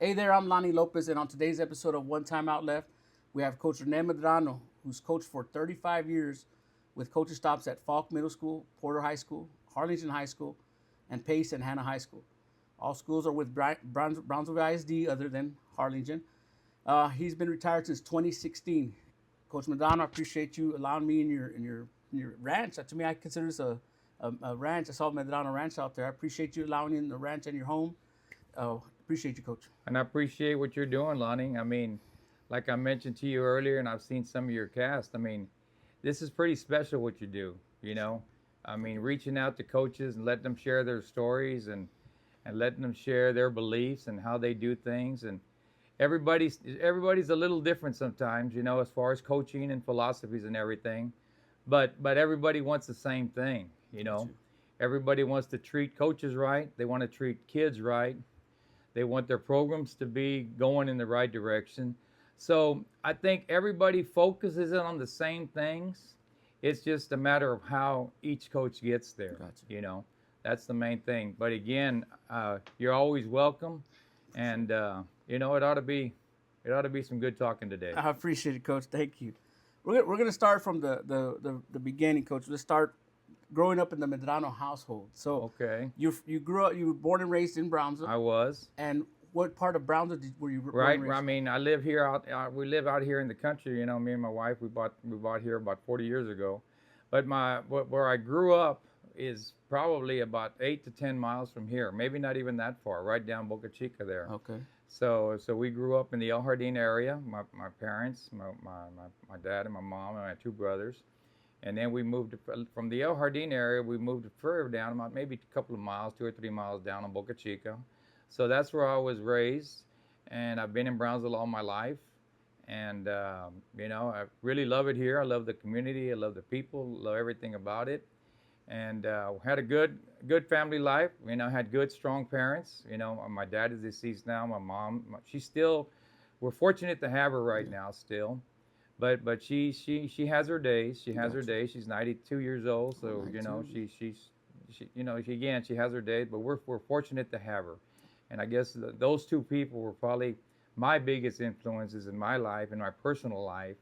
Hey there, I'm Lonnie Lopez, and on today's episode of One Time Out Left, we have Coach Rene Medrano, who's coached for 35 years with coaching stops at Faulk Middle School, Porter High School, Harlingen High School, and Pace and Hannah High School. All schools are with Brownsville ISD other than Harlingen. He's been retired since 2016. Coach Medrano, I appreciate you allowing me in your ranch. To me, I consider this a ranch. I saw Medrano Ranch out there. I appreciate you allowing me in the ranch and your home. Appreciate you, Coach. And I appreciate what you're doing, Lonnie. I mean, like I mentioned to you earlier, and I've seen some of your cast. I mean, this is pretty special what you do, you know? I mean, reaching out to coaches and letting them share their stories and letting them share their beliefs and how they do things. And everybody's a little different sometimes, you know, as far as coaching and philosophies and everything. But everybody wants the same thing, you know? Everybody wants to treat coaches right. They want to treat kids right. They want their programs to be going in the right direction. So I think everybody focuses on the same things. It's just a matter of how each coach gets there. Gotcha. You know, that's the main thing. But again, you're always welcome, and you know, it ought to be some good talking today. I appreciate it, Coach. Thank you. We're gonna start from the beginning, Coach. Let's start growing up in the Medrano household. So Okay, you grew up. You were born and raised in Brownsville. I was. And what part of Brownsville were you born Right. and raised? I mean, I live here we live out here in the country. You know, me and my wife, we bought here about 40 years ago. But where I grew up is probably about 8 to 10 miles from here. Maybe not even that far. Right down Boca Chica there. Okay. So we grew up in the El Jardín area. My parents, my dad and my mom and my two brothers. And then we moved from the El Jardín area. We moved further down, about maybe a couple of miles, 2 or 3 miles down on Boca Chica. So that's where I was raised, and I've been in Brownsville all my life. And you know, I really love it here. I love the community. I love the people. Love everything about it. And had a good family life. You know, had good, strong parents. You know, my dad is deceased now. My mom, she's still. We're fortunate to have her right now still. But she has her days. She has her days. She's 92 years old. So you know, she you know, she has her days. But we're fortunate to have her. And I guess those two people were probably my biggest influences in my life, in my personal life,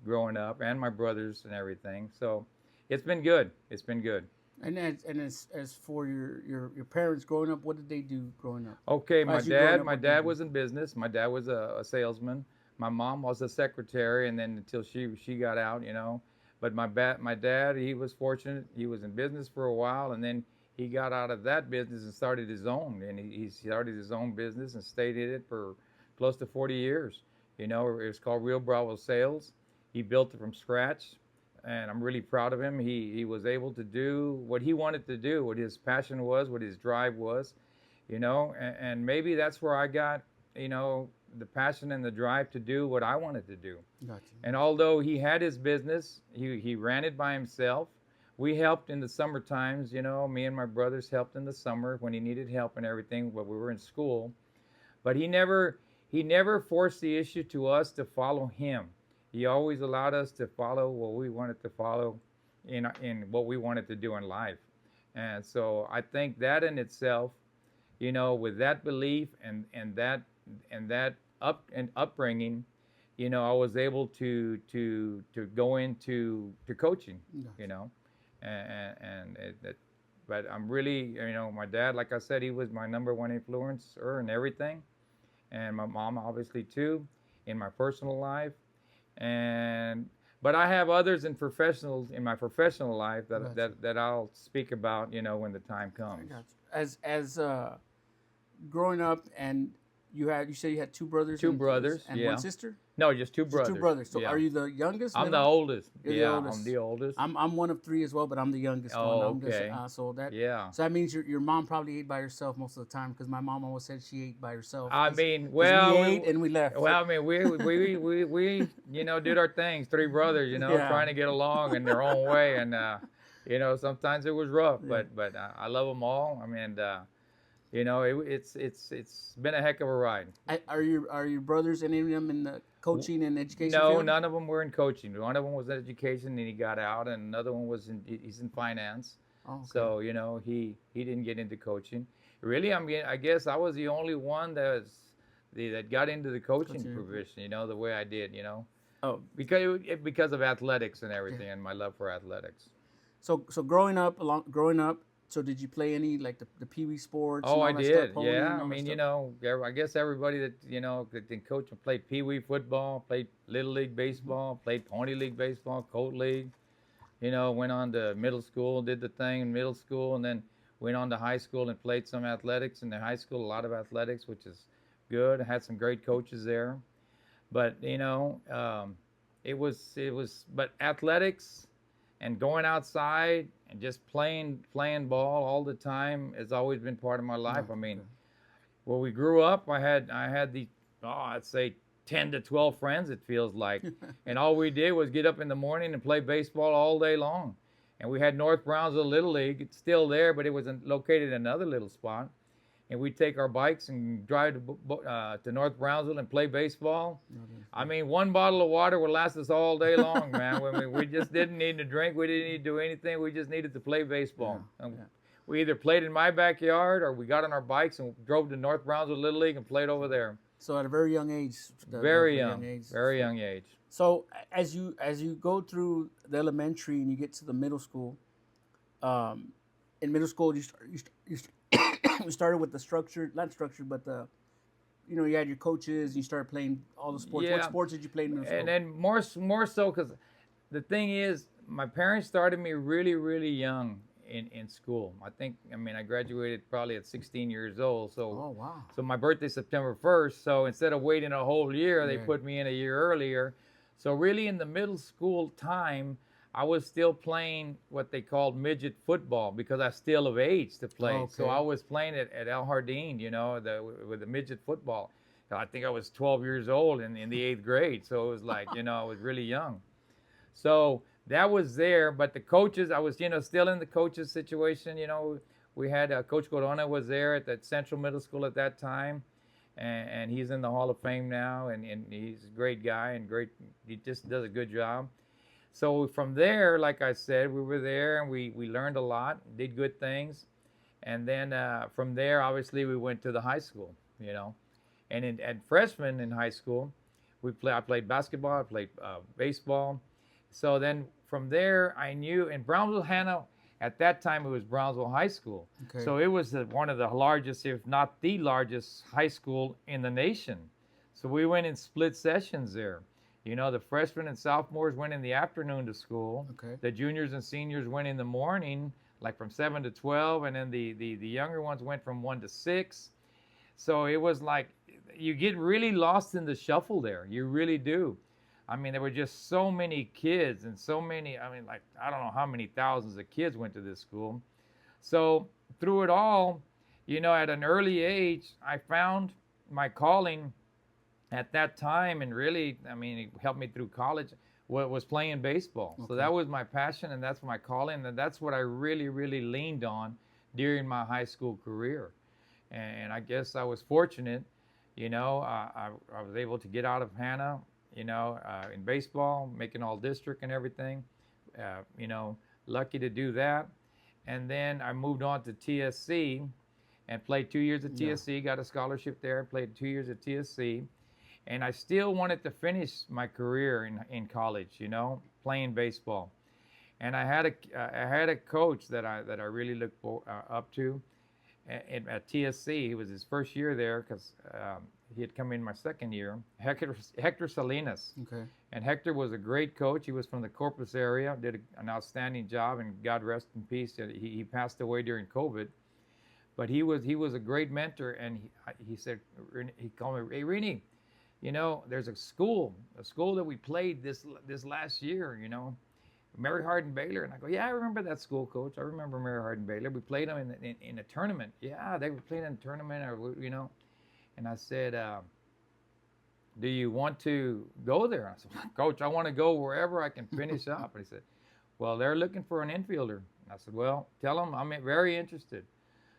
growing up, and my brothers and everything. So it's been good. It's been good. And as for your parents growing up, what did they do growing up? Okay, As you growing up, my what did dad you was in business. My dad was a salesman. My mom was a secretary, and then until she got out, you know. But my dad, he was fortunate. He was in business for a while, and then he got out of that business and started his own. And he started his own business and stayed in it for close to 40 years. You know, it was called Real Bravo Sales. He built it from scratch, and I'm really proud of him. He was able to do what he wanted to do, what his passion was, what his drive was, you know. And maybe that's where I got, you know, the passion and the drive to do what I wanted to do. Gotcha. And although he had his business, he ran it by himself. We helped in the summer times, you know, me and my brothers helped in the summer when he needed help and everything, but we were in school. But he never forced the issue to us to follow him. He always allowed us to follow what we wanted to follow in what we wanted to do in life. And so I think that in itself, you know, with that belief and that upbringing, you know, I was able to go into coaching, you know. But I'm really, you know, my dad, like I said, he was my number one influencer in everything, and my mom obviously too, in my personal life, but I have others in my professional life that I'll speak about, you know, when the time comes. As growing up, and you say you had two brothers. Two brothers, and yeah. one sister. No, just two brothers. Just two brothers. So yeah. are you the youngest? I'm the oldest. You're the yeah, oldest. I'm the oldest. I'm one of three as well, but I'm the youngest one. Oh, okay. So yeah. that means your mom probably ate by herself most of the time, because my mom always said she ate by herself. I mean, well, we ate and we left. Well, I mean, we you know, did our things. Three brothers, you know, trying to get along in their own way, and you know, sometimes it was rough, but I love them all. I mean, you know, it's been a heck of a ride. Are your brothers, any of them, in the coaching and education No, field? none of them were in coaching. One of them was in education, and he got out, and another one he's in finance. Oh, okay. So, you know, he didn't get into coaching. Really, I guess I was the only one that got into the coaching Coaching. profession, you know, the way I did, you know, Oh, because of athletics and okay. everything, and my love for athletics. So growing up, so did you play any like the Pee Wee sports Oh, and I all that stuff, did. pony Yeah. and I all that mean, you stuff? know, I guess everybody that, you know, that can coach and played Pee Wee football, played Little League Hmm. baseball, played Pony League baseball, Colt League, you know, went on to middle school, did the thing in middle school, and then went on to high school and played some athletics in the high school, a lot of athletics, which is good. I had some great coaches there. But, you know, but athletics and going outside and just playing ball all the time has always been part of my life. No, I mean, okay. where we grew up, I had the I'd say 10 to 12 friends, it feels like, and all we did was get up in the morning and play baseball all day long. And we had North Brownsville Little League. It's still there, but it was located in another little spot. And we'd take our bikes and drive to North Brownsville and play baseball. No, that's I good. mean, one bottle of water would last us all day long, man. We just didn't need to drink. We didn't need to do anything. We just needed to play Yeah, baseball. And yeah. we either played in my backyard or we got on our bikes and drove to North Brownsville Little League and played over there. So at a very young age, Very very young young, age. very young age. So as you go through the elementary and you get to the middle school, um, in middle school you started with the structure, not structure, but the you had your coaches. You started playing all the sports. What Yeah, sports did you play in middle and school? then more so because the thing is, my parents started me really, really young in school. I mean, I graduated probably at 16 years old. Oh wow. So my birthday's September 1st. So instead of waiting a whole year, they Yeah. put me in a year earlier. So really, in the middle school time, I was still playing what they called midget football because I was still of age to play. So Okay. I was playing at El Jardín, you know, with the midget football. I think I was 12 years old in the 8th grade. So it was like, you know, I was really young. So that was there, but the coaches, I was, you know, still in the coaches situation. You know, we had Coach Corona was there at that Central Middle School at that time, and he's in the Hall of Fame now, and he's a great guy and great. He just does a good job. So from there, like I said, we were there and we learned a lot, did good things, and then from there, obviously, we went to the high school. You know, and at freshman in high school, I played basketball, I played baseball. So then from there, I knew in Brownsville, Hannah, at that time it was Brownsville High School. Okay. So it was one of the largest, if not the largest, high school in the nation. So we went in split sessions there. You know, the freshmen and sophomores went in the afternoon to school. Okay. The juniors and seniors went in the morning, like from 7 to 12, and then the younger ones went from 1 to 6. So it was like you get really lost in the shuffle there. You really do. I mean, there were just so many kids and so many, I mean, like, I don't know how many thousands of kids went to this school. So through it all, you know, at an early age, I found my calling at that time, and really, I mean, it helped me through college, was playing baseball. So Okay. that was my passion, and that's my calling, and that's what I really, really leaned on during my high school career. And I guess I was fortunate, you know, I was able to get out of Hannah, you know, in baseball, making all district and everything, you know, lucky to do that. And then I moved on to TSC and played 2 years at Yeah. TSC, got a scholarship there, played 2 years at TSC. And I still wanted to finish my career in college, you know, playing baseball. And I had a coach that I really looked up to at TSC. He was his first year there because he had come in my second year. Hector Salinas. Okay. And Hector was a great coach. He was from the Corpus area, did an outstanding job, and God rest in peace. He passed away during COVID. But he was a great mentor, and he said, he called me, hey Rene, you know, there's a school that we played this last year, you know, Mary Hardin Baylor. And I go, yeah, I remember that school, coach. I remember Mary Hardin Baylor. We played them in a tournament. Yeah, they were playing in a tournament, or you know. And I said, do you want to go there? I said, coach, I want to go wherever I can finish up. And he said, well, they're looking for an infielder. And I said, well, tell them I'm very interested.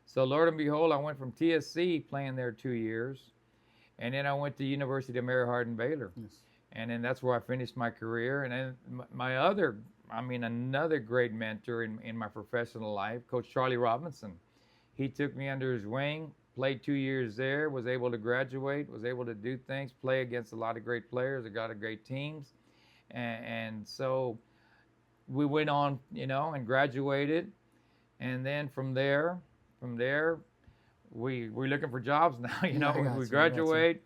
So Lord and behold, I went from TSC playing there 2 years. And then I went to University of Mary Hardin Baylor. Yes. And then that's where I finished my career. And then another great mentor in my professional life, Coach Charlie Robinson. He took me under his wing, played 2 years there, was able to graduate, was able to do things, play against a lot of great players, a lot of great teams. And so we went on, and graduated. And then from there, we're looking for jobs now, we graduate.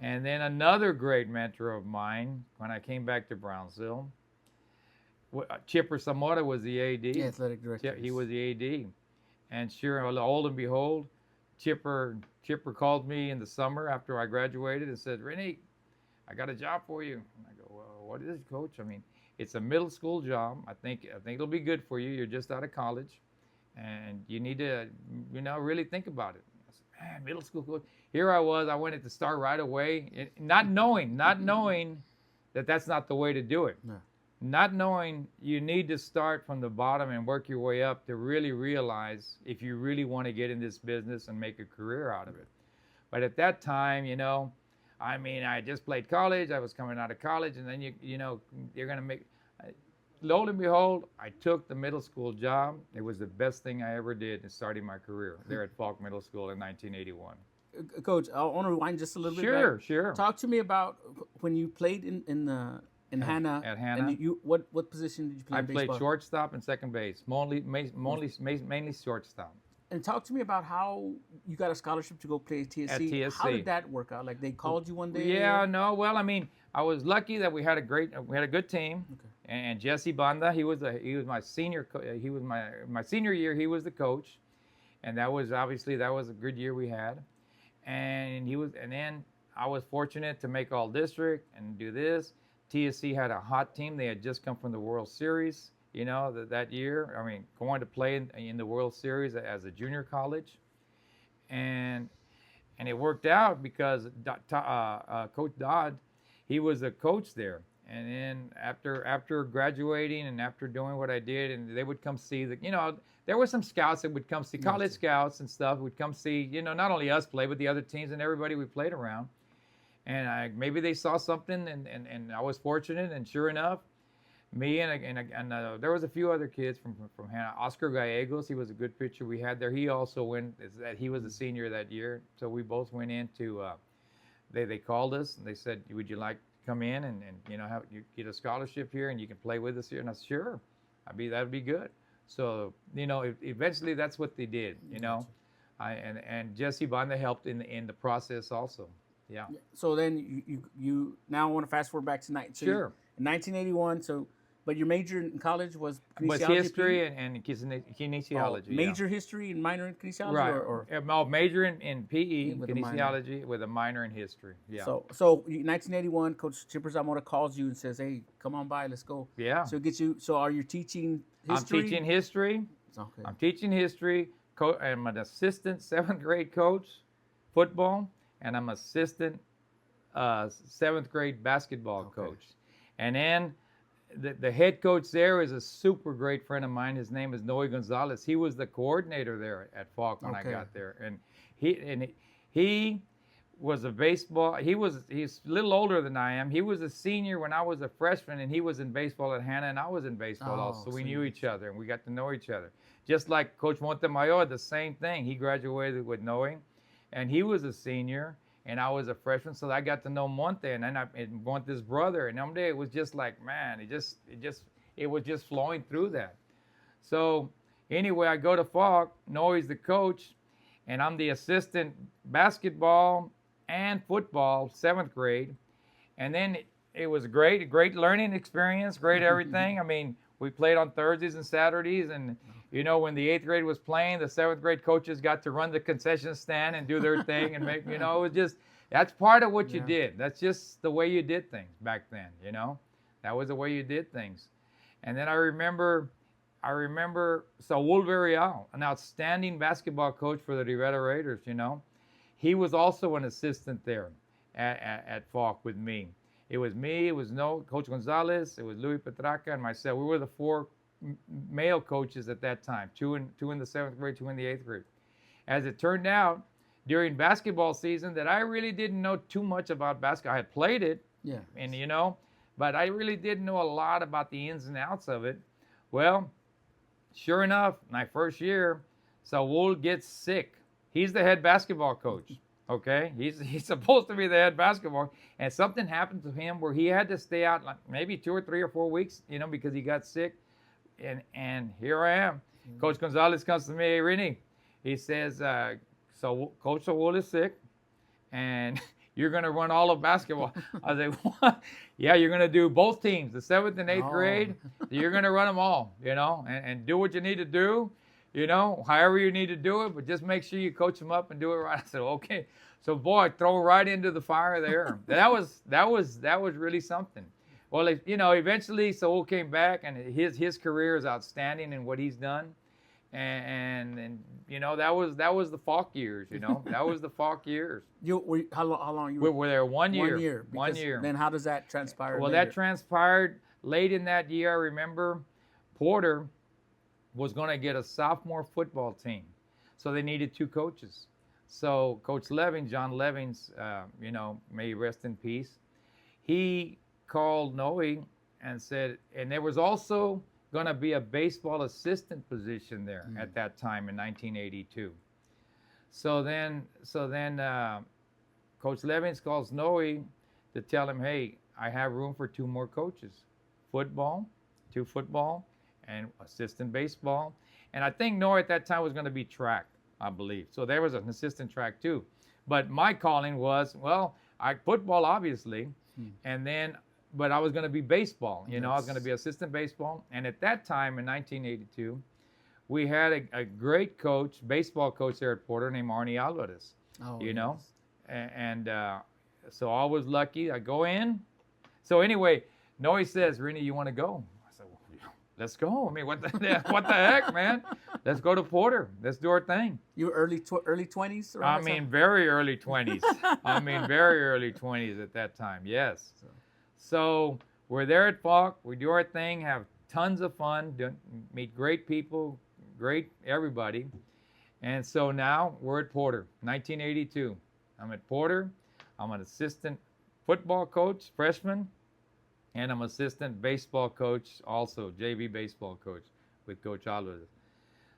And then another great mentor of mine, when I came back to Brownsville, Chipper Zamora was the AD. The athletic director. He was the AD. And sure, lo and behold, Chipper called me in the summer after I graduated and said, Rene, I got a job for you. And I go, well, what is it, Coach? I mean, it's a middle school job. I think it'll be good for you. You're just out of college, and you need to, really think about it. I said, man, middle school coach. Here I was. I wanted to start right away, not knowing that that's not the way to do it. No. Not knowing you need to start from the bottom and work your way up to really realize if you really want to get in this business and make a career out of it. But at that time, I just played college. I was coming out of college, and then you're gonna make. Lo and behold, I took the middle school job. It was the best thing I ever did in starting my career there at Faulk Middle School in 1981. Coach, I want to rewind just a little bit. Sure. Talk to me about when you played in Hannah. At Hannah. And what position did you play? I in baseball? played shortstop and second base, mainly shortstop. And talk to me about how you got a scholarship to go play at TSC. At TSC. How did that work out? Like they called you one day? Yeah, no. Well, I was lucky that we had a good team. Okay. And Jesse Banda, he was my senior. He was my senior year. He was the coach, and that was a good year we had. And then I was fortunate to make all district and do this. TSC had a hot team. They had just come from the World Series, that year. Going to play in the World Series as a junior college. And it worked out because Coach Dodd, he was a coach there. And then after graduating and after doing what I did, and they would come see there were some scouts that would come see, college scouts and stuff would come see, not only us play, but the other teams and everybody we played around. And maybe they saw something, and I was fortunate, and sure enough, me and there was a few other kids from Hannah. Oscar Gallegos, he was a good pitcher we had there. He also he was a senior that year, so we both went into. They called us and they said, "Would you like to come in and have you get a scholarship here and you can play with us here?" And I said, "Sure, that'd be good." So eventually that's what they did. And Jesse Banda helped in the process also. Yeah. So then you now want to fast forward back to Sure. In 1981. But your major in college was kinesiology? History and kinesiology. Major history and minor in kinesiology? Right. Or major in PE, with kinesiology, with a minor in history. Yeah. So 1981, Coach Chipper Zamora calls you and says, "Hey, come on by, let's go." Yeah. So it gets you. So are you teaching history? I'm teaching history. Okay. I'm teaching history. I'm an assistant 7th grade coach, football, and I'm assistant 7th grade basketball coach. And then the head coach there is a super great friend of mine. His name is Noe Gonzalez. He was the coordinator there at Faulk when I got there, and he was a baseball. He's a little older than I am. He was a senior when I was a freshman, and he was in baseball at Hannah, and I was in baseball also. So we knew each other, and we got to know each other. Just like Coach Montemayor, the same thing. He graduated with Noe, and he was a senior. And I was a freshman, so I got to know Monte, and then I want this brother. And one day it was just like, man, it was just flowing through that. So anyway, I go to Faulk. Noe's the coach, and I'm the assistant basketball and football 7th grade. And then it was a great learning experience, great everything. We played on Thursdays and Saturdays, and when the 8th grade was playing, the 7th grade coaches got to run the concession stand and do their thing and make, it was just, that's part of what you did. That's just the way you did things back then, That was the way you did things. And then I remember Saul Villarreal, an outstanding basketball coach for the Rivera Raiders, He was also an assistant there at Faulk with me. It was me, it was Coach Gonzalez, it was Louis Petraca, and myself. We were the 4 male coaches at that time, two in the 7th grade, 2 in the 8th grade. As it turned out, during basketball season, that I really didn't know too much about basketball. I had played it, and but I really didn't know a lot about the ins and outs of it. Well, sure enough, my first year, Saul gets sick. He's the head basketball coach. Okay, he's supposed to be the head basketball, and something happened to him where he had to stay out like maybe 2 or 3 or 4 weeks, because he got sick. And here I am. Coach Gonzalez comes to me, "Hey, Rene," he says, "So Coach Saul is sick, and you're going to run all of basketball." I say, "What?" "Yeah, you're going to do both teams, the 7th and 8th grade. You're going to run them all, and do what you need to do, however you need to do it, but just make sure you coach them up and do it right." I said, "Okay." So boy, throw right into the fire there. That was really something. Well, eventually Saul came back, and his career is outstanding in what he's done. And that was the Faulk years. That was the Faulk years. How long you We were there 1 year. 1 year. 1 year. Then how does that transpire? Well, later? that transpired late in that year. I remember Porter was going to get a sophomore football team, so they needed 2 coaches. So Coach Leving, John Levings, may he rest in peace, he called Noe and said, and there was also going to be a baseball assistant position there at that time in 1982. So then Coach Levings calls Noe to tell him, "Hey, I have room for 2 more coaches, football, 2 football, and assistant baseball." And I think Noe at that time was going to be track, I believe. So there was an assistant track too. But my calling was, football obviously, and then, but I was going to be baseball. I was going to be assistant baseball. And at that time in 1982, we had a great coach, baseball coach there at Porter named Arnie Alvarez. And so I was lucky. I go in. So anyway, Noe says, "Rene, you want to go?" I said, "Well, let's go. I mean, what the heck, man? Let's go to Porter. Let's do our thing." You early 20s? I mean, very early 20s. Very early 20s at that time. Yes. So we're there at Faulk. We do our thing, have tons of fun, meet great people, great everybody. And so now we're at Porter, 1982. I'm at Porter. I'm an assistant football coach, freshman, and I'm assistant baseball coach, also JV baseball coach with Coach Alvarez.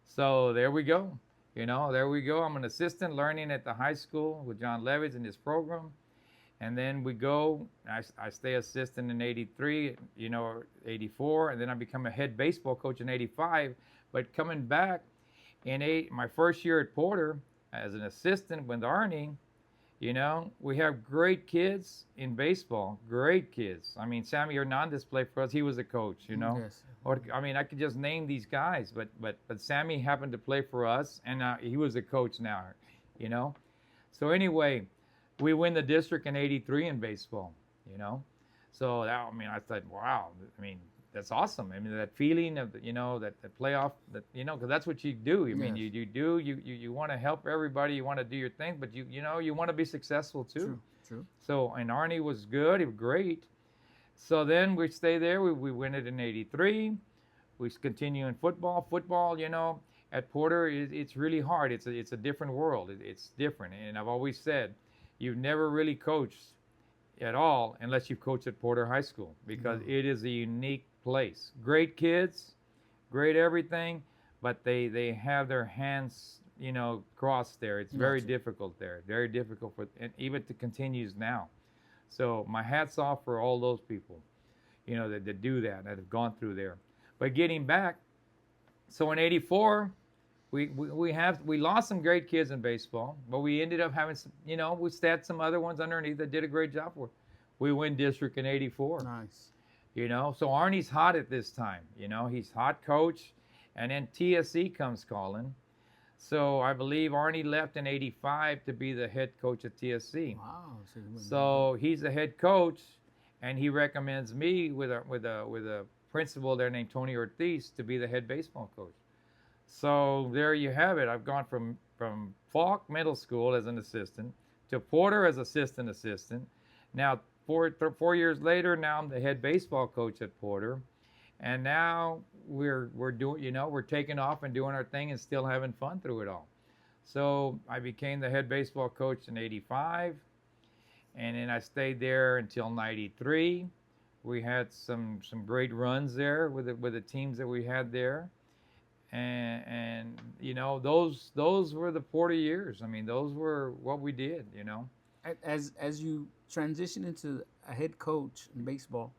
So there we go. There we go. I'm an assistant learning at the high school with John Levitz in his program. And then we go, I stay assistant in 83, 84, and then I become a head baseball coach in 85. But coming back in my first year at Porter as an assistant with Arnie, we have great kids in baseball, great kids. I mean, Sammy Hernandez played for us. He was a coach, Yes. Or, I could just name these guys, but Sammy happened to play for us, and he was a coach now, So anyway, we win the district in 83 in baseball, So that, I thought, wow, that's awesome. That feeling of, that playoff, because that's what you do. You want to help everybody, you want to do your thing, but you want to be successful too. True. So, and Arnie was good, he was great. So then we stay there, we win it in 83. We continue in football. Football, at Porter, it's really hard. It's a different world. It's different. And I've always said, you've never really coached at all unless you've coached at Porter High School, because it is a unique place. Great kids, great everything, but they have their hands, crossed there. It's very difficult there. Very difficult and even to continues now. So my hat's off for all those people, that do that have gone through there. But getting back, so in 84, we lost some great kids in baseball, but we ended up having some, we had some other ones underneath that did a great job for us. We win district in 84. Nice. So Arnie's hot at this time, he's hot coach, and then TSC comes calling. So I believe Arnie left in 85 to be the head coach at TSC. Wow. So he's the head coach, and he recommends me with a principal there named Tony Ortiz to be the head baseball coach. So there you have it. I've gone from Faulk Middle School as an assistant to Porter as assistant. Now 4 years later, now I'm the head baseball coach at Porter, and now we're doing, we're taking off and doing our thing and still having fun through it all. So I became the head baseball coach in 85, and then I stayed there until 93. We had some great runs there with the teams that we had there. and those were the Porter years. I mean, those were what we did. As you transition into a head coach in baseball,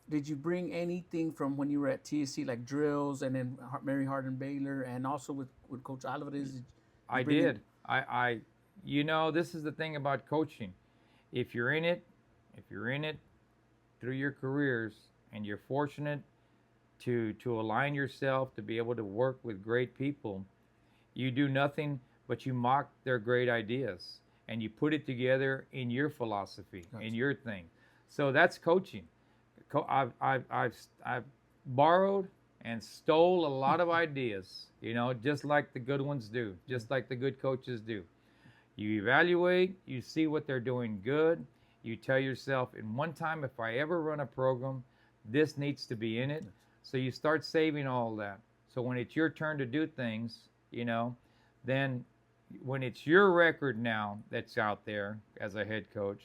did you bring anything from when you were at TSC, like drills, and then Mary Hardin Baylor, and also with Coach Alvarez? I did. This is the thing about coaching. If you're in it through your careers, and you're fortunate to align yourself to be able to work with great people, you do nothing but you mock their great ideas and you put it together in your philosophy, gotcha, in your thing. So that's coaching. I've borrowed and stole a lot of ideas, just like the good ones do, just like the good coaches do. You evaluate, you see what they're doing good. You tell yourself, in one time, if I ever run a program, this needs to be in it. So you start saving all that. So when it's your turn to do things, then when it's your record now that's out there as a head coach,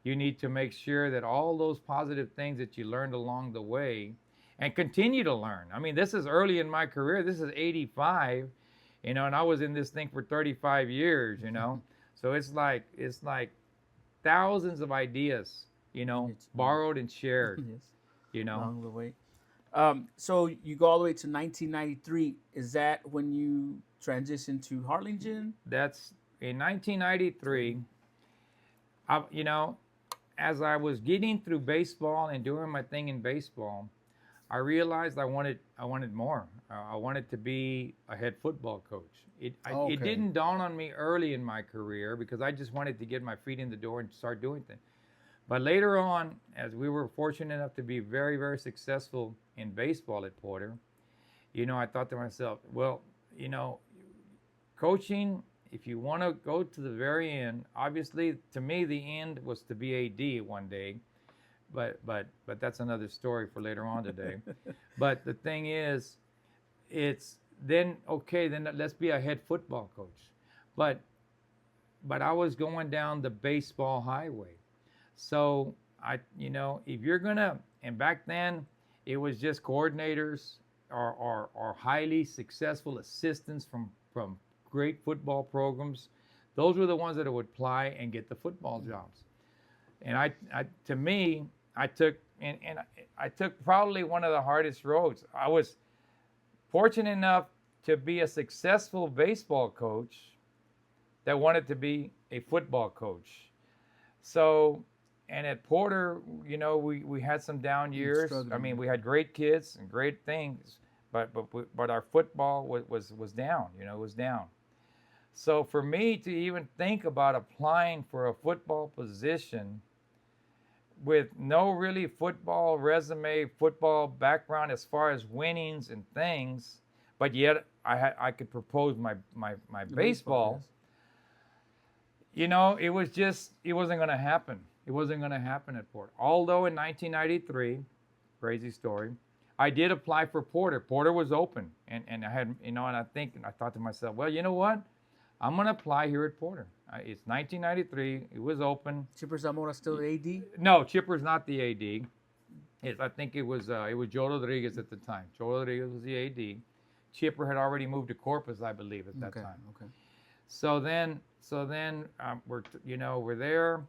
you need to make sure that all those positive things that you learned along the way and continue to learn. I mean, this is early in my career. This is 85, and I was in this thing for 35 years, So it's like thousands of ideas, borrowed and shared, yes. Along the way. So you go all the way to 1993. Is that when you transitioned to Harlingen? That's in 1993. As I was getting through baseball and doing my thing in baseball, I realized I wanted more. I wanted to be a head football coach. It didn't dawn on me early in my career because I just wanted to get my feet in the door and start doing things. But later on, as we were fortunate enough to be very, very successful in baseball at Porter, I thought to myself, well, coaching, if you want to go to the very end, obviously, to me, the end was to be AD one day. But that's another story for later on today. But the thing is, then let's be a head football coach. But I was going down the baseball highway. So if you're gonna, and back then it was just coordinators or highly successful assistants from great football programs. Those were the ones that would apply and get the football jobs. And I took probably one of the hardest roads. I was fortunate enough to be a successful baseball coach that wanted to be a football coach. So, and at Porter, we had some down years. I mean, we had great kids and great things, but our football was down. It was down. So for me to even think about applying for a football position with no really football resume, football background as far as winnings and things, but yet I could propose my baseball. Yes. It wasn't going to happen. It wasn't going to happen at Porter. Although in 1993, crazy story, I did apply for Porter. Porter was open, and I had, and I thought to myself, well, you know what? I'm going to apply here at Porter. It's 1993. It was open. Chipper Zamora still the AD? No, Chipper's not the AD. I think it was Joe Rodriguez at the time. Joe Rodriguez was the AD. Chipper had already moved to Corpus, I believe, at that time. Okay. So then we're there,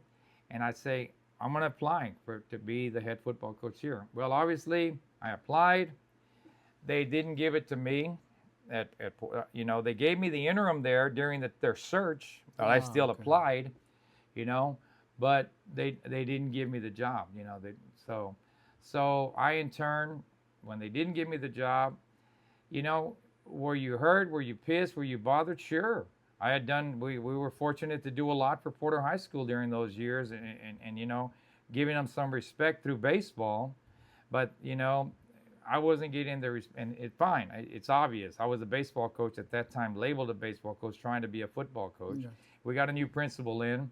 and I say I'm going to apply to be the head football coach here. Well, obviously I applied. They didn't give it to me. They gave me the interim there during their search, but I still applied, but they didn't give me the job, so I in turn, when they didn't give me the job, were you hurt? Were you pissed? Were you bothered? Sure. We were fortunate to do a lot for Porter High School during those years and giving them some respect through baseball, but I wasn't getting the and it's fine. It's obvious. I was a baseball coach at that time, labeled a baseball coach, trying to be a football coach. Yeah. We got a new principal in,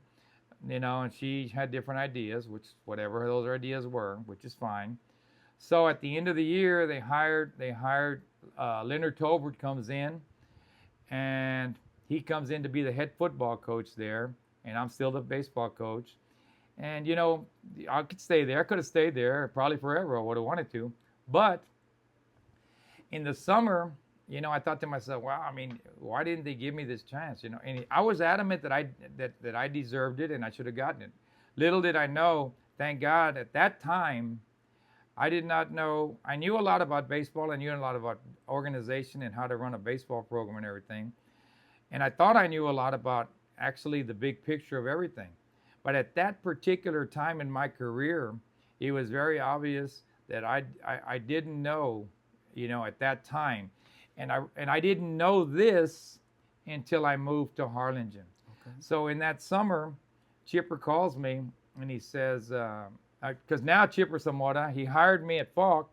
and she had different ideas, which whatever those ideas were, which is fine. So at the end of the year, they hired Leonard Tolbert comes in, and he comes in to be the head football coach there, and I'm still the baseball coach. And I could stay there. I could have stayed there probably forever. I would have wanted to. But in the summer, I thought to myself, wow, I mean, why didn't they give me this chance? And I was adamant that I deserved it and I should have gotten it. Little did I know, thank God, at that time, I did not know. I knew a lot about baseball. I knew a lot about organization and how to run a baseball program and everything. And I thought I knew a lot about actually the big picture of everything. But at that particular time in my career, it was very obvious that I didn't know, at that time. And I didn't know this until I moved to Harlingen. Okay. So in that summer, Chipper calls me and he says, because now Chipper Zamora, he hired me at Faulk.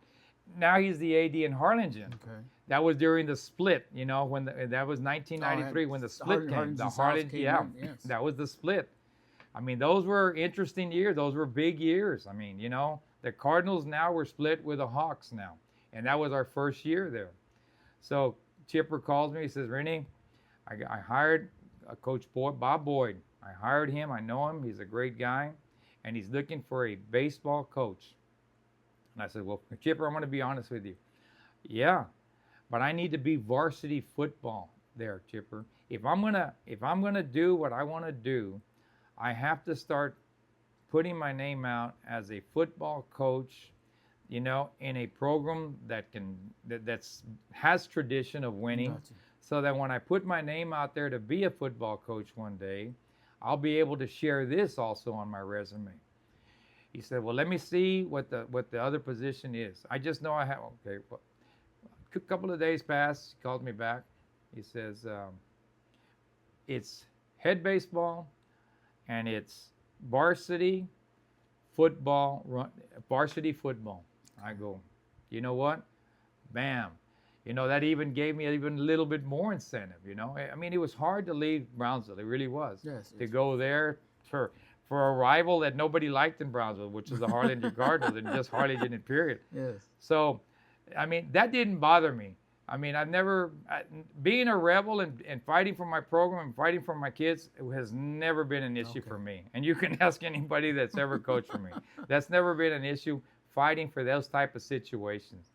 Now he's the AD in Harlingen. Okay. That was during the split, when that was 1993 when the split came. The Harlingen, yeah, yes. That was the split. I mean, those were interesting years. Those were big years. I mean, the Cardinals now were split with the Hawks now, and that was our first year there. So Chipper calls me. He says, Rene, I hired Coach Bob Boyd. I hired him. I know him. He's a great guy, and he's looking for a baseball coach. And I said, well, Chipper, I'm going to be honest with you. Yeah, but I need to be varsity football there, Chipper. If I'm gonna do what I want to do, I have to start putting my name out as a football coach, in a program that has tradition of winning. Gotcha. So that when I put my name out there to be a football coach one day, I'll be able to share this also on my resume. He said, well, let me see what the other position is. I just know I have, okay. Well, a couple of days passed, he called me back. He says, it's head baseball and it's varsity football. I go, you know what? Bam. That even gave me even a little bit more incentive, I mean, it was hard to leave Brownsville. It really was. Yes. To go there for a rival that nobody liked in Brownsville, which is the Harlingen Cardinals, and just Harlingen period. Yes. So, I mean, that didn't bother me. I mean, being a rebel and fighting for my program and fighting for my kids, it has never been an issue for me. And you can ask anybody that's ever coached for me. That's never been an issue, fighting for those type of situations.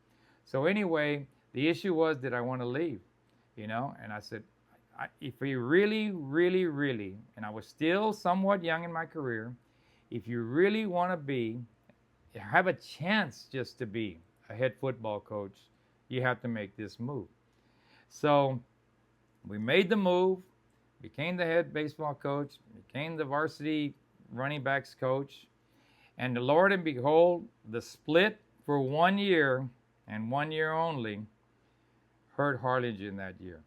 So anyway, the issue was, did I want to leave? And I said, if you really, really, really, and I was still somewhat young in my career, if you really want to have a chance just to be a head football coach, you have to make this move. So we made the move, became the head baseball coach, became the varsity running backs coach, and the Lord and behold, the split for 1 year and 1 year only hurt Harlingen that year.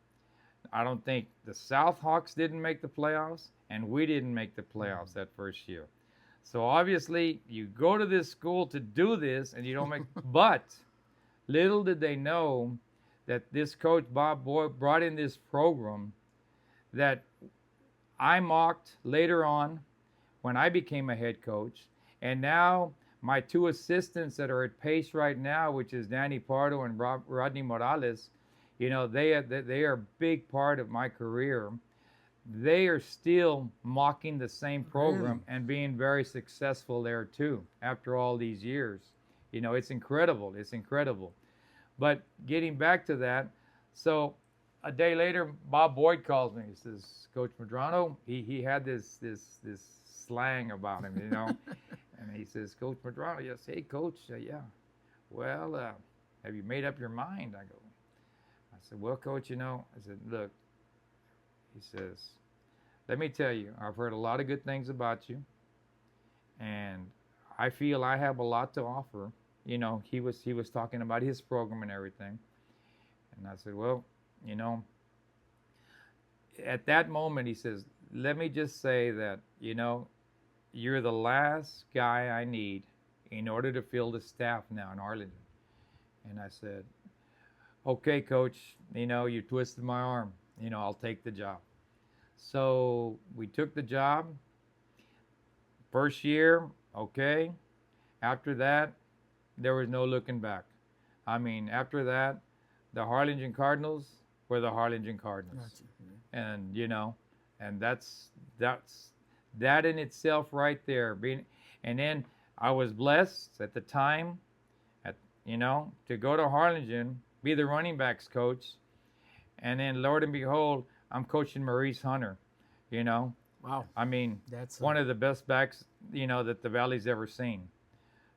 I don't think the South Hawks didn't make the playoffs, and we didn't make the playoffs that first year. So obviously, you go to this school to do this, and you don't make. But little did they know that this coach Bob Boyd brought in this program that I mocked later on when I became a head coach, and now my two assistants that are at Pace right now, which is Danny Pardo and Rodney Morales. They are a big part of my career. They are still mocking the same program and being very successful there too after all these years. It's incredible. It's incredible. But getting back to that, so a day later, Bob Boyd calls me. He says, Coach Medrano, he had this slang about him, and he says, Coach Medrano, yes, hey, Coach, yeah. Well, have you made up your mind? I go. I said, well, Coach, I said, look, he says, let me tell you, I've heard a lot of good things about you, and I feel I have a lot to offer. He was talking about his program and everything. And I said, well, at that moment, he says, let me just say that, you're the last guy I need in order to fill the staff now in Harlingen. And I said, okay, Coach, you twisted my arm. I'll take the job. So we took the job. First year, okay. After that, there was no looking back. I mean, after that, the Harlingen Cardinals were the Harlingen Cardinals. Gotcha. Yeah. And, and that's that in itself right there. And then I was blessed at the time, to go to Harlingen be the running backs coach. And then, Lord and behold, I'm coaching Maurice Hunter, you know. Wow. I mean, That's one of the best backs, that the Valley's ever seen.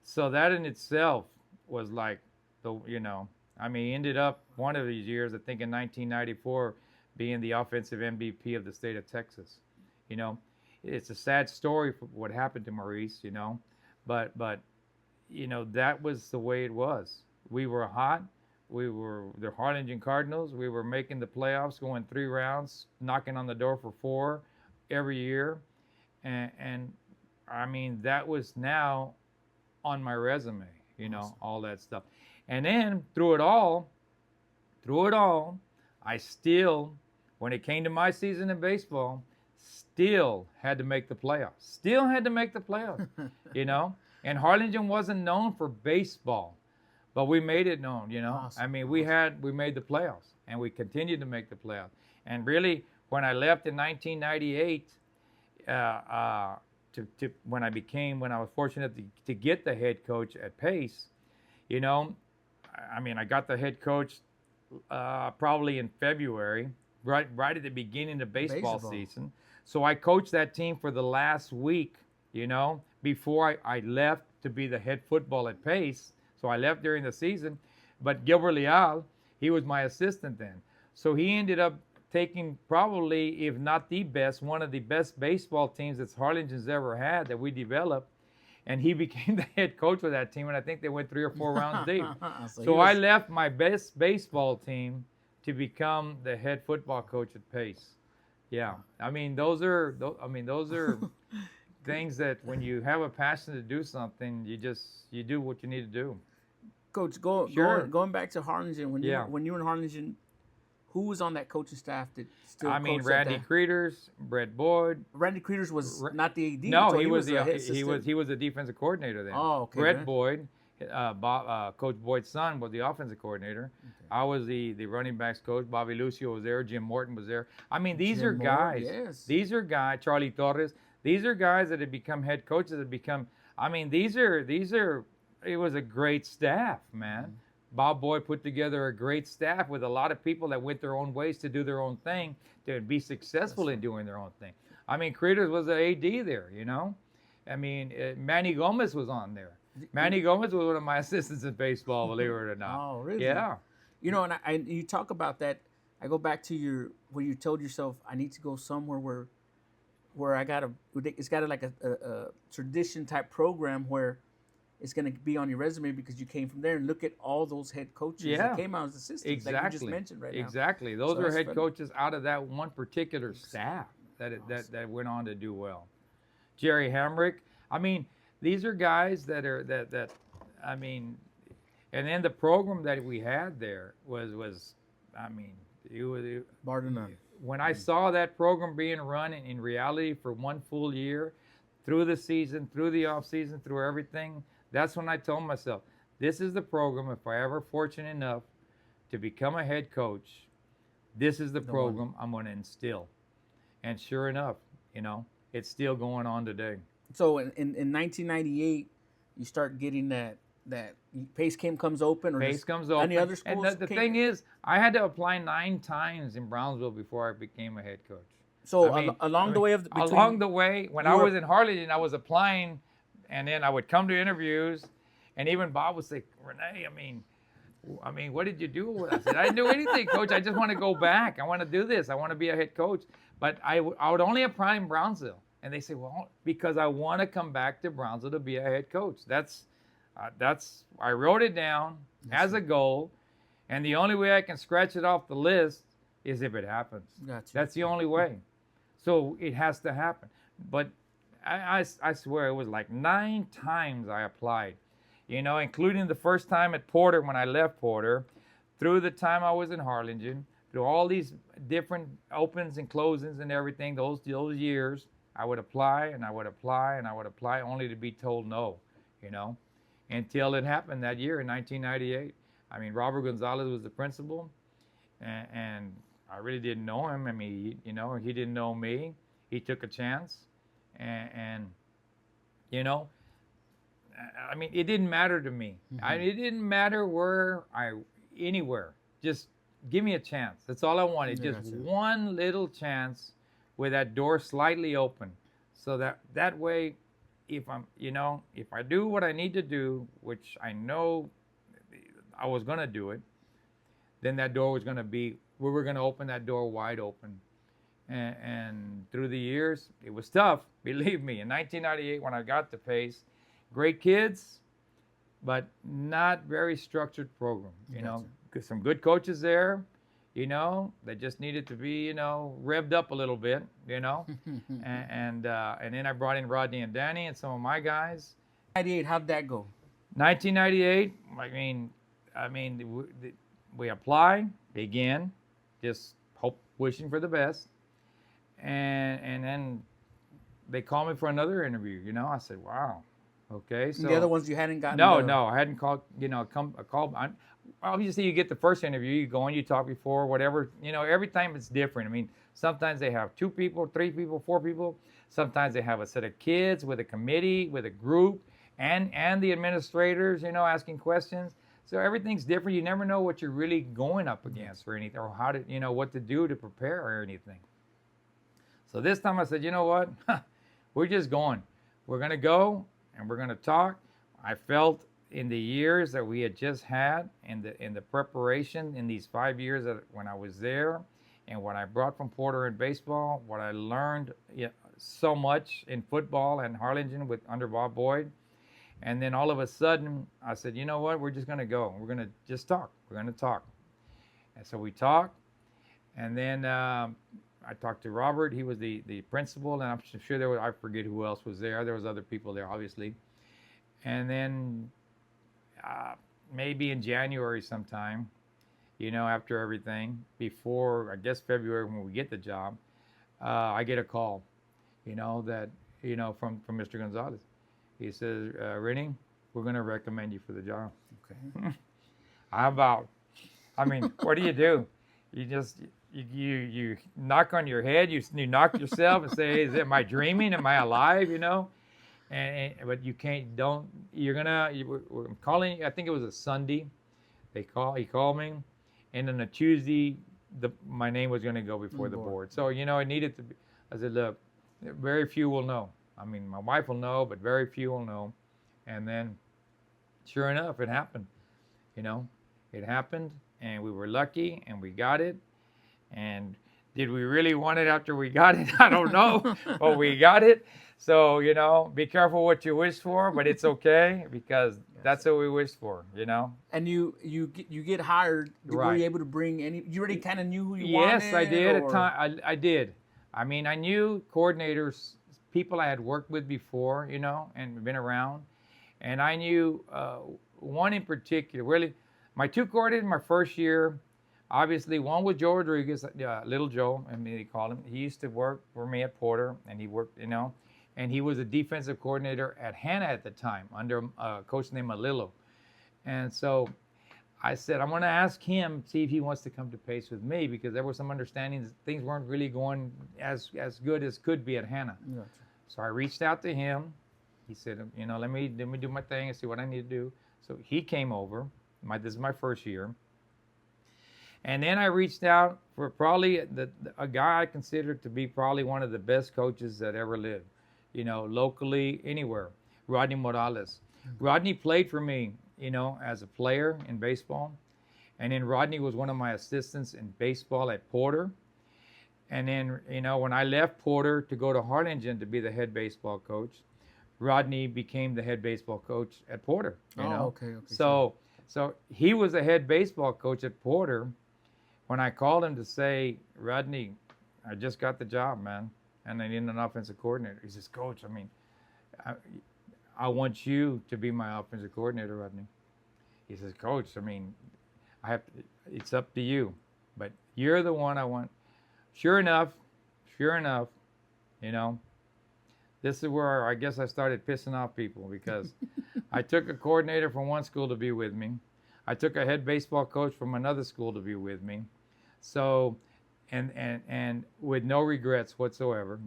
So that in itself was like, he ended up one of these years, I think in 1994, being the offensive MVP of the state of Texas. You know, it's a sad story for what happened to Maurice, but that was the way it was. We were hot. We were the Harlingen Cardinals. We were making the playoffs, going 3 rounds, knocking on the door for 4 every year. And I mean, that was now on my resume, Awesome. all that stuff. And then through it all, I still, when it came to my season in baseball, still had to make the playoffs. Still had to make the playoffs, And Harlingen wasn't known for baseball, but we made it known, Awesome. I mean, we made the playoffs, and we continued to make the playoffs. And really, when I left in 1998, when I was fortunate to get the head coach at Pace, I got the head coach probably in February, right at the beginning of baseball season. So I coached that team for the last week, before I left to be the head football at Pace. So I left during the season, but Gilbert Leal, he was my assistant then. So he ended up taking probably, if not the best, one of the best baseball teams that Harlingen's ever had that we developed. And he became the head coach of that team, and I think they went 3 or 4 rounds deep. So I left my best baseball team to become the head football coach at Pace. Yeah, I mean those are things that when you have a passion to do something, you do what you need to do. Coach, going back to Harlingen, when you were in Harlingen, who was on that coaching staff that still coached Randy Creeders, Brett Boyd. Randy Creeders was not the AD. No, so he was the defensive coordinator then. Oh, okay. Brett Boyd, Coach Boyd's son, was the offensive coordinator. Okay. I was the running backs coach. Bobby Lucio was there. Jim Morton was there. I mean, these are guys. Yes. These are guys. Charlie Torres. These are guys that have become head coaches. It was a great staff, man. Mm-hmm. Bob Boyd put together a great staff with a lot of people that went their own ways to do their own thing, to be successful in doing their own thing. I mean, Creeders was an AD there, I mean, Manny Gomez was on there. Manny Gomez was one of my assistants in baseball, believe it or not. Oh, really? Yeah. And you talk about that. I go back to where you told yourself, I need to go somewhere where it's got like a tradition type program where it's going to be on your resume because you came from there, and look at all those head coaches that came out as assistants, exactly. like you just mentioned right now. Exactly. Those are head coaches out of that one particular staff that went on to do well. Jerry Hamrick. I mean, these are guys that I mean, and then the program that we had there was bar to none. When I saw that program being run in reality for one full year, through the season, through the off season, through everything, that's when I told myself, this is the program, if I ever fortunate enough to become a head coach, this is the program I'm going to instill. And sure enough, it's still going on today. So in 1998, you start getting that Pace comes open, or Pace comes open. Any other schools? And the thing is, I had to apply 9 times in Brownsville before I became a head coach. So along the way, when I was in Harlingen, I was applying, and then I would come to interviews, and even Bob would say, Rene, I mean, what did you do? I said, I didn't do anything, Coach. I just want to go back. I want to do this. I want to be a head coach. But I would only apply in Brownsville. And they say, well, because I want to come back to Brownsville to be a head coach. I wrote it down as a goal, and the only way I can scratch it off the list is if it happens. Gotcha. That's the only way. So it has to happen. But I swear it was like 9 times I applied, including the first time at Porter when I left Porter, through the time I was in Harlingen, through all these different opens and closings and everything, those years, I would apply and I would apply and I would apply only to be told no, until it happened that year in 1998. I mean, Robert Gonzalez was the principal, and I really didn't know him. I mean, he didn't know me. He took a chance, and I mean, it didn't matter to me. Mm-hmm. It didn't matter where anywhere. Just give me a chance. That's all I wanted. Yeah, Just gotcha. one little chance with that door slightly open. So that way, if if I do what I need to do, which I know I was going to do it, then that door was going to be, we were going to open that door wide open. And through the years, it was tough, believe me. In 1998, when I got to Pace, great kids, but not very structured program. Some good coaches there, they just needed to be, revved up a little bit, and then I brought in Rodney and Danny and some of my guys. 98, how'd that go? 1998, we apply, begin, just wishing for the best, and then they called me for another interview. I said, wow, okay. So the other ones you hadn't gotten? No, I hadn't called. Obviously, you get the first interview, you go and you talk before, whatever. Every time it's different. Sometimes they have 2 people, 3 people, 4 people. Sometimes they have a set of kids with a committee, with a group, and the administrators, asking questions. So everything's different. You never know what you're really going up against or anything, or how to, what to do to prepare or anything. So this time I said, you know what? We're just going. We're going to go and we're going to talk. I felt in the years that we had just had, in the preparation in these 5 years when I was there, and what I brought from Porter in baseball, what I learned so much in football and Harlingen under Bob Boyd. And then all of a sudden, I said, you know what? We're just going to go. We're going to just talk. We're going to talk. And so we talked. And then I talked to Robert. He was the principal. And I'm sure I forget who else was there. There was other people there, obviously. And then maybe in January sometime, after everything, before, I guess, February when we get the job, I get a call, from Mr. Gonzalez. He says, Rene, we're going to recommend you for the job. Okay. What do? You just, you knock on your head, you knock yourself and say, am I dreaming? Am I alive? But you can't, we're calling, I think it was a Sunday. He called me. And on a Tuesday, my name was going to go before the board. So, it needed to be, I said, look, very few will know. My wife will know, but very few will know. And then, sure enough, it happened. It happened, and we were lucky, and we got it. And did we really want it after we got it? I don't know, but we got it. So, be careful what you wish for, but it's okay because that's what we wished for, And you get hired. Right. Were you able to bring any? You already kind of knew who you wanted? Yes, I did. At time, I did. I knew coordinators, people I had worked with before, and been around. And I knew one in particular, really, my 2 coordinators my first year, obviously, one was Joe Rodriguez, Little Joe, they called him. He used to work for me at Porter, and he worked, and he was a defensive coordinator at Hannah at the time under a coach named Malillo. And so I said, I'm going to ask him, see if he wants to come to Pace with me, because there were some understandings things weren't really going as good as could be at Hannah. Gotcha. So I reached out to him. He said, let me do my thing and see what I need to do. So he came over. This is my first year. And then I reached out for probably a guy I consider to be probably one of the best coaches that ever lived, locally, anywhere, Rodney Morales. Mm-hmm. Rodney played for me, as a player in baseball. And then Rodney was one of my assistants in baseball at Porter. And then, when I left Porter to go to Harlingen to be the head baseball coach, Rodney became the head baseball coach at Porter. Okay. So he was the head baseball coach at Porter. When I called him to say, Rodney, I just got the job, man, and I need an offensive coordinator. He says, Coach, I want you to be my offensive coordinator, Rodney. He says, Coach, it's up to you, but you're the one I want. Sure enough, this is where I guess I started pissing off people, because I took a coordinator from one school to be with me. I took a head baseball coach from another school to be with me. So, and with no regrets whatsoever.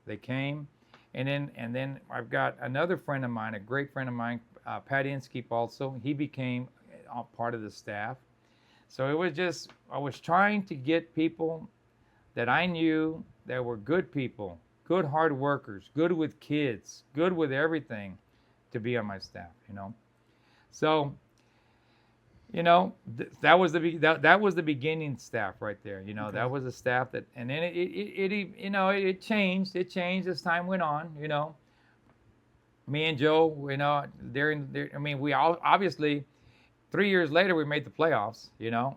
They came, and then I've got another friend of mine, a great friend of mine, Pat Inskip also. He became part of the staff. So it was just, I was trying to get people that I knew that were good people, good hard workers, good with kids, good with everything, to be on my staff, So, that was that was the beginning staff right there. Okay. That was the staff that, and then it changed. It changed as time went on. Me and Joe, we all obviously 3 years later we made the playoffs.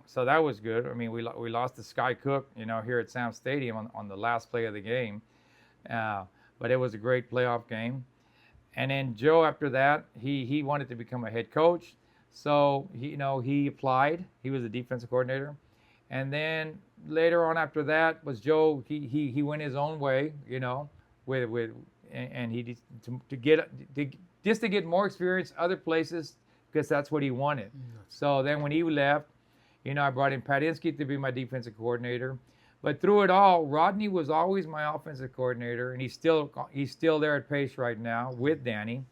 So that was good. We lost to Sky Cook, here at Sam Stadium on the last play of the game, but it was a great playoff game. And then Joe, after that, he wanted to become a head coach. So he applied. He was a defensive coordinator, and then later on after that was Joe. He went his own way, and he to get more experience other places, because that's what he wanted. So then when he left, I brought in Patinsky to be my defensive coordinator. But through it all, Rodney was always my offensive coordinator, and he's still there at Pace right now with Danny.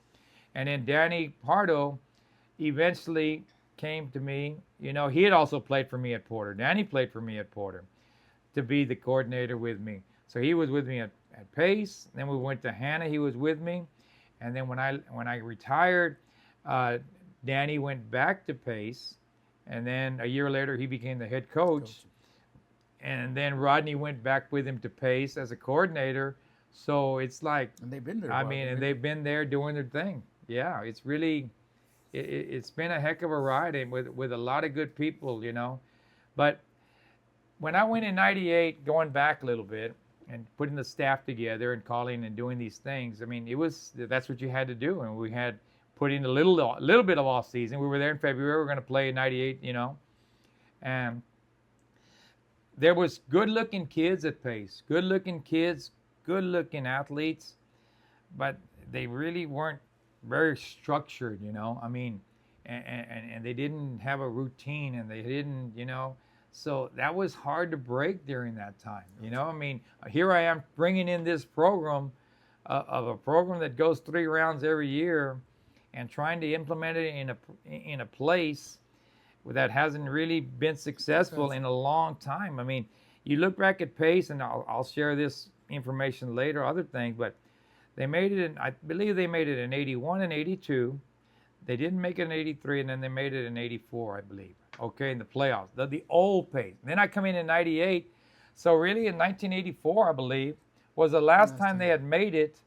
And then Danny Pardo eventually came to me. He had also played for me at Porter. Danny played for me at Porter to be the coordinator with me. So he was with me at Pace. Then we went to Hannah. He was with me. And then when I retired, Danny went back to Pace. And then a year later, he became the head coach. And then Rodney went back with him to Pace as a coordinator. So it's like, and they've been there. And they've been there doing their thing. Yeah, it's really, it's been a heck of a ride, and with a lot of good people, But when I went in '98, going back a little bit and putting the staff together and calling and doing these things, that's what you had to do. And we had put in a little bit of off season. We were there in February. We were going to play in '98, and there was good-looking kids at Pace, good-looking kids, good-looking athletes, but they really weren't very structured, and they didn't have a routine, and they didn't, so that was hard to break during that time, Here I am bringing in this program, of a program that goes 3 rounds every year, and trying to implement it in a place that hasn't really been successful in a long time. You look back at Pace, and I'll share this information later, other things, but they made it I believe they made it in 81 and 82. They didn't make it in 83, and then they made it in 84, I believe. Okay, in the playoffs, the old Pace. Then I come in '98. So really in 1984, I believe, was the last time they had made it.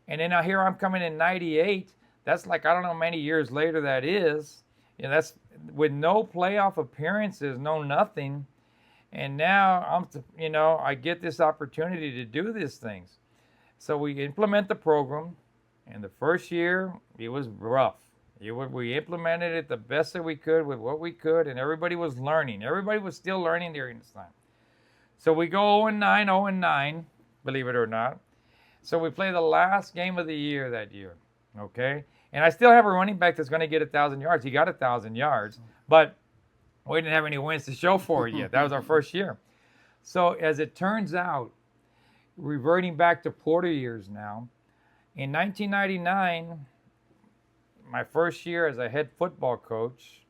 And then now here I'm coming in '98. That's like, I don't know how many years later that is. That's with no playoff appearances, no nothing. And now I get this opportunity to do these things. So we implement the program, and the first year, it was rough. We implemented it the best that we could with what we could, and everybody was learning. Everybody was still learning during this time. So we go 0-9, believe it or not. So we play the last game of the year that year, okay? And I still have a running back that's going to get 1,000 yards. He got 1,000 yards, but we didn't have any wins to show for it yet. That was our first year. So as it turns out, reverting back to Porter years now, in 1999, my first year as a head football coach,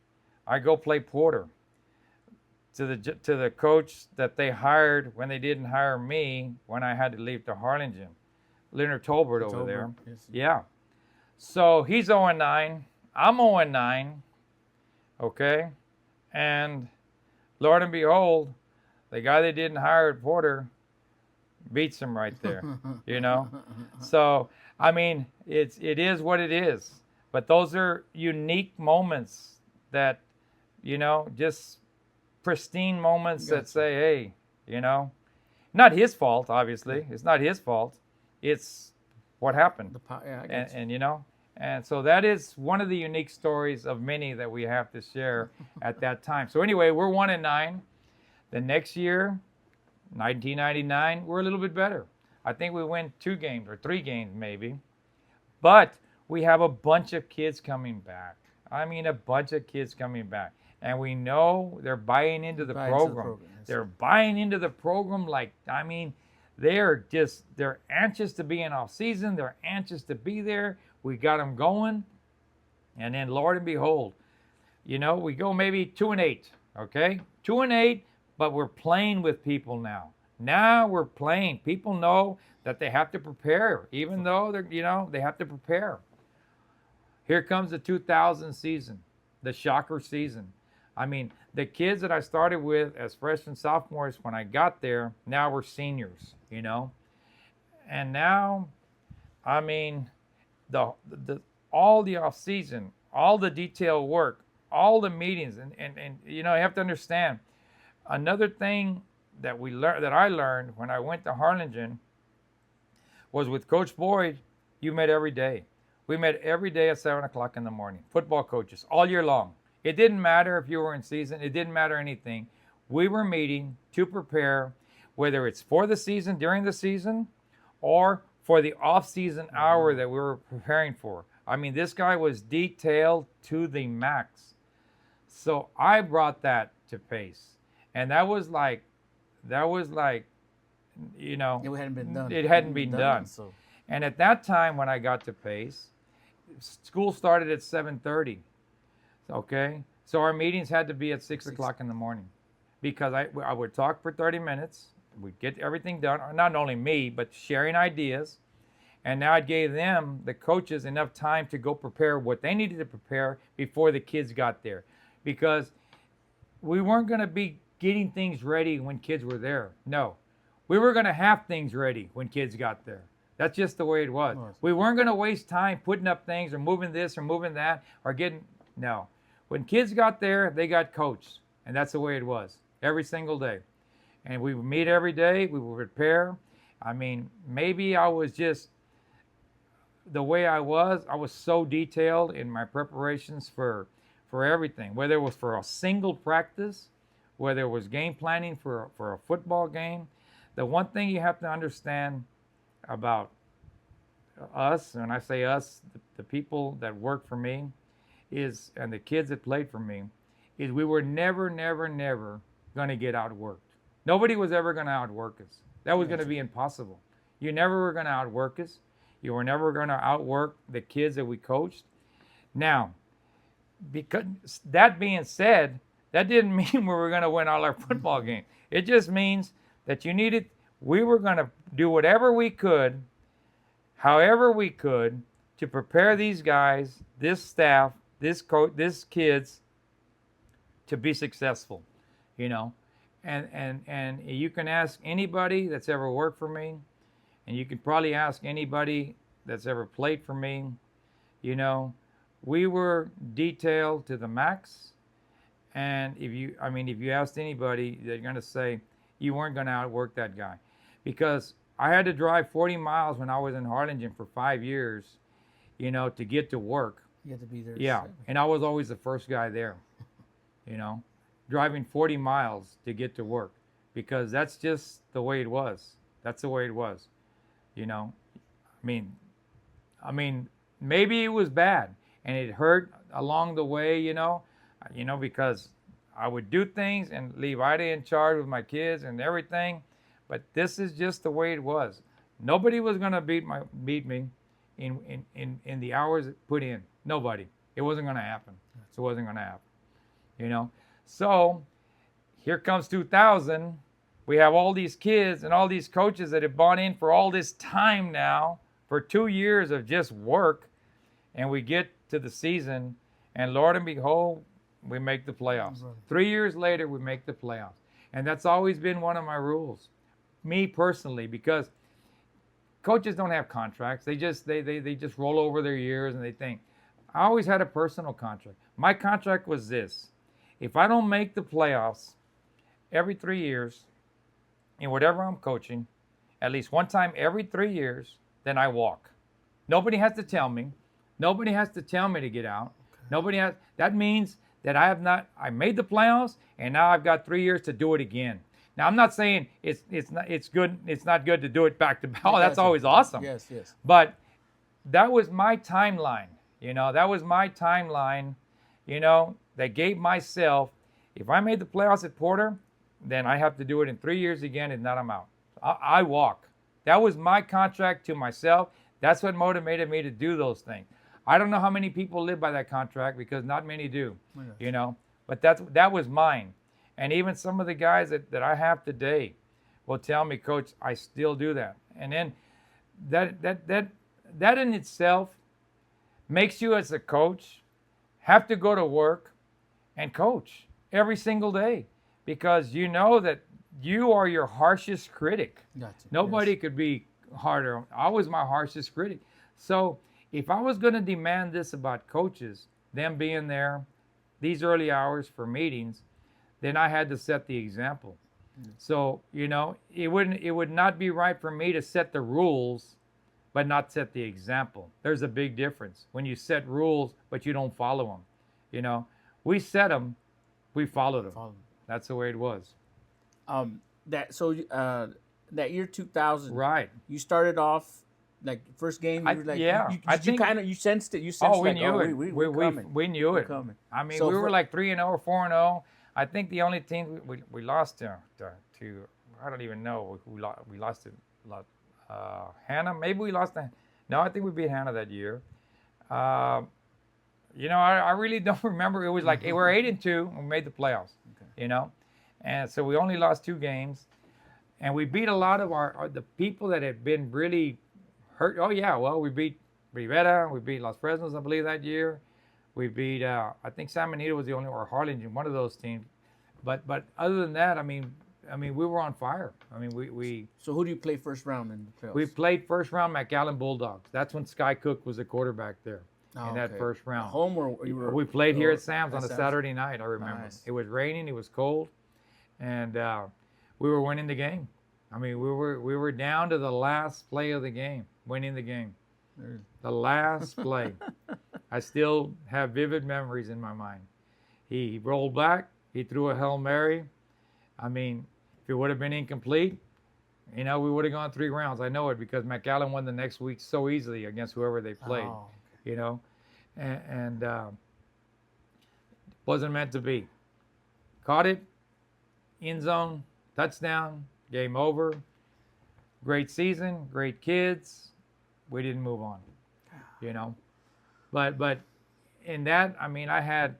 I go play Porter to the coach that they hired when they didn't hire me when I had to leave to Harlingen, Leonard Tolbert over there. Yes. Yeah. So he's 0-9. I'm 0-9. Okay. And Lord and behold, the guy they didn't hire at Porter beats him right there, So, it is what it is. But those are unique moments that, just pristine moments that say, hey, not his fault, obviously. It's not his fault. It's what happened. And so that is one of the unique stories of many that we have to share at that time. So anyway, we're 1-9. The next year, 1999, we're a little bit better. I think we win 2 games or 3 games maybe. But we have a bunch of kids coming back. A bunch of kids coming back. And we know they're buying into the program. They're buying into the program they're anxious to be in off season. They're anxious to be there. We got them going. And then, Lord and behold, We go maybe 2-8, okay? 2-8, but we're playing with people now. Now we're playing. People know that they have to prepare, even though they have to prepare. Here comes the 2000 season, the shocker season. I mean, the kids that I started with as freshmen, sophomores, when I got there, now we're seniors, And now, I mean, the all the off season, all the detailed work, all the meetings, and you have to understand. Another thing that I learned when I went to Harlingen was with Coach Boyd. You met every day. We met every day at 7 o'clock in the morning. Football coaches all year long. It didn't matter if you were in season. It didn't matter anything. We were meeting to prepare, whether it's for the season, during the season, or for the off-season hour that we were preparing for. I mean, this guy was detailed to the max. So I brought that to Pace. And that was like, It hadn't been done. It hadn't been done. So. And at that time, when I got to Pace, school started at 7:30. Okay? So our meetings had to be at 6 o'clock in the morning. Because I would talk for 30 minutes. We'd get everything done. Not only me, but sharing ideas. And now I gave them, the coaches, enough time to go prepare what they needed to prepare before the kids got there. Because we weren't going to be getting things ready when kids were there. No. We were going to have things ready when kids got there. That's just the way it was. We weren't going to waste time putting up things or moving this or moving that or no. When kids got there, they got coached. And that's the way it was every single day. And we would meet every day. We would prepare. I mean, maybe I was just the way I was so detailed in my preparations for everything, whether it was for a single practice, whether it was game planning for a football game. The one thing you have to understand about us, and I say us, the people that work for me, and the kids that played for me, is we were never going to get outworked. Nobody was ever going to outwork us. That was going to be impossible. You never were going to outwork us. You were never going to outwork the kids that we coached. Now, because that being said, that didn't mean we were going to win all our football games. It just means that we were going to do whatever we could, however we could, to prepare these guys, this staff, this coach, this kids, to be successful, And you can ask anybody that's ever worked for me, and you can probably ask anybody that's ever played for me, we were detailed to the max. And if you asked anybody, they're going to say you weren't going to outwork that guy. Because I had to drive 40 miles when I was in Harlingen for 5 years, to get to work. You had to be there. Yeah, and I was always the first guy there, driving 40 miles to get to work, because that's just the way it was. That's the way it was, I mean, maybe it was bad and it hurt along the way, because I would do things and leave Ida in charge with my kids and everything, but this is just the way it was. Nobody was gonna beat me in the hours put in. Nobody. It wasn't gonna happen. So it wasn't gonna happen. So here comes 2000. We have all these kids and all these coaches that have bought in for all this time now, for 2 years of just work, and we get to the season, and Lord and behold, we make the playoffs. 3 years later, we make the playoffs. And that's always been one of my rules, me personally, because coaches don't have contracts. They just roll over their years and they think. I always had a personal contract. My contract was this: if I don't make the playoffs every 3 years in whatever I'm coaching, at least one time every 3 years, then I walk. Nobody has to tell me. Nobody has to tell me to get out. Okay. That means that I made the playoffs, and now I've got 3 years to do it again. Now, I'm not saying it's not good to do it back to back. Oh, that's always awesome. Yes. But that was my timeline. That was my timeline, that gave myself, if I made the playoffs at Porter, then I have to do it in 3 years again, and not I'm out. I walk. That was my contract to myself. That's what motivated me to do those things. I don't know how many people live by that contract because not many do, Okay. But that was mine. And even some of the guys that I have today will tell me, Coach, I still do that. And then that in itself makes you as a coach have to go to work and coach every single day because you know that you are your harshest critic. Gotcha. Nobody Yes. could be harder. I was my harshest critic. So if I was going to demand this about coaches, them being there these early hours for meetings, then I had to set the example. So, it would not be right for me to set the rules but not set the example. There's a big difference when you set rules but you don't follow them. We set them, we followed them. Follow. That's the way it was. That year 2000, Right. you started off like first game. You were like, you sensed it. You sensed we like, knew it. We're coming. We knew it. Coming. I mean, So we were like 3-0 or 4-0. I think the only team we lost to I don't even know. We lost to Hannah. Maybe we lost to. No, I think we beat Hannah that year. I really don't remember. It was like we were 8-2 and we made the playoffs. Okay. And so we only lost 2 games, and we beat a lot of the people that had been really hurt. Oh yeah, well we beat Rivera, we beat Los Fresnos, I believe that year. We beat I think San Benito was the only, or Harlingen, one of those teams. But other than that, I mean we were on fire. I mean we. So who do you play first round in the playoffs? We played first round McAllen Bulldogs. That's when Sky Cook was the quarterback there. In that first round. Home or you were? We played here at Sam's on a Saturday night. I remember. Nice. It was raining. It was cold, and we were winning the game. I mean, we were down to the last play of the game, winning the game. The last play. I still have vivid memories in my mind. He rolled back. He threw a Hail Mary. I mean, if it would have been incomplete, we would have gone 3 rounds. I know it because McAllen won the next week so easily against whoever they played. Oh. And wasn't meant to be. Caught it, end zone, touchdown, game over. Great season, great kids. We didn't move on, But in that, I mean, I had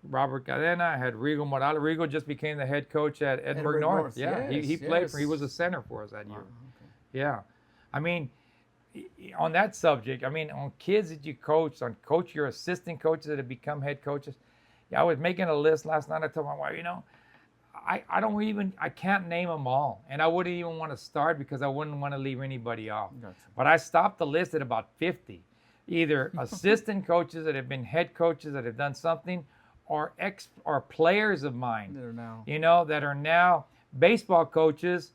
Robert Cadena, I had Rigo Morales. Rigo just became the head coach at Edinburgh North. Yeah, yes, he played he was a center for us that year. Okay. Yeah, I mean, on that subject, I mean, on kids that you coach, your assistant coaches that have become head coaches. Yeah, I was making a list last night. I told my wife, I can't name them all. And I wouldn't even want to start because I wouldn't want to leave anybody off. Gotcha. But I stopped the list at about 50. Either assistant coaches that have been head coaches that have done something, or players of mine, that are now baseball coaches,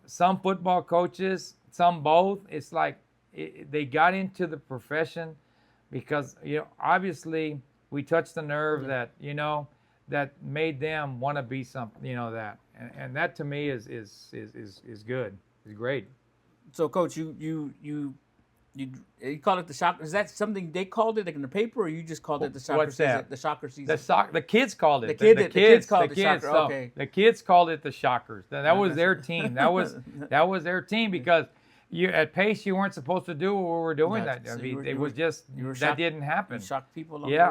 some football coaches, some both. It's like they got into the profession because obviously we touched the nerve that that made them want to be something, and that to me is good, is great. So Coach, you call it the shocker. Is that something they called it like in the paper, or you just called it the shocker What's season? that? The shocker season. The kids called it. The kids called it the shocker. So okay. The kids called it the Shockers. That was their team. That was their team because you at Pace you weren't supposed to do what we were doing. Gotcha. That I So mean, you were that shocked, didn't happen. You shocked people along Yeah.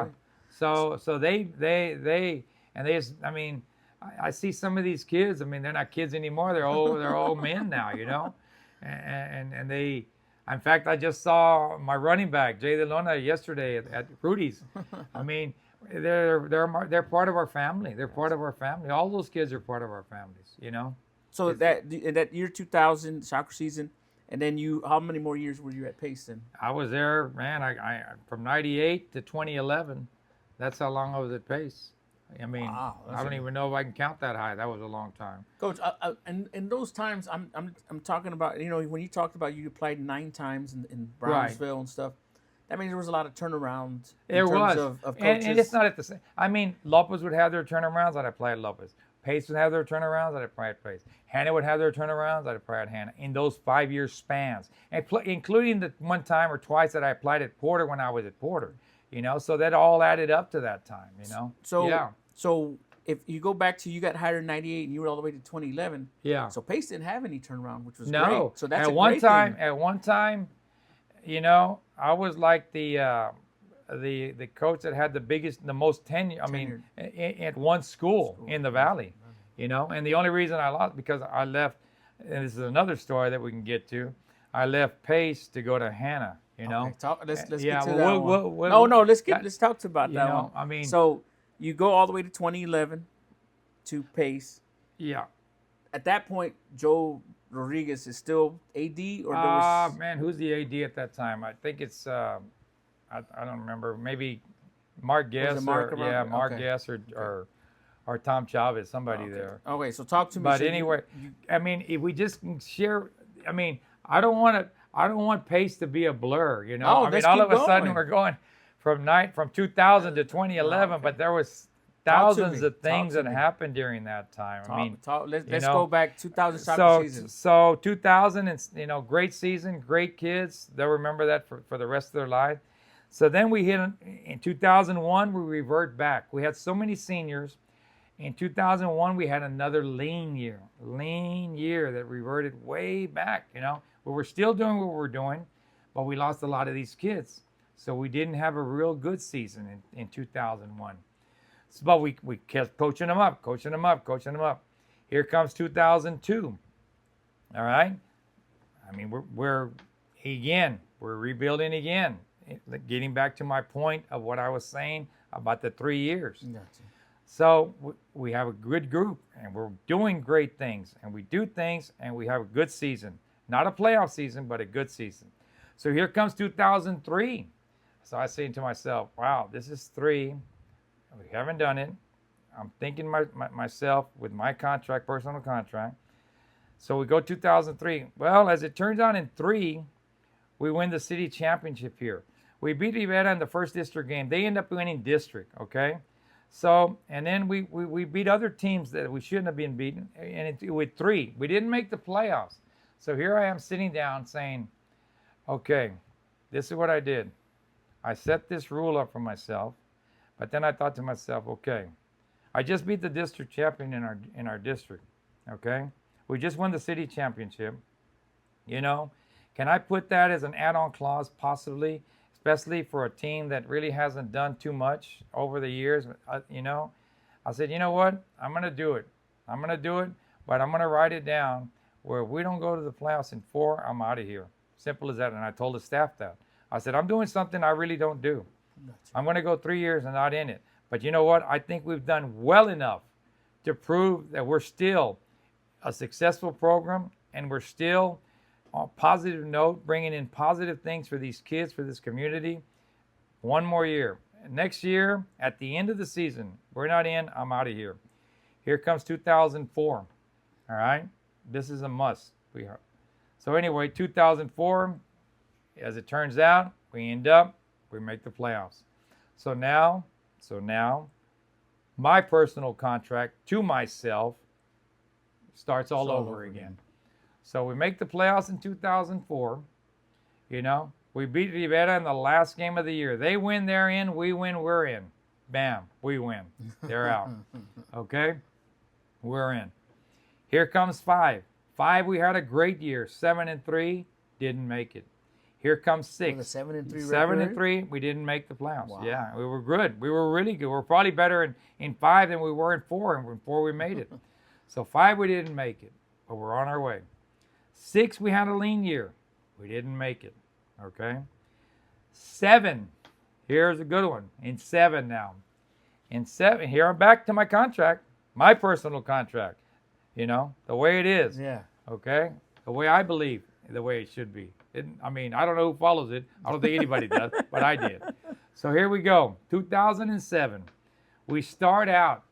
the way. So they I mean, I see some of these kids. I mean, they're not kids anymore. They're old men now, and they. In fact, I just saw my running back Jay DeLona yesterday at Rudy's. I mean, they're part of our family. They're part of our family. All those kids are part of our families, So in that year 2000 soccer season, and then how many more years were you at Pace then? I was there, man. I from '98 to 2011. That's how long I was at Pace. I mean, wow, I don't even know if I can count that high. That was a long time. Coach, and in those times, I'm talking about, when you talked about you applied 9 times in Brownsville and stuff. That means there was a lot of turnaround in terms of coaches. And it's not at the same. I mean, Lopez would have their turnarounds. I'd apply at Lopez. Pace would have their turnarounds. I'd apply at Pace. Hannah would have their turnarounds. I'd apply at Hannah. In those 5-year spans, including the one time or twice that I applied at Porter when I was at Porter. So that all added up to that time. So yeah. So if you go back to you got hired in '98 and you were all the way to 2011. Yeah. So Pace didn't have any turnaround, which was no. great. So that's at one time, I was like the coach that had the most tenure. I mean, at one school in the valley, And the only reason I lost because I left, and this is another story that we can get to. I left Pace to go to Hannah. Okay, let's yeah, get to that one. Let's talk about that one. I mean, so you go all the way to 2011 to Pace. Yeah. At that point, Joe Rodriguez is still AD, or there was... man, who's the AD at that time? I think it's I don't remember. Maybe Mark Guess Mark Guess or Tom Chavez, somebody there. Okay, so talk to me. But anyway, I mean, if we just share, I mean, I don't want Pace to be a blur, I mean, all of a sudden we're going from 2000 to 2011, but there was thousands of things that happened during that time. Let's go back 2000 soccer season. So 2000, and great season, great kids. They'll remember that for the rest of their life. So then we hit in 2001. We revert back. We had so many seniors. In 2001, we had another lean year that reverted way back. We were still doing what we were doing, but we lost a lot of these kids. So we didn't have a real good season in 2001. But we kept coaching them up. Here comes 2002. All right. I mean, we're rebuilding again. Getting back to my point of what I was saying about the 3 years. Gotcha. So we have a good group, and we're doing great things, and we do things, and we have a good season. Not a playoff season, but a good season. So here comes 2003. So I say to myself, wow, this is 3. We haven't done it. I'm thinking myself with my contract, personal contract. So we go 2003. Well, as it turns out, in 3, we win the city championship here. We beat Rivera in the first district game. They end up winning district, okay? So, and then we beat other teams that we shouldn't have been beaten. And with 3, we didn't make the playoffs. So here I am sitting down saying, okay, this is what I did. I set this rule up for myself. But then I thought to myself, okay, I just beat the district champion in our district, okay? We just won the city championship. Can I put that as an add-on clause possibly, especially for a team that really hasn't done too much over the years? I said, you know what? I'm going to do it. But I'm going to write it down where if we don't go to the playoffs in 4, I'm out of here. Simple as that. And I told the staff that. I said, I'm doing something I really don't do. I'm going to go 3 years and not in it. But you know what? I think we've done well enough to prove that we're still a successful program, and we're still on a positive note, bringing in positive things for these kids, for this community. 1 more year. Next year, at the end of the season, we're not in, I'm out of here. Here comes 2004. All right? This is a must. So anyway, 2004, as it turns out, we make the playoffs. So now, my personal contract to myself starts all over again. So we make the playoffs in 2004. We beat Rivera in the last game of the year. They win, they're in. We win, we're in. Bam, we win. They're out. Okay? We're in. Here comes 5. 5, we had a great year. 7-3, didn't make it. Here comes 6. With a 7-3 record? 7-3, we didn't make the playoffs. Wow. Yeah, we were good. We were really good. We're probably better in 5 than we were in 4, and in 4 we made it. So 5, we didn't make it, but we're on our way. 6, we had a lean year. We didn't make it, okay? 7, here's a good one. In 7 now. In 7, here I'm back to my contract, my personal contract, the way it is. Yeah. Okay? The way I believe, the way it should be. I don't know who follows it. I don't think anybody does, but I did. So here we go. 2007. We start out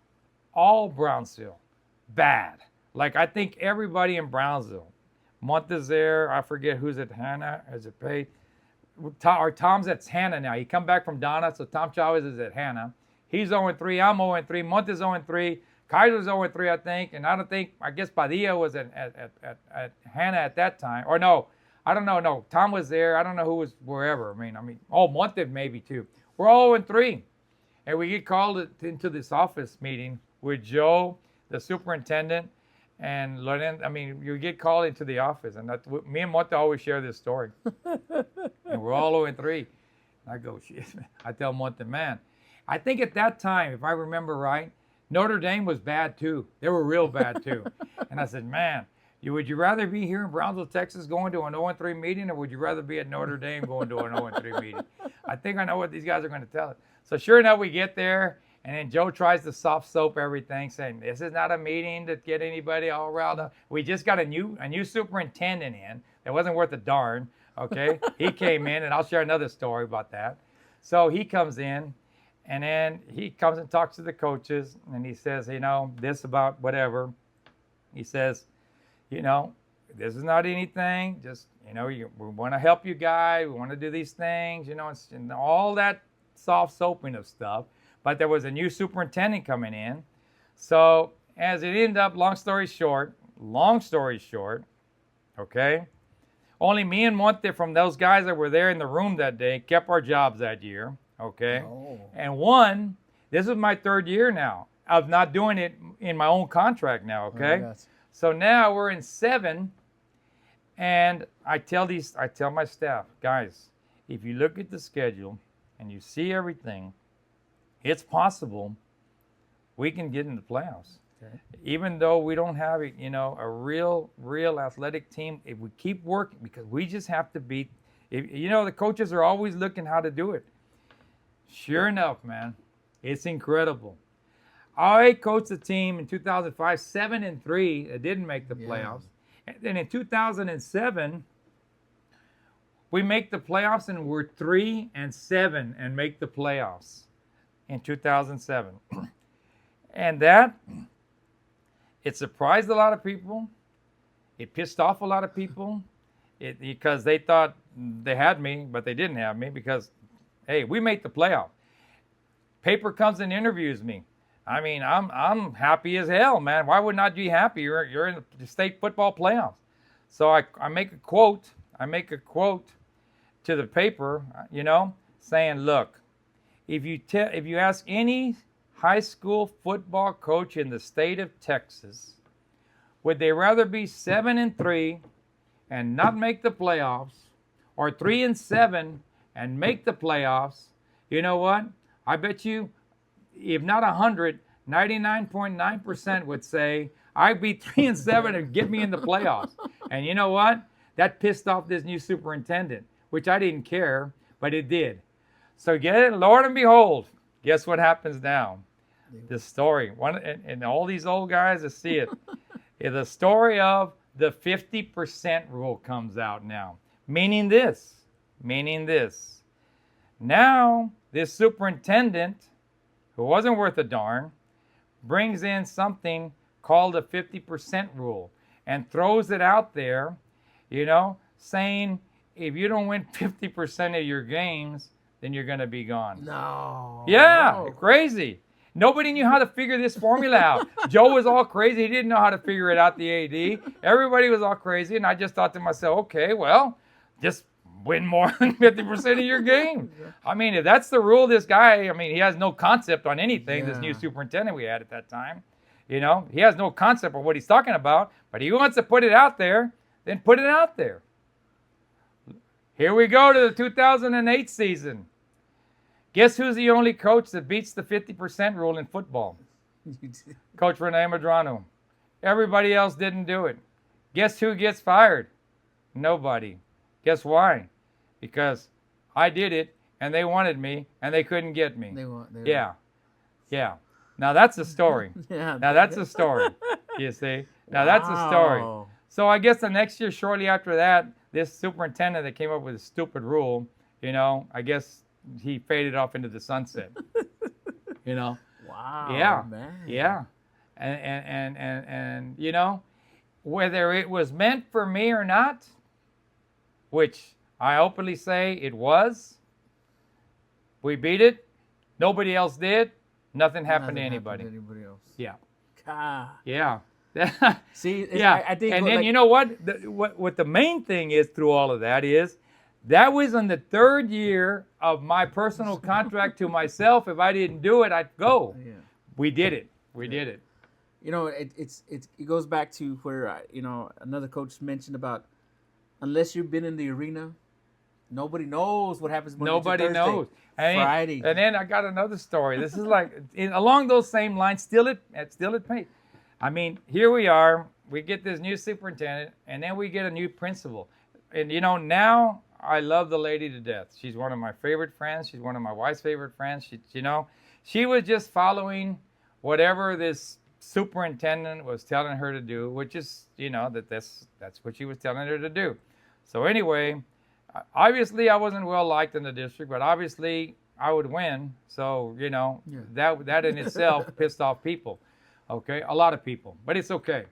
all Brownsville bad. Like I think everybody in Brownsville. Monte's there. I forget who's at Hannah. Is it Pate? Tom's at Hannah now. He come back from Donna, so Tom Chavez is at Hannah. He's 0-3. I'm 0-3. Monte's 0-3. Kaiser's 0-3, I think. And I guess Padilla was at Hannah at that time. Or no. I don't know. No, Tom was there. I don't know who was wherever. Monte maybe too. We're all 0-3. And we get called into this office meeting with Joe, the superintendent, And Lorenzo, I mean, you get called into the office, and me and Monte always share this story. And we're all 0-3. I go, shit. I tell Monte, man, I think at that time, if I remember right, Notre Dame was bad too. They were real bad too. And I said, man, would you rather be here in Brownsville, Texas, going to an 0-3 meeting, or would you rather be at Notre Dame going to an 0-3 meeting? I think I know what these guys are going to tell us. So sure enough, we get there, and then Joe tries to soft soap everything, saying this is not a meeting to get anybody all riled up. We just got a new superintendent in that wasn't worth a darn. Okay, he came in, and I'll share another story about that. So he comes in, and then he comes and talks to the coaches, and he says, this about whatever. He says, this is not anything. Just, we want to help you guys. We want to do these things, and all that soft soaping of stuff. But there was a new superintendent coming in. So as it ended up, long story short, okay, only me and Monte from those guys that were there in the room that day kept our jobs that year, okay? Oh. And this is my third year now of not doing it in my own contract now, okay? Oh, yes. So now we're in 7, and I tell my staff, guys, if you look at the schedule and you see everything, it's possible we can get in the playoffs. Okay. Even though we don't have a real athletic team, if we keep working, because we just have to beat. The coaches are always looking how to do it. Sure enough, man, it's incredible. I coached a team in 2005, 7-3. It didn't make the playoffs, and then in 2007, we make the playoffs, and we're 3-7 and make the playoffs in 2007, and that. It surprised a lot of people. It pissed off a lot of people because they thought they had me, but they didn't have me because, hey, we made the playoff. Paper comes and interviews me. I mean, I'm happy as hell, man. Why would not you be happy? You're in the state football playoffs. So I make a quote. To the paper, saying, look, if you ask any high school football coach in the state of Texas, would they rather be 7-3 and not make the playoffs, or 3-7 and make the playoffs? You know what? I bet you, if not 100, 99.9% would say, I'd be 3-7 and get me in the playoffs. And you know what? That pissed off this new superintendent, which I didn't care, but it did. So Lord and behold, guess what happens now? The story, and all these old guys that see it, the story of the 50% rule comes out now. Meaning this. Now, this superintendent, who wasn't worth a darn, brings in something called a 50% rule and throws it out there, saying if you don't win 50% of your games, then you're going to be gone. No. Yeah, no. Crazy. Nobody knew how to figure this formula out. Joe was all crazy. He didn't know how to figure it out, the AD. Everybody was all crazy, and I just thought to myself, okay, well, just win more than 50% of your game. I mean, if that's the rule, this guy, he has no concept on anything, this new superintendent we had at that time. He has no concept of what he's talking about, but he wants to put it out there, then put it out there. Here we go to the 2008 season. Guess who's the only coach that beats the 50% rule in football? Coach Rene Medrano. Everybody else didn't do it. Guess who gets fired? Nobody. Guess why? Because I did it, and they wanted me, and they couldn't get me. Yeah. Now that's a story. Now that's a story. You see? Now that's a story. So I guess the next year, shortly after that, this superintendent that came up with a stupid rule, I guess he faded off into the sunset. Wow. Yeah. Man. Yeah. And whether it was meant for me or not, which I openly say it was, we beat it. Nobody else did. Nothing happened to anybody. Anybody else. Yeah. Ah. Yeah. See, yeah. I think, and then you know what? What the main thing is through all of that is, that was in the third year of my personal contract to myself. If I didn't do it, I'd go. Yeah. We did it. We did it. You know, it goes back to where another coach mentioned about unless you've been in the arena, nobody knows what happens Monday to Nobody Thursday, knows. Friday. And then I got another story. This is like along those same lines. Still at Pace. I mean, here we are. We get this new superintendent, and then we get a new principal. And now I love the lady to death. She's one of my favorite friends. She's one of my wife's favorite friends. She was just following whatever this superintendent was telling her to do, which is that's what she was telling her to do. So anyway, obviously I wasn't well liked in the district, but obviously I would win. So that in itself pissed off people. Okay, a lot of people, but it's okay.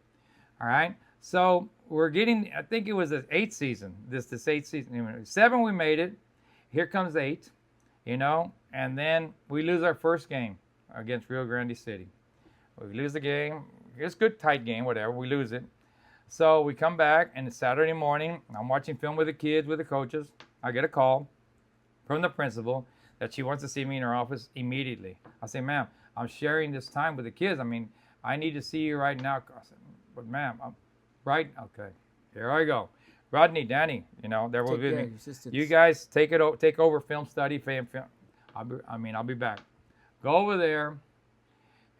All right. So we're getting. I think it was the 8th season. This 8th season. 7 we made it. Here comes 8. And then we lose our first game against Rio Grande City. We lose the game. It's a good tight game, whatever. We lose it. So we come back, and it's Saturday morning. I'm watching film with the kids, with the coaches. I get a call from the principal that she wants to see me in her office immediately. I say, ma'am, I'm sharing this time with the kids. I mean, I need to see you right now. I said, but ma'am, I'm right. Okay, here I go. Rodney, Danny, there will be me. You guys take over film study, film. I'll be back. Go over there,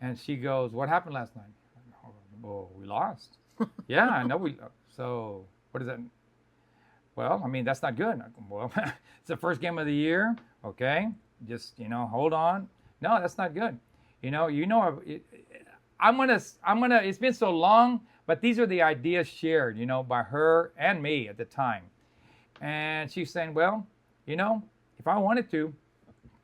and she goes, what happened last night? Oh, we lost. Yeah, I know so what does that? Well, that's not good. Well, it's the first game of the year. Okay, just hold on. No, that's not good. I'm gonna. It's been so long, but these are the ideas shared, by her and me at the time. And she's saying, well, if I wanted to,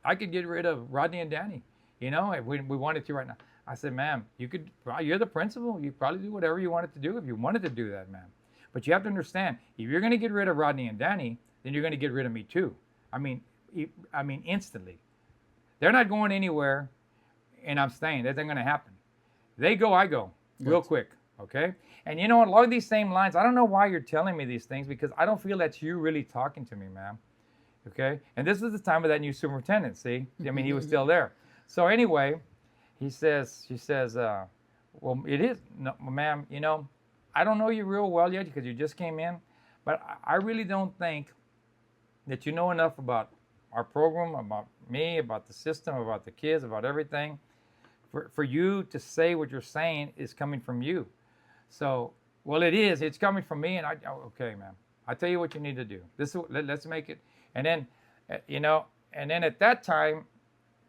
I could get rid of Rodney and Danny. If we wanted to right now. I said, ma'am, you're the principal. You probably do whatever you wanted to do if you wanted to do that, ma'am. But you have to understand, if you're going to get rid of Rodney and Danny, then you're going to get rid of me too. I mean, instantly. They're not going anywhere, and I'm staying. That ain't going to happen. They go, I go, real quick, okay? And along these same lines, I don't know why you're telling me these things because I don't feel that's you really talking to me, ma'am, okay? And this is the time of that new superintendent, see? He was still there. So anyway, she says, well, it is, no, ma'am, I don't know you real well yet because you just came in, but I really don't think that you know enough about our program, about me, about the system, about the kids, about everything. For you to say what you're saying is coming from you. So, well, it is. It's coming from me, and okay, ma'am. I tell you what you need to do. Let's make it. And then, and then at that time,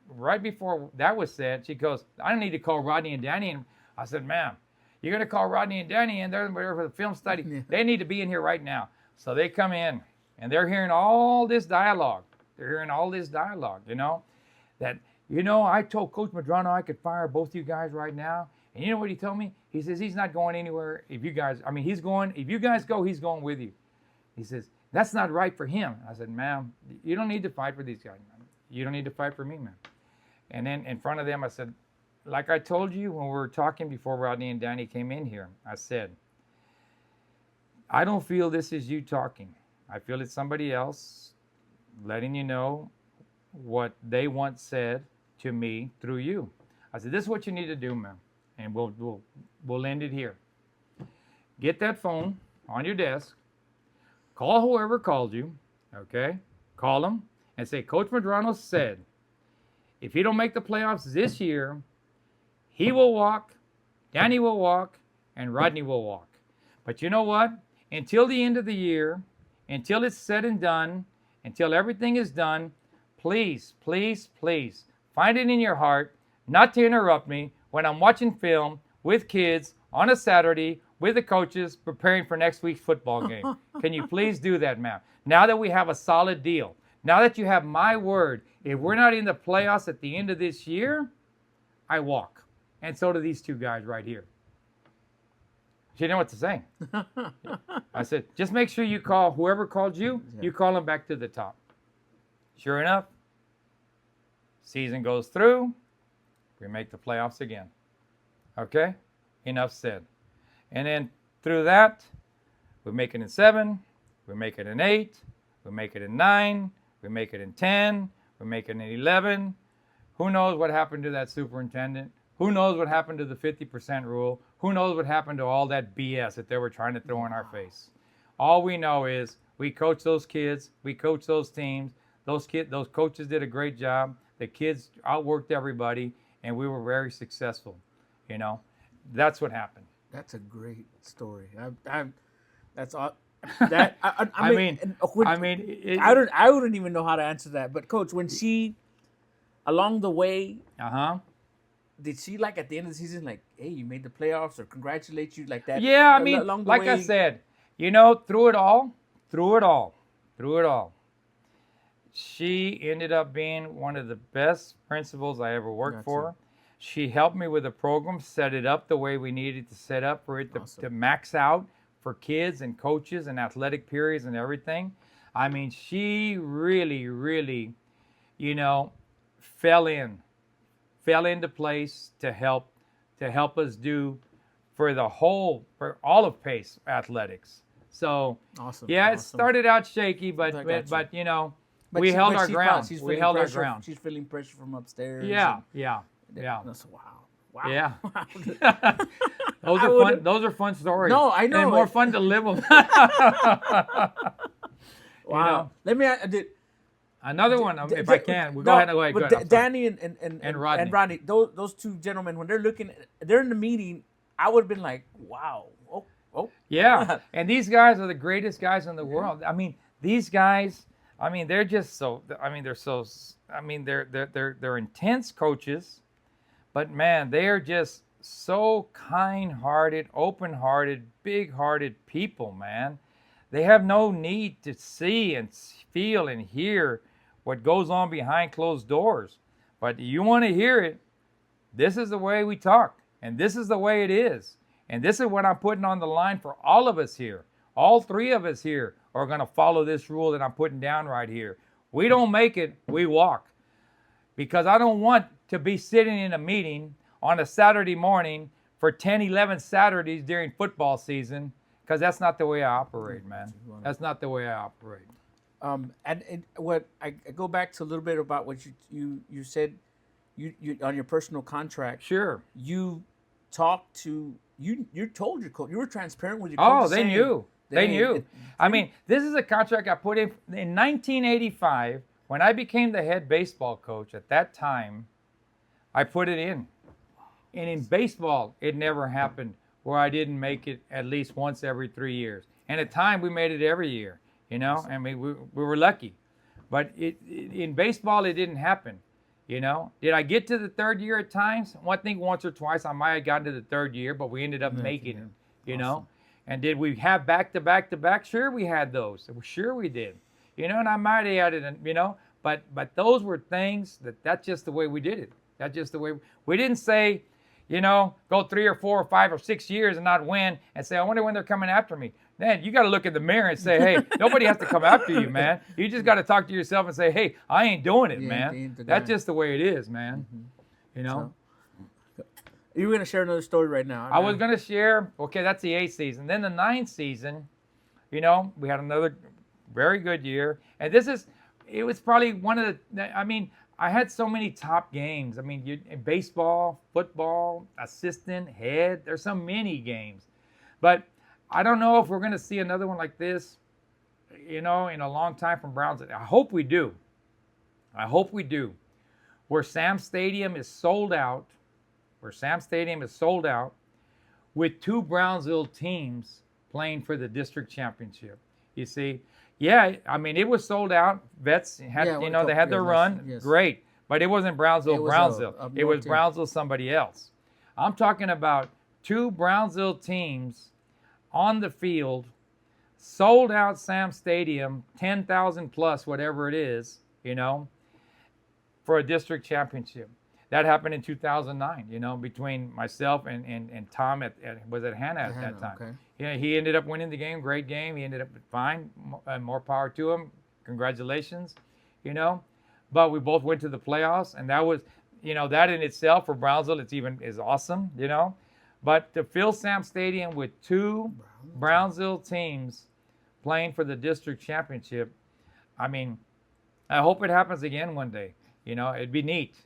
right before that was said, she goes, I don't need to call Rodney and Danny. And I said, ma'am, you're going to call Rodney and Danny in there for the film study. Yeah. They need to be in here right now. So they come in, and they're hearing all this dialogue. That, I told Coach Medrano I could fire both you guys right now. And you know what he told me? He says, he's not going anywhere. If you guys go, he's going with you. He says, that's not right for him. I said, ma'am, you don't need to fight for these guys, ma'am. You don't need to fight for me, ma'am. And then in front of them, I said, like I told you when we were talking before Rodney and Danny came in here, I said, I don't feel this is you talking. I feel it's somebody else letting you know what they once said to me through you. I said, this is what you need to do, ma'am, and we'll end it here. Get that phone on your desk, call whoever called you, okay? Call them and say, Coach Medrano said, if he don't make the playoffs this year, he will walk, Danny will walk, and Rodney will walk. But you know what? Until the end of the year, until it's said and done, until everything is done, please, please, please, find it in your heart not to interrupt me when I'm watching film with kids on a Saturday with the coaches preparing for next week's football game. Can you please do that, ma'am? Now that we have a solid deal, now that you have my word, if we're not in the playoffs at the end of this year, I walk. And so do these two guys right here. She didn't know what to say. I said, just make sure you call whoever called you, you call them back to the top. Sure enough, season goes through, we make the playoffs again. Okay? Enough said. And then through that, we make it in 7, we make it in 8, we make it in 9, we make it in 10, we make it in 11. Who knows what happened to that superintendent? Who knows what happened to the 50% rule? Who knows what happened to all that BS that they were trying to throw in our face? All we know is we coached those kids, we coached those teams. Those coaches did a great job. The kids outworked everybody, and we were very successful. You know, that's what happened. That's a great story. That's all. That I wouldn't even know how to answer that. But Coach, when she, along the way, did she like at the end of the season like, hey, you made the playoffs, or congratulate you like that? Yeah, I mean, like I said, you know, through it all, she ended up being one of the best principals I ever worked for. She helped me with the program, set it up the way we needed to set up for it to max out for kids and coaches and athletic periods and everything. I mean, she really, really, you know, fell into place to help us do for all of Pace athletics. So it started out shaky, but you know, we held our ground. We held our ground. She's feeling pressure from upstairs. Yeah. Wow. Yeah. Those are fun stories. No, I know. And more fun to live them. Wow. You know? Let me another one, if I can. Go ahead. Danny and Rodney, those two gentlemen, when they're in the meeting, I would have been like, wow. Oh. Yeah. And these guys are the greatest guys in the world. I mean, these guys, I mean, they're just so, I mean, they're intense coaches, but man, they are just so kind-hearted, open-hearted, big-hearted people, man. They have no need to see and feel and hear what goes on behind closed doors. But you want to hear it, this is the way we talk, and this is the way it is. And this is what I'm putting on the line for all of us here. All three of us here are going to follow this rule that I'm putting down right here. We don't make it, we walk. Because I don't want to be sitting in a meeting on a Saturday morning for 10, 11 Saturdays during football season, because that's not the way I operate, man. That's not the way I operate. And what I go back to a little bit about what you said you on your personal contract. Sure. You talked to you told your coach, you were transparent with your coach. Oh, they knew. They knew. I mean, this is a contract I put in 1985 when I became the head baseball coach. At that time, I put it in. And in baseball, it never happened where I didn't make it at least once every 3 years. And at time, we made it every year. You know, I mean, we were lucky. But in baseball, it didn't happen. You know, did I get to the third year at times? Well, I think once or twice I might have gotten to the third year, but we ended up making it, you know. And did we have back-to-back? Sure, we had those. Sure, we did. You know, and I might have added, you know, but those were things that's just the way we did it. That's just the way we didn't say, you know, go 3 or 4 or 5 or 6 years and not win and say, I wonder when they're coming after me. Then you got to look in the mirror and say, hey, nobody has to come after you, man. You just got to talk to yourself and say, hey, I ain't doing it, man. That's just the way it is, man. You know? So, you were going to share another story right now. I was going to share, okay, that's the 8th season. Then the 9th season, you know, we had another very good year. And it was probably one of the, I mean, I had so many top games. I mean, in baseball, football, assistant, head, there's so many games. But I don't know if we're going to see another one like this, you know, in a long time from Brownsville. I hope we do. Where Sam Stadium is sold out, with 2 Brownsville teams playing for the district championship. You see? Yeah, I mean, it was sold out. Vets had, you know, they had their run. Yes. Great. But it wasn't Brownsville. It was Brownsville somebody else. I'm talking about 2 Brownsville teams on the field, sold out Sam Stadium, 10,000 plus, whatever it is, you know, for a district championship. That happened in 2009, you know, between myself and Tom was at Hannah at that time. Okay. Yeah, he ended up winning the game, great game. He ended up fine, more power to him. Congratulations, you know. But we both went to the playoffs, and that was, you know, that in itself for Brownsville, is awesome, you know. But to fill Sam Stadium with 2 Brownsville teams playing for the district championship, I mean, I hope it happens again one day. You know, it'd be neat.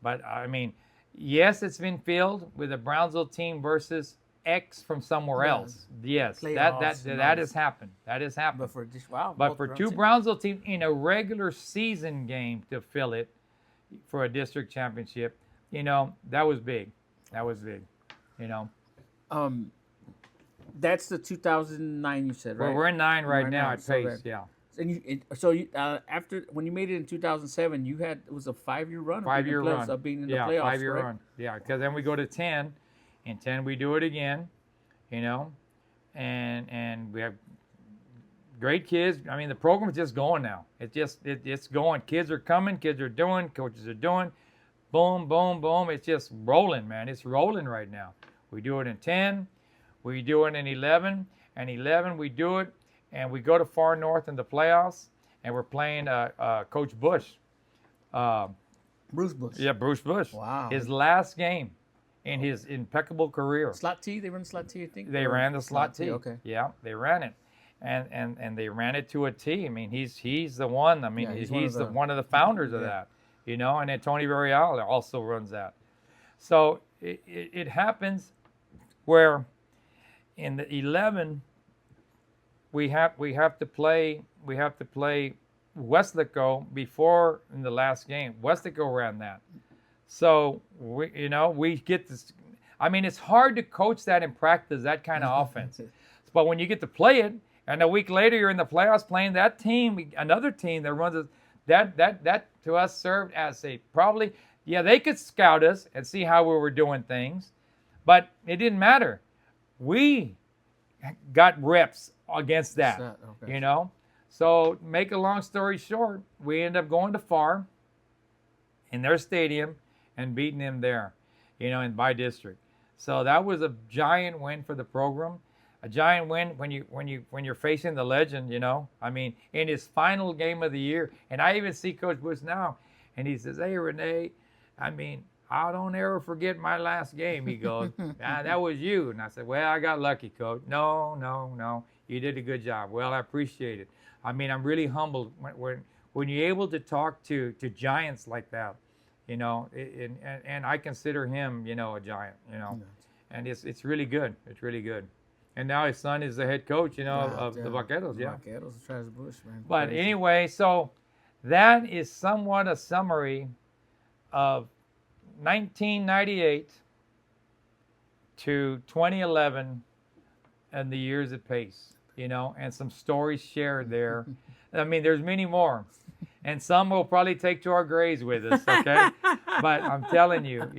But, I mean, Yes, it's been filled with a Brownsville team versus X from somewhere else. Yes, that has happened. That has happened. But for just wow. But for two Brownsville teams in a regular season game to fill it for a district championship, that was big. That was big. That's the 2009 you said, right? Well, we're in 9 right now at Pace. Yeah. And after when you made it in 2007, it was a 5-year run. 5-year run of being in the playoffs. Yeah, 5-year run. Yeah, because then we go to 10. In 10 we do it again, and we have great kids. I mean, the program's just going now. It's going. Kids are coming. Kids are doing. Coaches are doing. Boom, boom, boom. It's just rolling, man. It's rolling right now. We do it in 10. We do it in 11. And 11 we do it. And we go to Far North in the playoffs, and we're playing Coach Bush. Bruce Bush. Yeah, Bruce Bush. Wow. His last game in his impeccable career. Slot T? They run slot T, I think? They ran the slot T. Okay. Yeah, they ran it. And they ran it to a T. I mean, he's the one. I mean, he's one of the founders of that. And then Tony Varial also runs that. So it happens where in the 11 we have to play Westlaco before in the last game. Westlaco ran that. So we get this. I mean, it's hard to coach that in practice, that kind of offense. But when you get to play it, and a week later you're in the playoffs playing that team, another team that runs it, that to us served as they could scout us and see how we were doing things, but it didn't matter. We got reps against that, okay. So make a long story short, we end up going to Far in their stadium and beating them there, in by district. So that was a giant win for the program. A giant win when you're facing the legend, I mean, in his final game of the year. And I even see Coach Bush now, and he says, "Hey, Rene, I mean, I don't ever forget my last game." He goes, "That was you." And I said, "Well, I got lucky, Coach." No, you did a good job. Well, I appreciate it. I mean, I'm really humbled when you're able to talk to giants like that, and I consider him, a giant, and it's really good. It's really good. And now his son is the head coach, of the Vaqueros. Yeah. Vaqueros, Travis Bush, man. But anyway, so that is somewhat a summary of 1998 to 2011 and the years at Pace, and some stories shared there. I mean, there's many more, and some we'll probably take to our graves with us, okay? But I'm telling you,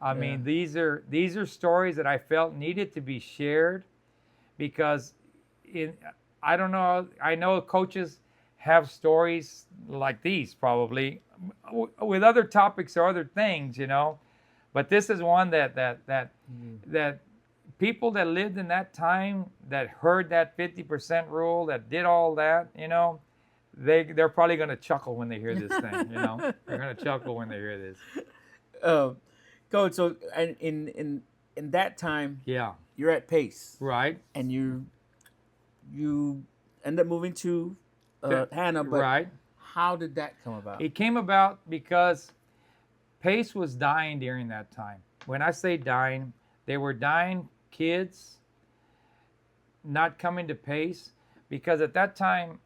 I mean, these are stories that I felt needed to be shared, because I don't know, I know coaches have stories like these probably with other topics or other things, but this is one that people that lived in that time, that heard that 50% rule, that did all that, they're probably going to chuckle when they hear this thing, They're going to chuckle when they hear this. Coach, so in that time, yeah, you're at Pace, right? And you end up moving to Hannah, but right. How did that come about? It came about because Pace was dying during that time. When I say dying, they were dying kids not coming to Pace, because at that time,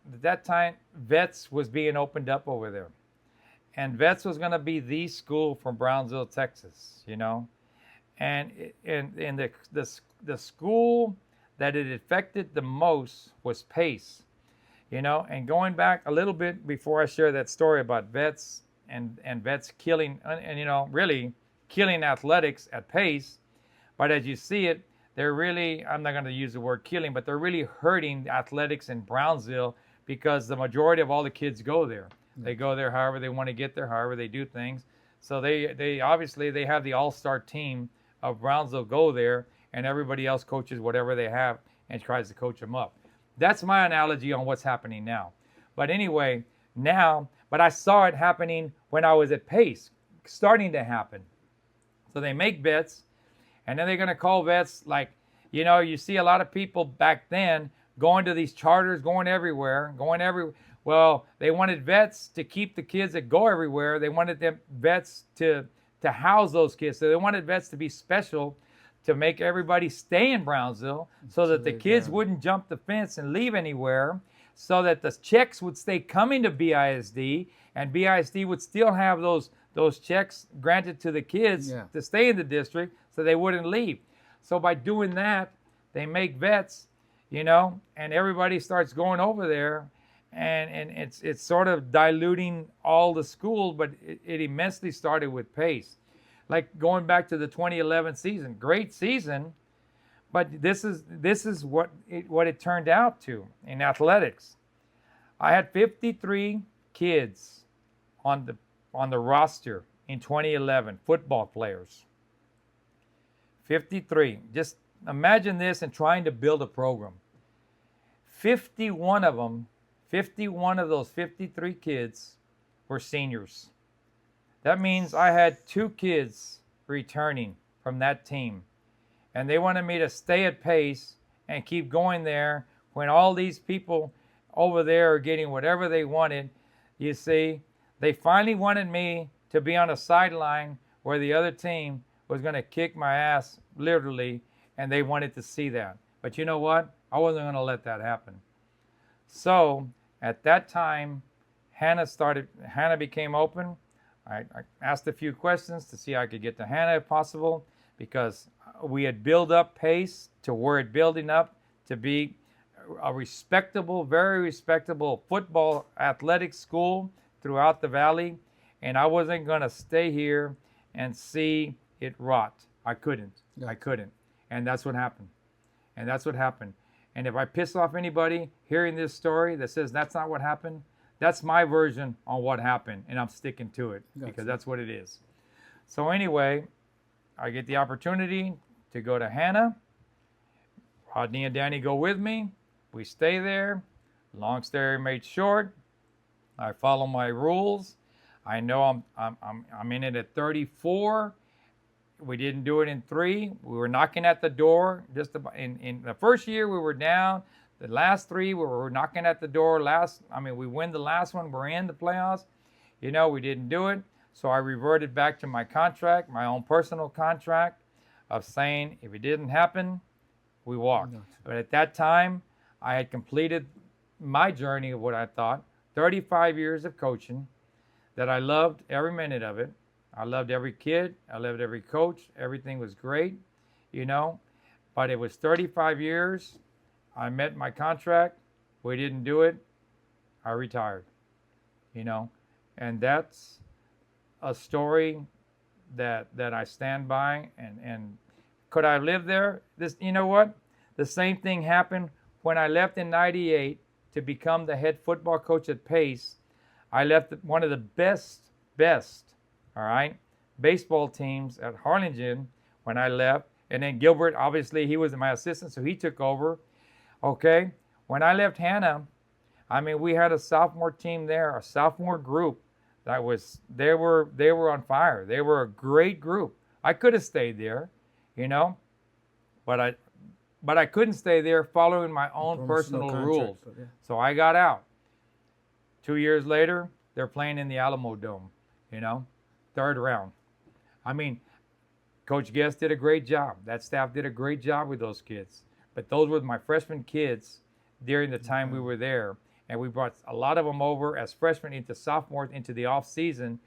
Vets was being opened up over there. And Vets was going to be the school from Brownsville, Texas, And the school that it affected the most was Pace, And going back a little bit before I share that story about Vets and Vets killing, and really killing athletics at Pace. But as you see it, they're really, I'm not going to use the word killing, but they're really hurting athletics in Brownsville, because the majority of all the kids go there. They go there however they want to get there, however they do things. So they obviously they have the all-star team of Brownsville go there, and everybody else coaches whatever they have and tries to coach them up. That's my analogy on what's happening now. But anyway, but I saw it happening when I was at Pace, starting to happen. So they make Vets, and then they're going to call Vets, like, you see a lot of people back then going to these charters, going everywhere. Well, they wanted Vets to keep the kids that go everywhere. They wanted them Vets to to house those kids. So they wanted vets to be special to make everybody stay in Brownsville so that the kids wouldn't jump the fence and leave anywhere, so that the checks would stay coming to BISD, and BISD would still have those checks granted to the kids to stay in the district so they wouldn't leave. So by doing that, they make vets, you know, and everybody starts going over there, and it's sort of diluting all the schools, but it immensely started with pace. Like going back to the 2011 season, great season, but this is what it turned out to in athletics. I had 53 kids on the roster in 2011, football players. 53. Just imagine this and trying to build a program. 51 of those 53 kids were seniors. That means I had 2 kids returning from that team. And they wanted me to stay at pace and keep going there when all these people over there are getting whatever they wanted. You see, they finally wanted me to be on a sideline where the other team was going to kick my ass, literally, and they wanted to see that. But you know what? I wasn't going to let that happen. So at that time, Hannah became open. I asked a few questions to see if I could get to Hannah if possible, because we had built up pace to where it building up to be a respectable, very respectable football athletic school throughout the valley, and I wasn't going to stay here and see it rot. I couldn't. And that's what happened. And if I piss off anybody hearing this story that says that's not what happened, that's my version on what happened, and I'm sticking to it because that's what it is. So anyway, I get the opportunity to go to Hannah. Rodney and Danny go with me. We stay there. Long story made short, I follow my rules. I know I'm in it at 34. We didn't do it in 3. We were knocking at the door. Just about, in the first year we were down. The last 3 we were knocking at the door. We win the last one. We're in the playoffs. You know, we didn't do it. So I reverted back to my contract, my own personal contract, of saying if it didn't happen, we walked. But at that time, I had completed my journey of what I thought, 35 years of coaching, that I loved every minute of it. I loved every kid. I loved every coach. Everything was great, you know. But it was 35 years. I met my contract. We didn't do it. I retired, you know. And that's a story that I stand by. And could I live there? You know what? The same thing happened when I left in 98 to become the head football coach at Pace. I left one of the best, all right, baseball teams at Harlingen when I left. And then Gilbert, obviously, he was my assistant, so he took over. Okay, when I left Hannah, we had a sophomore team there, a sophomore group that they were on fire. They were a great group. I could have stayed there, you know, but I couldn't stay there following my own personal rules. Yeah. So I got out. 2 years later, they're playing in the Alamo Dome, you know, 3rd round. Coach Guest did a great job. That staff did a great job with those kids. But those were my freshman kids during the time we were there. And we brought a lot of them over as freshmen into sophomores into the off season.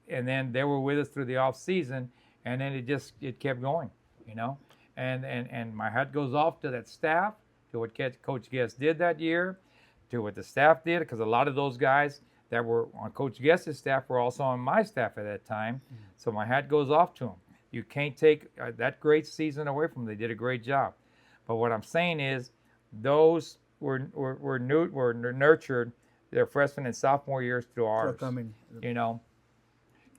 And then they were with us through the off season. And then it kept going, you know. And my hat goes off to that staff, to what Coach Guest did that year, to what the staff did, because a lot of those guys that were on Coach Guest's staff were also on my staff at that time. So my hat goes off to them. You can't take that great season away from them. They did a great job. But what I'm saying is, those were nurtured their freshman and sophomore years through ours. You know,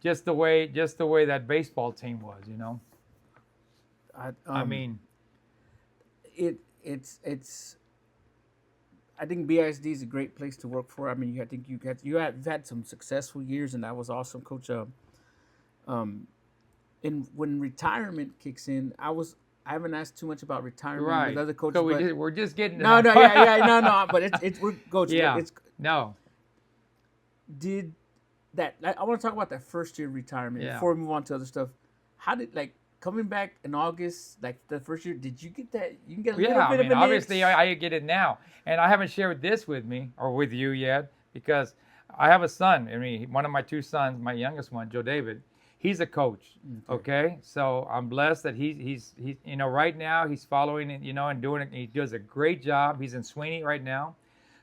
just the way that baseball team was. You know, it's. I think BISD is a great place to work for. I think you've had some successful years, and that was awesome, Coach. And when retirement kicks in, I haven't asked too much about retirement with other coaches. So we're just getting to no. But we're coach. Yeah. Did I want to talk about that first year retirement Yeah. before we move on to other stuff. How did coming back in August, like the first year, did you get that? You can get a little Yeah, I bit mean, of an obviously, itch? I get it now, and I haven't shared this with me or with you yet because I have a son. I mean, one of my two sons, my youngest one, Joe David, he's a coach. Okay, so I'm blessed that he's right now he's following it, and doing it. He does a great job. He's in Sweeney right now.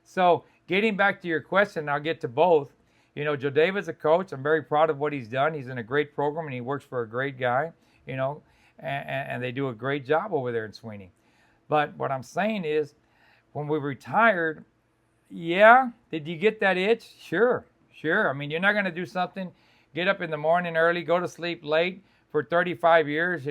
So getting back to your question, I'll get to both. Joe David's a coach. I'm very proud of what he's done. He's in a great program and he works for a great guy. And they do a great job over there in Sweeney. But what I'm saying is, when we retired, yeah, did you get that itch? Sure. I mean, you're not going to do something, get up in the morning early, go to sleep late for 35 years,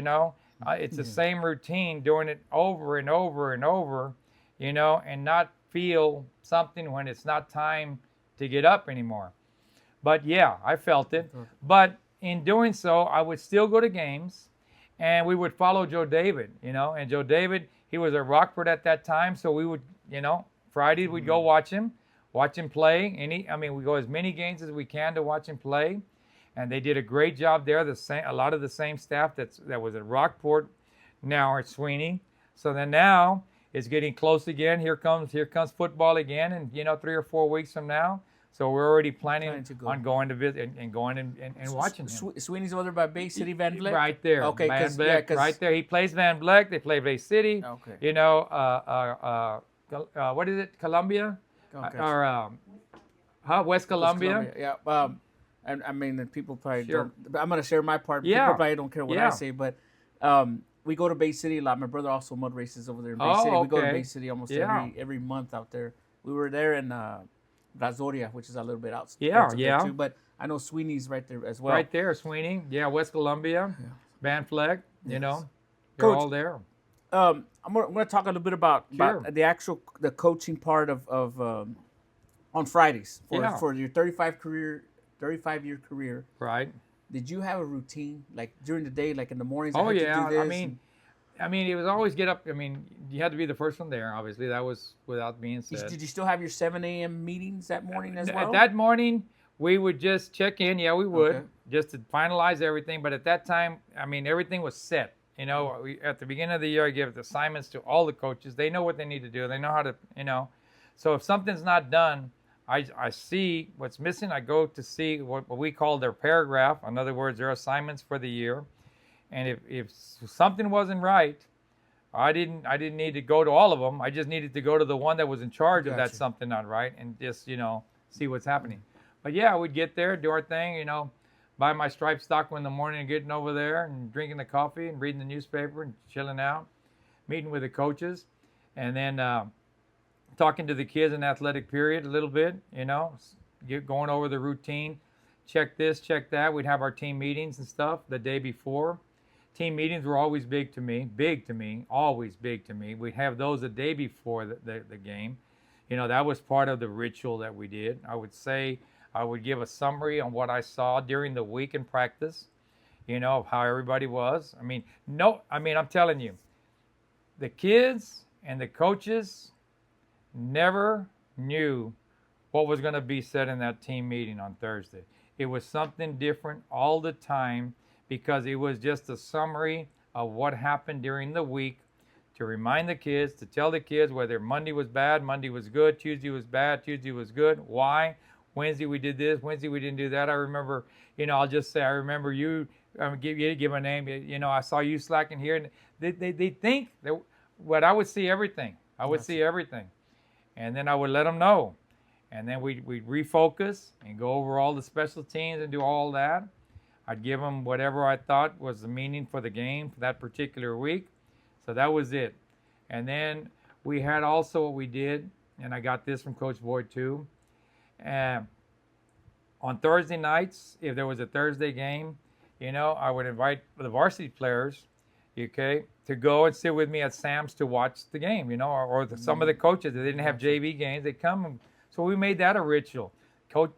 It's the same routine, doing it over and over and over, and not feel something when it's not time to get up anymore. But yeah, I felt it. But in doing so, I would still go to games, and we would follow Joe David, And Joe David, he was at Rockford at that time, so we would, Fridays we'd go watch him play. We go as many games as we can to watch him play, and they did a great job there. A lot of the same staff that was at Rockport now are at Sweeney. So then now it's getting close again. Here comes football again, and 3 or 4 weeks from now. So we're already planning on going to visit and going and watching him. Sweeney's over there by Bay City, Van Vleck? Right there. Okay, Van Vleck, right there. He plays Van Vleck. They play Bay City. Okay. What is it? Columbia? Okay. Or West Columbia? Yeah. And I mean, people probably Sure. don't. I'm gonna share my part. Yeah. People probably don't care what I Yeah. say, but we go to Bay City a lot. My brother also mud races over there in Bay City. We go to okay. Bay City almost Yeah. every month out there. We were there in Brazoria, which is a little bit out. Yeah, of there yeah. too, but I know Sweeney's right there as well. Right there, Sweeney. Yeah, West Columbia, Van Vleck, they're Coach, all there. I'm gonna talk a little bit about Sure. the coaching part of on Fridays for your 35-year career. Right. Did you have a routine like during the day, like in the mornings? Oh, I had yeah. To do this I mean, it was always get up. I mean, you had to be the first one there, obviously. That was without being said. Did you still have your 7 a.m. meetings that morning as well? That morning, we would just check in. Yeah, we would, Okay. just to finalize everything. But at that time, I mean, everything was set. At the beginning of the year, I give assignments to all the coaches. They know what they need to do. They know how to, So if something's not done, I see what's missing. I go to see what we call their paragraph. In other words, their assignments for the year. And if something wasn't right, I didn't need to go to all of them. I just needed to go to the one that was in charge of that something not right, and just see what's happening. But yeah, we'd get there, do our thing, buy my striped stock in the morning and getting over there and drinking the coffee and reading the newspaper and chilling out, meeting with the coaches, and then talking to the kids in athletic period a little bit, going over the routine, check this, check that. We'd have our team meetings and stuff the day before. Team meetings were always always big to me. We'd have those the day before the game. That was part of the ritual that we did. I would say I would give a summary on what I saw during the week in practice, of how everybody was. I'm telling you, the kids and the coaches never knew what was going to be said in that team meeting on Thursday. It was something different all the time, because it was just a summary of what happened during the week to remind the kids, to tell the kids whether Monday was bad, Monday was good, Tuesday was bad, Tuesday was good, why, Wednesday we did this, Wednesday we didn't do that. I remember, I'll just say, I remember you, give a name, I saw you slacking here. And they think that I would see everything. I would see everything. And then I would let them know. And then we'd refocus and go over all the special teams and do all that. I'd give them whatever I thought was the meaning for the game for that particular week. So that was it. And then we had also what we did, and I got this from Coach Boyd too. On Thursday nights, if there was a Thursday game, I would invite the varsity players, to go and sit with me at Sam's to watch the game, or some of the coaches that didn't have JV games, they'd come. So we made that a ritual.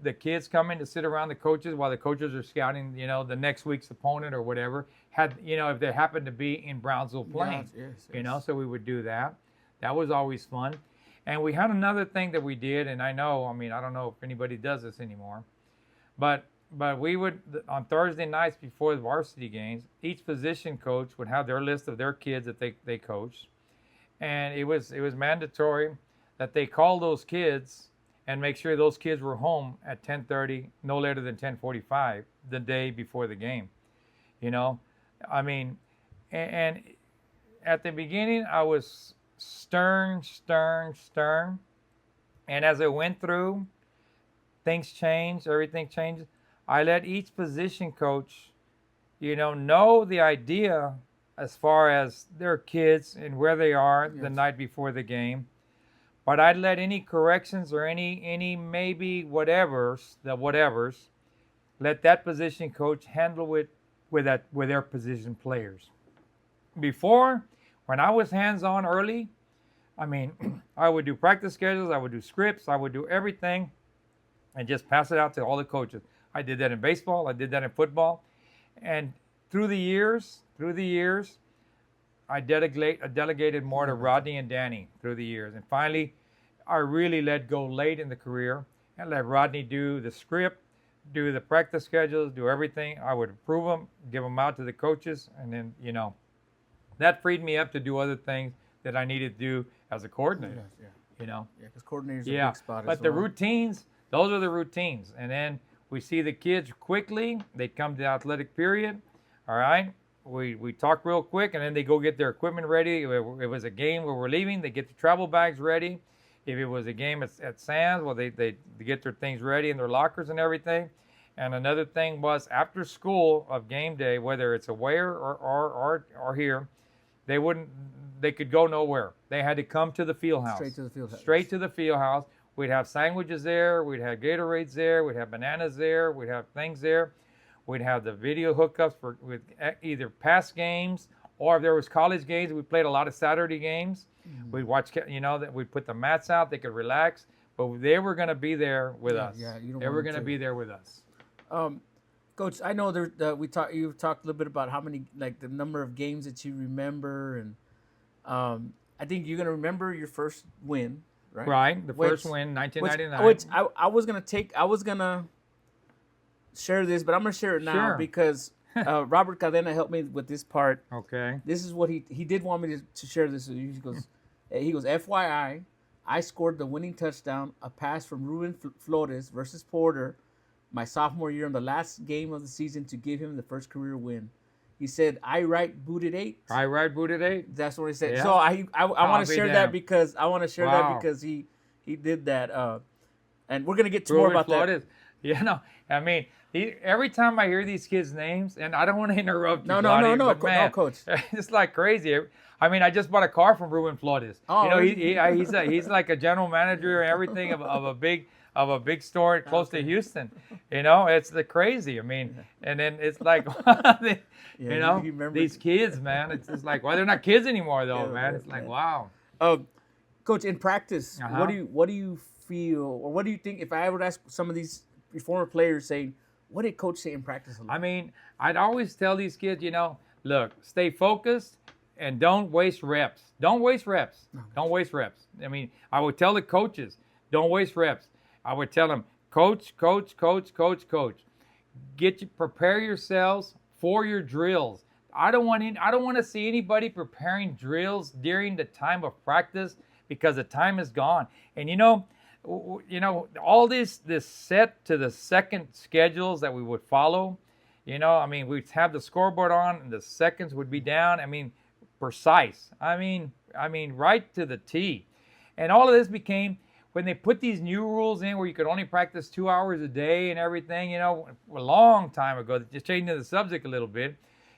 The kids come in to sit around the coaches while the coaches are scouting, the next week's opponent or whatever. If they happened to be in Brownsville playing, yes. So we would do that. That was always fun. And we had another thing that we did, and I don't know if anybody does this anymore, But we would, on Thursday nights before the varsity games, each position coach would have their list of their kids that they coached, and it was mandatory that they call those kids and make sure those kids were home at 10:30, no later than 10:45 the day before the game. You know, I mean, and at the beginning I was stern, and as I went through, things changed, everything changed. I let each position coach, know the idea as far as their kids and where they are the night before the game. But I'd let any corrections or any maybe whatevers, let that position coach handle it with their position players. Before, when I was hands-on early, I mean, I would do practice schedules, I would do scripts, I would do everything, and just pass it out to all the coaches. I did that in baseball, I did that in football, and through the years, I delegated more to Rodney and Danny through the years, and finally, I really let go late in the career and let Rodney do the script, do the practice schedules, do everything. I would approve them, give them out to the coaches, and then that freed me up to do other things that I needed to do as a coordinator. Yeah, because coordinators are a big spot. But the routines, those are the routines, and then we see the kids quickly. They come to the athletic period. All right. We talk real quick, and then they go get their equipment ready. If it was a game where we're leaving, they get the travel bags ready. If it was a game at Sands, well, they get their things ready in their lockers and everything. And another thing was after school of game day, whether it's away or here, they could go nowhere. They had to come to the field house. Straight to the field house. We'd have sandwiches there. We'd have Gatorades there. We'd have bananas there. We'd have things there. We'd have the video hookups with either past games, or if there was college games, we played a lot of Saturday games. Mm-hmm. We'd watch, that we'd put the mats out, they could relax, but they were going to be there with us. Yeah, they were going to be there with us. Coach, I know you've talked a little bit about how many, like the number of games that you remember, and I think you're going to remember your first win, right? Right, the first win, 1999. Which I was going to share this, but I'm going to share it now because Robert Cadena helped me with this part. Okay. This is what he did want me to share this. He goes, FYI, I scored the winning touchdown, a pass from Ruben Flores versus Porter, my sophomore year in the last game of the season to give him the first career win. He said, I right booted 8. I right booted 8. That's what he said. Yeah. So I want to share that because he did that. And we're gonna get to more about Flores. That. I mean, every time I hear these kids' names, and I don't want to interrupt you, no, Coach. It's like crazy. I mean, I just bought a car from Ruben Flores. Oh, he's like a general manager and everything of a big store close to Houston. It's the crazy. I mean, and then it's like, these kids, man. It's just like, well, they're not kids anymore, though, man. It's like, wow. Coach, in practice, what do you feel, or what do you think? If I would ask some of these former players, saying, what did Coach say in practice? I mean, I'd always tell these kids, look, stay focused and don't waste reps. Don't waste reps. Don't waste reps. I mean, I would tell the coaches, don't waste reps. I would tell them, coach. Prepare yourselves for your drills. I don't want to see anybody preparing drills during the time of practice because the time is gone. And all this set to the second schedules that we would follow. I mean, we'd have the scoreboard on and the seconds would be down. I mean, precise. I mean, right to the T. And all of this became, when they put these new rules in where you could only practice 2 hours a day and everything, a long time ago, just changing the subject a little bit,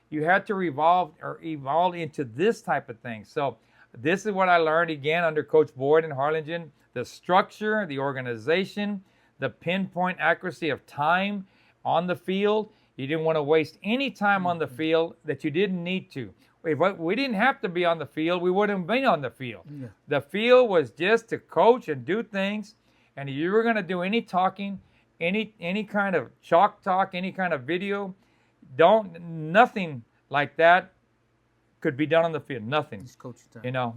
you had to evolve into this type of thing. So this is what I learned again under Coach Boyd in Harlingen: the structure, the organization, the pinpoint accuracy of time on the field. You didn't want to waste any time on the field that you didn't need to. If we didn't have to be on the field, we wouldn't have been on the field. Yeah. The field was just to coach and do things, and if you were going to do any talking, any kind of chalk talk, any kind of video, nothing like that could be done on the field. Nothing. Just coaching time.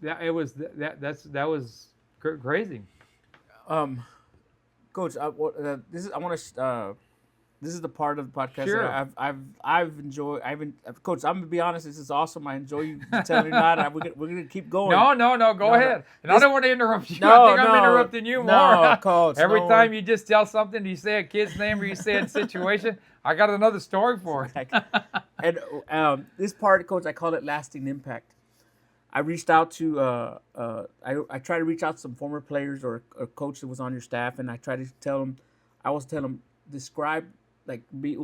That was crazy. Coach, this is the part of the podcast Sure. that I've enjoyed. Coach, I'm gonna be honest. This is awesome. I enjoy you telling me that. We're gonna keep going. No. Go ahead. And I don't want to interrupt you. No, I think I'm no, interrupting you no, more. Coach, Every no. time you just tell something, you say a kid's name or you say a situation, I got another story for it. And this part, Coach, I call it lasting impact. I reached out to I tried to reach out to some former players or a coach that was on your staff, and I tried to tell them, describe,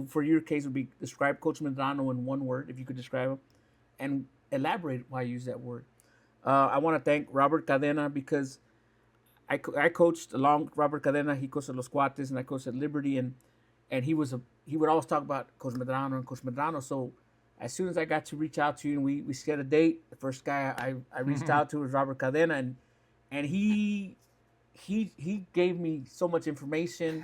for your case would be describe Coach Medrano in one word, if you could describe him, and elaborate why you use that word. I want to thank Robert Cadena because I coached along Robert Cadena. He coached at Los Cuates and I coached at Liberty, and he would always talk about Coach Medrano. So as soon as I got to reach out to you and we set a date, the first guy I reached out to was Robert Cadena, and he gave me so much information.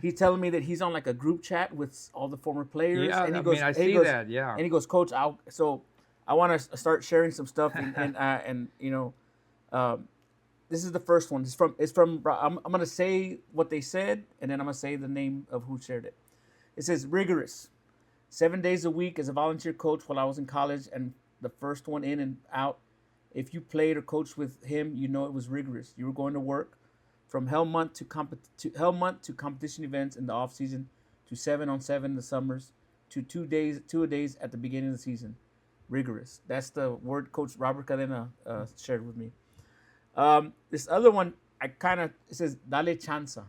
He's telling me that he's on like a group chat with all the former players. Yeah, and I mean, I see that, yeah. And he goes, Coach, I want to start sharing some stuff, and you know, this is the first one. It's from. I'm gonna say what they said, and then I'm gonna say the name of who shared it. It says rigorous, 7 days a week as a volunteer coach while I was in college, and the first one in and out. If you played or coached with him, you know it was rigorous. You were going to work from hell month to competition events in the off season, to 7-on-7 in the summers, to two a days at the beginning of the season. Rigorous. That's the word Coach Robert Cadena shared with me. This other one, it says dale chanza.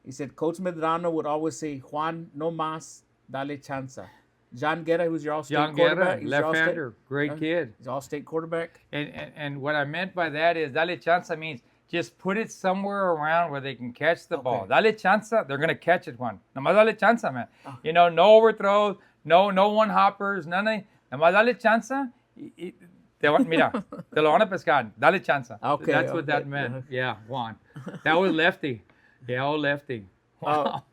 He said Coach Medrano would always say, Juan, no más, dale chanza. John Guerra, who's your all-state quarterback. Left-hander, great kid. He's all-state quarterback. And what I meant by that is dale chanza means just put it somewhere around where they can catch the ball. Dale chanza, they're going to catch it, Juan. Nomás dale chanza, man. Oh. You know, no overthrows, no one-hoppers, none of. Nomás dale chanza. Mira, te lo van a pescar. Dale chanza. Okay, that's what that meant. Yeah, Juan. That was lefty. Yeah, old lefty. Wow.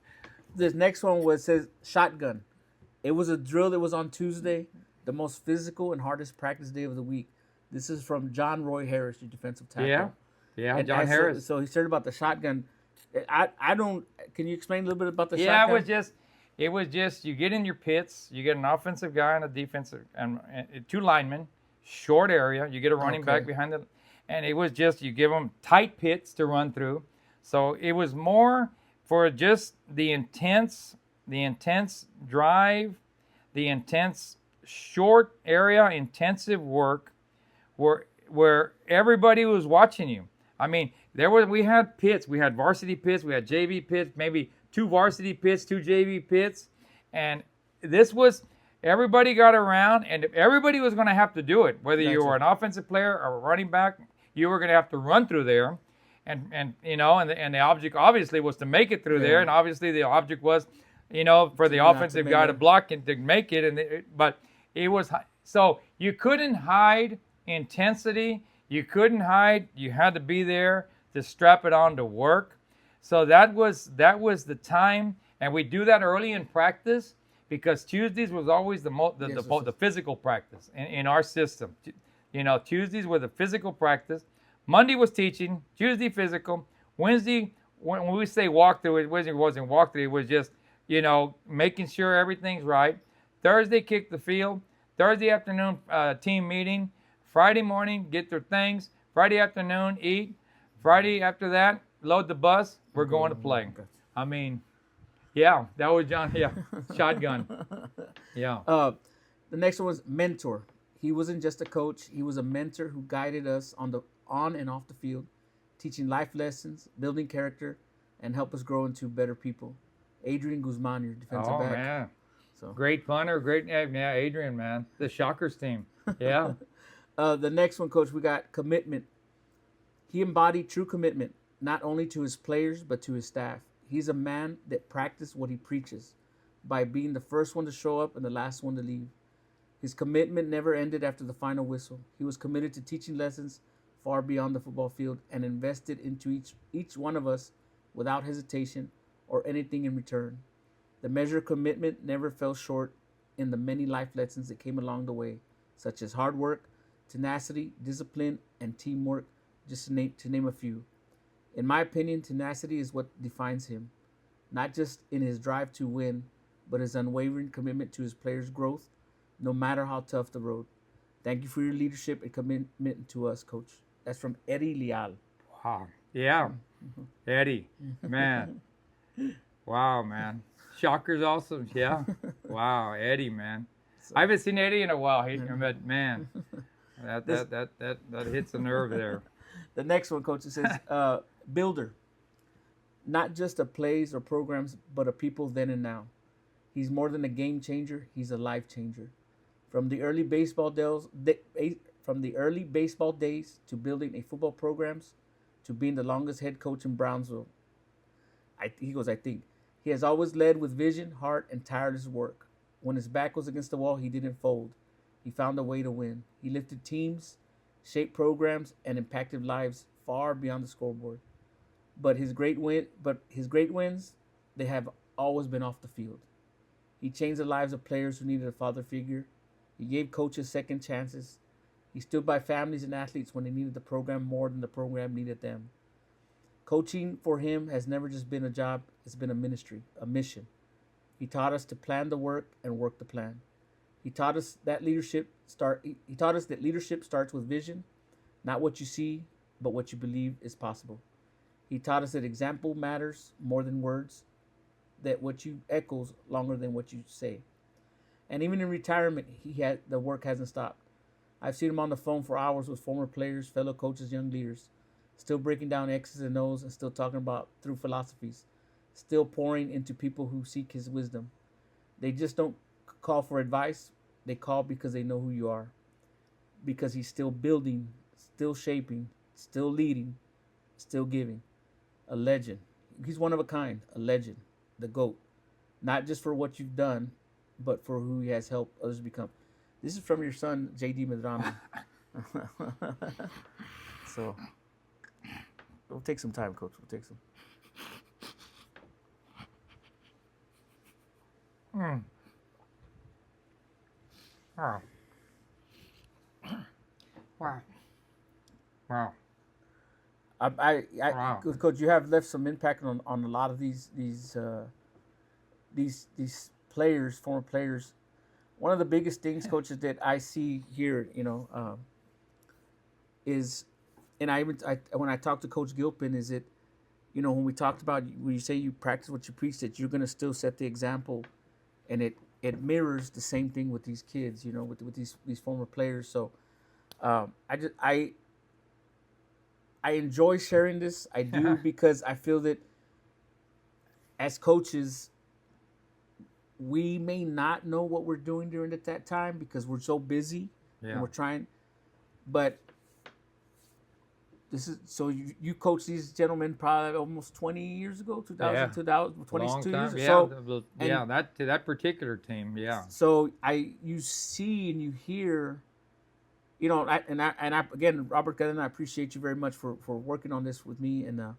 This next one says shotgun. It was a drill that was on Tuesday, the most physical and hardest practice day of the week. This is from John Roy Harris, your defensive tackle. Yeah, John Harris. So he said about the shotgun. Can you explain a little bit about the shotgun? Yeah, it was just you get in your pits, you get an offensive guy and a defensive, and two linemen, short area, you get a running back behind it, and it was just you give them tight pits to run through. So it was more for just the intense drive, the intense short area, intensive work, where everybody was watching you. I mean, we had pits, we had varsity pits, we had JV pits, maybe 2 varsity pits, 2 JV pits, and this was everybody got around, and if everybody was going to have to do it, whether you were an offensive player or a running back, you were going to have to run through there, and you know, and the object obviously was to make it through there, and obviously the object was, you know, for the offensive guy to block and to make it, but it was so you couldn't hide intensity. You couldn't hide. You had to be there to strap it on to work. So that was the time, and we do that early in practice because Tuesdays was always the physical practice in our system. You know, Tuesdays were the physical practice. Monday was teaching. Tuesday physical. Wednesday, when we say walkthrough, it wasn't walkthrough. It was just, you know, making sure everything's right. Thursday, kick the field. Thursday afternoon, team meeting. Friday morning, get their things. Friday afternoon, eat. Friday after that, load the bus. We're going to play. I mean, yeah, that was John. Yeah, shotgun. Yeah. The next one was mentor. He wasn't just a coach. He was a mentor who guided us on and off the field, teaching life lessons, building character, and help us grow into better people. Adrian Guzman, your defensive back. Oh, man. So. Great punter. Yeah, Adrian, man. The Shockers team. Yeah. The next one, Coach, we got commitment. He embodied true commitment, not only to his players, but to his staff. He's a man that practiced what he preaches by being the first one to show up and the last one to leave. His commitment never ended after the final whistle. He was committed to teaching lessons far beyond the football field and invested into each one of us without hesitation or anything in return. The measure of commitment never fell short in the many life lessons that came along the way, such as hard work, tenacity, discipline, and teamwork, just to name a few. In my opinion, tenacity is what defines him, not just in his drive to win, but his unwavering commitment to his players' growth, no matter how tough the road. Thank you for your leadership and commitment to us, Coach. That's from Eddie Leal. Wow. Yeah. Eddie, man. Wow, man. Shocker's awesome. Yeah. Wow, Eddie, man. So, I haven't seen Eddie in a while. But man, that hits a nerve there. the next one, Coach, it says, builder, not just a plays or programs, but a people then and now. He's more than a game changer. He's a life changer. From the early baseball days to building a football programs to being the longest head coach in Brownsville. He goes, I think. He has always led with vision, heart, and tireless work. When his back was against the wall, he didn't fold. He found a way to win. He lifted teams, shaped programs, and impacted lives far beyond the scoreboard. But his great wins, they have always been off the field. He changed the lives of players who needed a father figure. He gave coaches second chances. He stood by families and athletes when they needed the program more than the program needed them. Coaching for him has never just been a job, it's been a ministry, a mission. He taught us to plan the work and work the plan. He taught us that leadership starts with vision, not what you see, but what you believe is possible. He taught us that example matters more than words, that what you echoes longer than what you say. And even in retirement, the work hasn't stopped. I've seen him on the phone for hours with former players, fellow coaches, young leaders, still breaking down X's and O's and still talking about through philosophies, still pouring into people who seek his wisdom. They just don't call for advice. They call because they know who you are. Because he's still building, still shaping, still leading, still giving. A legend. He's one of a kind, a legend, the GOAT. Not just for what you've done, but for who he has helped others become. This is from your son, J.D. Medrano. So, we'll take some time, Coach. We'll take some. Wow. Wow. Wow. Wow. Coach, you have left some impact on a lot of these players, former players. One of the biggest things, coaches, that I see here, is, and when I talked to Coach Gilpin, is it, when we talked about, when you say you practice what you preach, that you're going to still set the example, and it mirrors the same thing with these kids, with these former players. So I enjoy sharing this. I do because I feel that as coaches, we may not know what we're doing during at that time because we're so busy and we're trying. But this is so you coached these gentlemen probably almost 20 years ago, 22 years. Yeah, So that particular team. Yeah. So you see and you hear. Again, Robert, and I appreciate you very much for working on this with me, and I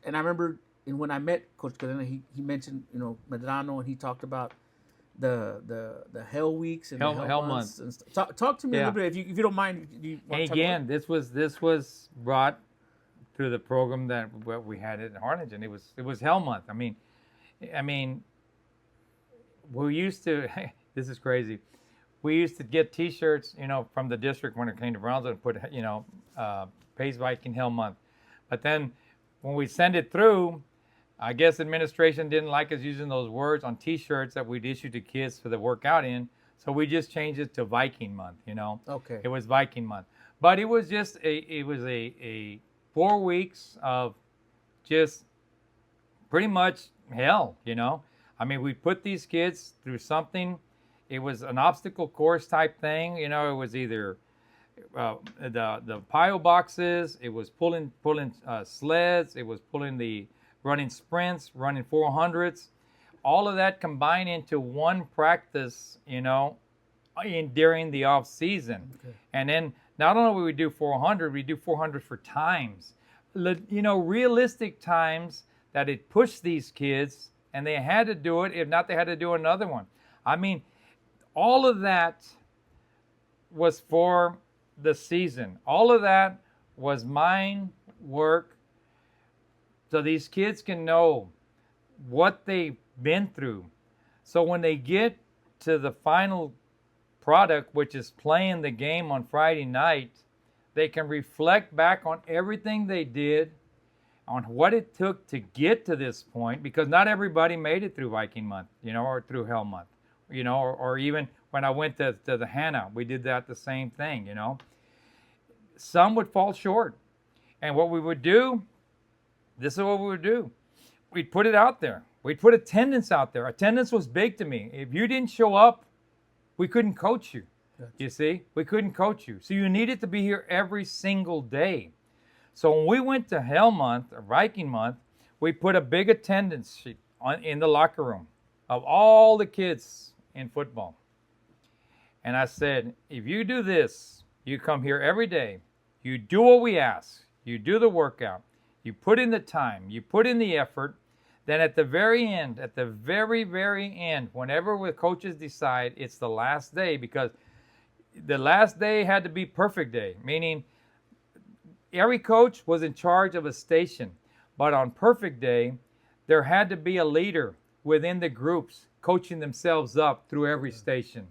remember when I met Coach Cadena, he mentioned Medrano, and he talked about the Hell Weeks and Hell months. And talk to me a little bit if you don't mind. Again, this was brought through the program that we had in Harlingen. It was Hell Month. I mean, we used to. This is crazy. We used to get T-shirts, from the district when it came to Brownsville and put, Pays Viking Hell Month. But then when we send it through, I guess administration didn't like us using those words on T-shirts that we'd issue to kids for the workout in. So we just changed it to Viking Month, Okay. It was Viking Month. But it was just a 4 weeks of just pretty much hell, I mean, we put these kids through something. It was an obstacle course type thing. It was either the pile boxes. It was pulling sleds. It was running sprints, running 400s. All of that combined into one practice, during the off season. Okay. And then not only we do 400, we do 400 for times. Realistic times that it pushed these kids, and they had to do it. If not, they had to do another one. I mean, all of that was for the season. All of that was mind work so these kids can know what they've been through. So when they get to the final product, which is playing the game on Friday night, they can reflect back on everything they did, on what it took to get to this point, because not everybody made it through Viking Month, or through Hell Month, or even when I went to the Hannah, we did that the same thing, Some would fall short. And what we would do, this is what we would do. We'd put it out there. We'd put attendance out there. Attendance was big to me. If you didn't show up, we couldn't coach you. Gotcha. You see? We couldn't coach you. So you needed to be here every single day. So when we went to Hell Month or Viking Month, we put a big attendance sheet in the locker room of all the kids in football. And I said, if you do this, you come here every day, you do what we ask, you do the workout, you put in the time, you put in the effort, then at the very end, at the very, very end, whenever the coaches decide it's the last day, because the last day had to be perfect day, meaning every coach was in charge of a station. But on perfect day, there had to be a leader within the groups coaching themselves up through every station.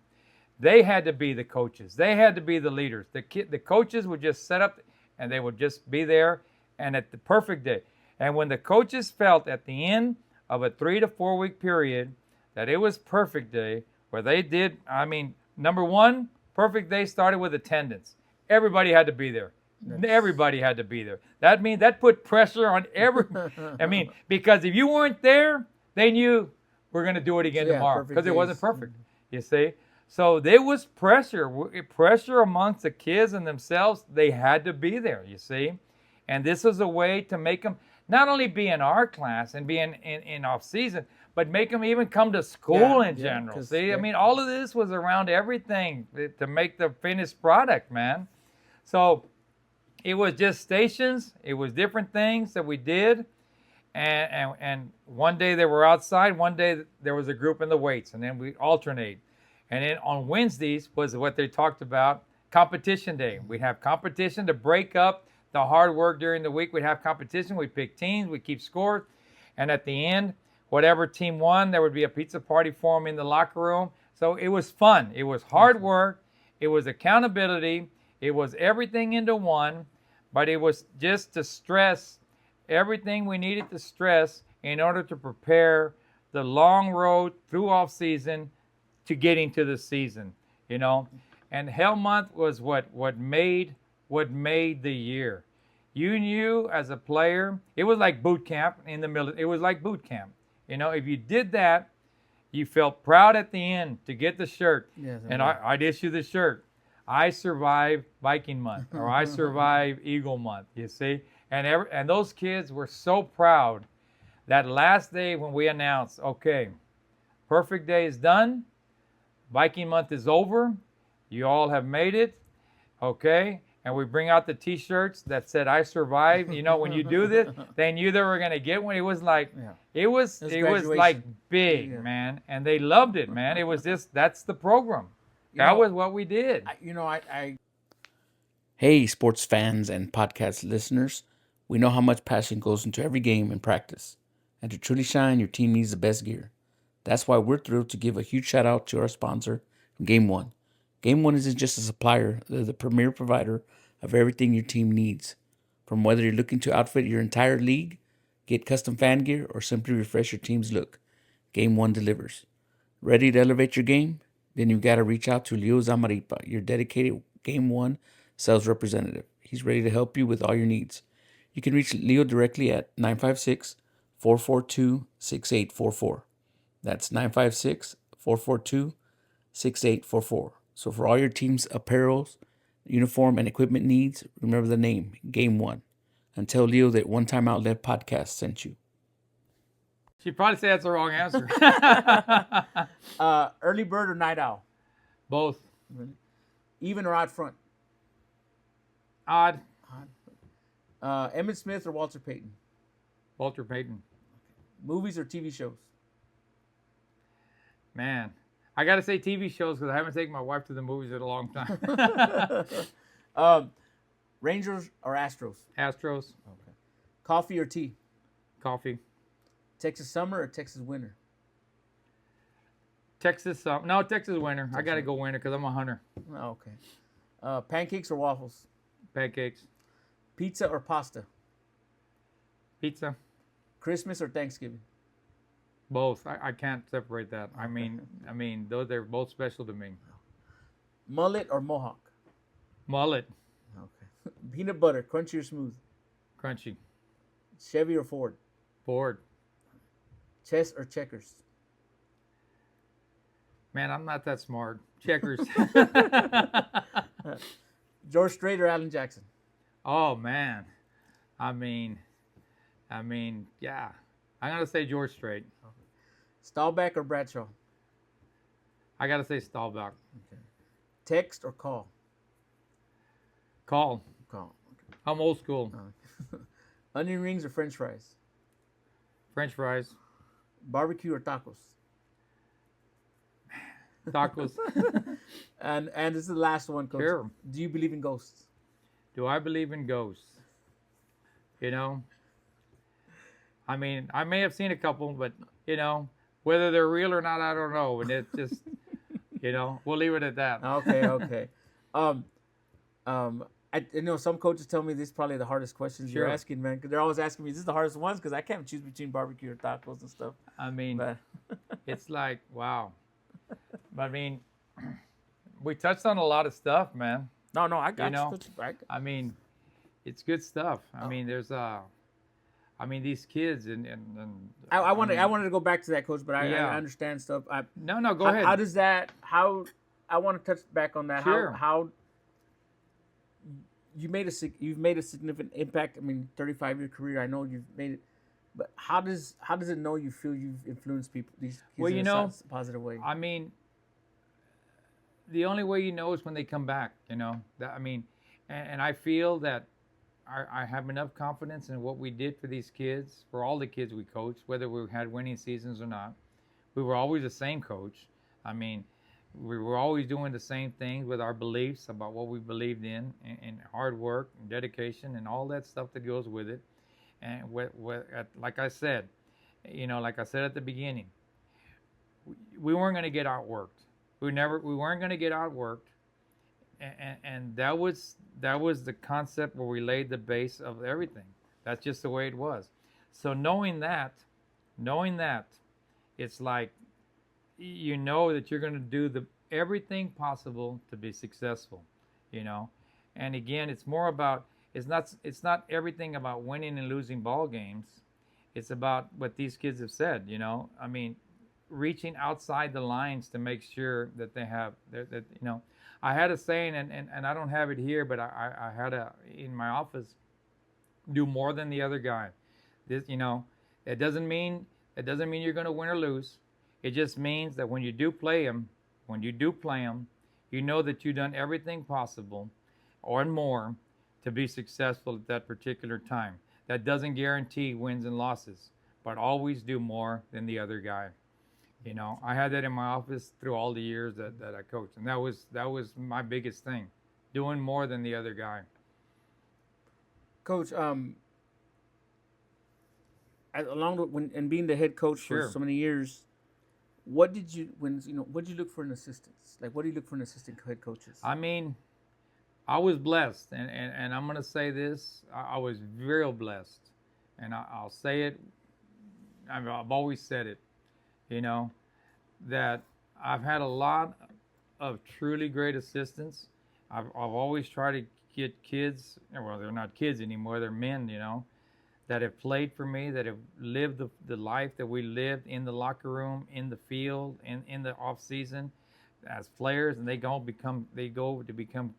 They had to be the coaches. They had to be the leaders. The coaches would just set up and they would just be there, and at the perfect day. And when the coaches felt at the end of a 3 to 4 week period that it was perfect day, where they did, number one, perfect day started with attendance. Everybody had to be there. Everybody had to be there. That means that put pressure on because if you weren't there, they knew we're going to do it again tomorrow, because it wasn't perfect, you see. So there was pressure amongst the kids and themselves. They had to be there, you see. And this was a way to make them not only be in our class and be in off season, but make them even come to school in general. See, all of this was around everything to make the finished product, man. So it was just stations. It was different things that we did. And one day they were outside. One day there was a group in the weights, and then we alternate. And then on Wednesdays was what they talked about, competition day. We'd have competition to break up the hard work during the week. We'd have competition. We'd pick teams. We'd keep score. And at the end, whatever team won, there would be a pizza party for them in the locker room. So it was fun. It was hard work. It was accountability. It was everything into one. But it was just to stress everything we needed to stress in order to prepare the long road through off season to getting to the season, And Hell Month was what made the year. You knew as a player, it was like boot camp in the middle. It was like boot camp. If you did that, you felt proud at the end to get the shirt. Yes, and I'd issue the shirt. I survived Viking Month, or I survived Eagle Month, you see? And those kids were so proud that last day when we announced, okay, perfect day is done, Viking Month is over, you all have made it, okay? And we bring out the T-shirts that said, I survived. When you do this, they knew they were going to get one. It was like, it was like big, man. And they loved it, man. It was just, that's the program. That was what we did. Hey, sports fans and podcast listeners. We know how much passion goes into every game and practice. And to truly shine, your team needs the best gear. That's why we're thrilled to give a huge shout out to our sponsor, Game One. Game One isn't just a supplier, they're the premier provider of everything your team needs. From whether you're looking to outfit your entire league, get custom fan gear, or simply refresh your team's look, Game One delivers. Ready to elevate your game? Then you've got to reach out to Leo Zamaripa, your dedicated Game One sales representative. He's ready to help you with all your needs. You can reach Leo directly at 956-442-6844. That's 956-442-6844. So for all your team's apparels, uniform, and equipment needs, remember the name, Game One. And tell Leo that One Time Outlet Podcast sent you. She'd probably say that's the wrong answer. Early bird or night owl? Both. Even or odd front? Odd. Emmitt Smith or Walter Payton? Walter Payton. Movies or TV shows? Man, I got to say TV shows because I haven't taken my wife to the movies in a long time. Rangers or Astros? Astros. Okay. Coffee or tea? Coffee. Texas summer or Texas winter? Texas winter. I got to go winter because I'm a hunter. Oh, okay. Pancakes or waffles? Pancakes. Pizza or pasta? Pizza. Christmas or Thanksgiving? Both. I can't separate that. I mean, those they're both special to me. Mullet or mohawk? Mullet. Okay. Peanut butter, crunchy or smooth? Crunchy. Chevy or Ford? Ford. Chess or checkers? Man, I'm not that smart. Checkers. George Strait or Alan Jackson? Oh man. I mean, yeah. I'm gonna say George Strait. Staubach or Bradshaw? I gotta say Staubach. Okay. Text or call? Call. Call. Okay. I'm old school. Onion rings or French fries? French fries. Barbecue or tacos? Tacos. And this is the last one, Coach. Sure. Do you believe in ghosts? Do I believe in ghosts? You know, I mean, I may have seen a couple, but you know, whether they're real or not, I don't know. And it's just, you know, we'll leave it at that. Okay. I know some coaches tell me this is probably the hardest questions you're Sure. asking, man, because they're always asking me, is this the hardest ones? Because I can't choose between barbecue or tacos and stuff. I mean, But it's like, wow. I mean, we touched on a lot of stuff, man. no, I got You know, you. I mean, it's good stuff. I mean, there's I mean, these kids and I mean, wanted to go back to that, Coach, but I Yeah. understand stuff. No, go ahead. How does that? How I want to touch back on that. Sure. How you've made a significant impact. I mean, 35-year career. I know you've made it, but how does it know you feel you've influenced people? These kids Well, in you a know, positive way. I mean, the only way you know is when they come back. You know, I mean, and I feel that I have enough confidence in what we did for these kids, for all the kids we coached, whether we had winning seasons or not. We were always the same coach. I mean, we were always doing the same things with our beliefs about what we believed in, and hard work and dedication and all that stuff that goes with it. And like I said, you know, like I said at the beginning, we weren't going to get outworked. We weren't going to get outworked. And that was the concept where we laid the base of everything. That's just the way it was. So knowing that, it's like, you know that you're going to do everything possible to be successful, you know. And again, it's more about, it's not everything about winning and losing ball games. It's about what these kids have said, you know. I mean, reaching outside the lines to make sure that they have that, you know. I had a saying, and I don't have it here, but I had in my office, do more than the other guy. This, you know, it doesn't mean you're going to win or lose. It just means that when you do play them, you know that you've done everything possible or more to be successful at that particular time. That doesn't guarantee wins and losses, but always do more than the other guy. You know, I had that in my office through all the years that I coached, and that was my biggest thing, doing more than the other guy. Coach, along with being the head coach Sure. for so many years, what did you look for in assistants? Like, what do you look for in assistant head coaches? I mean, I was blessed, and I'm going to say this, I was real blessed, and I'll say it, I've always said it, you know, that I've had a lot of truly great assistants. I've always tried to get kids, well, they're not kids anymore, they're men, you know, that have played for me, that have lived the life that we lived in the locker room, in the field, in the off season as players, and they go to become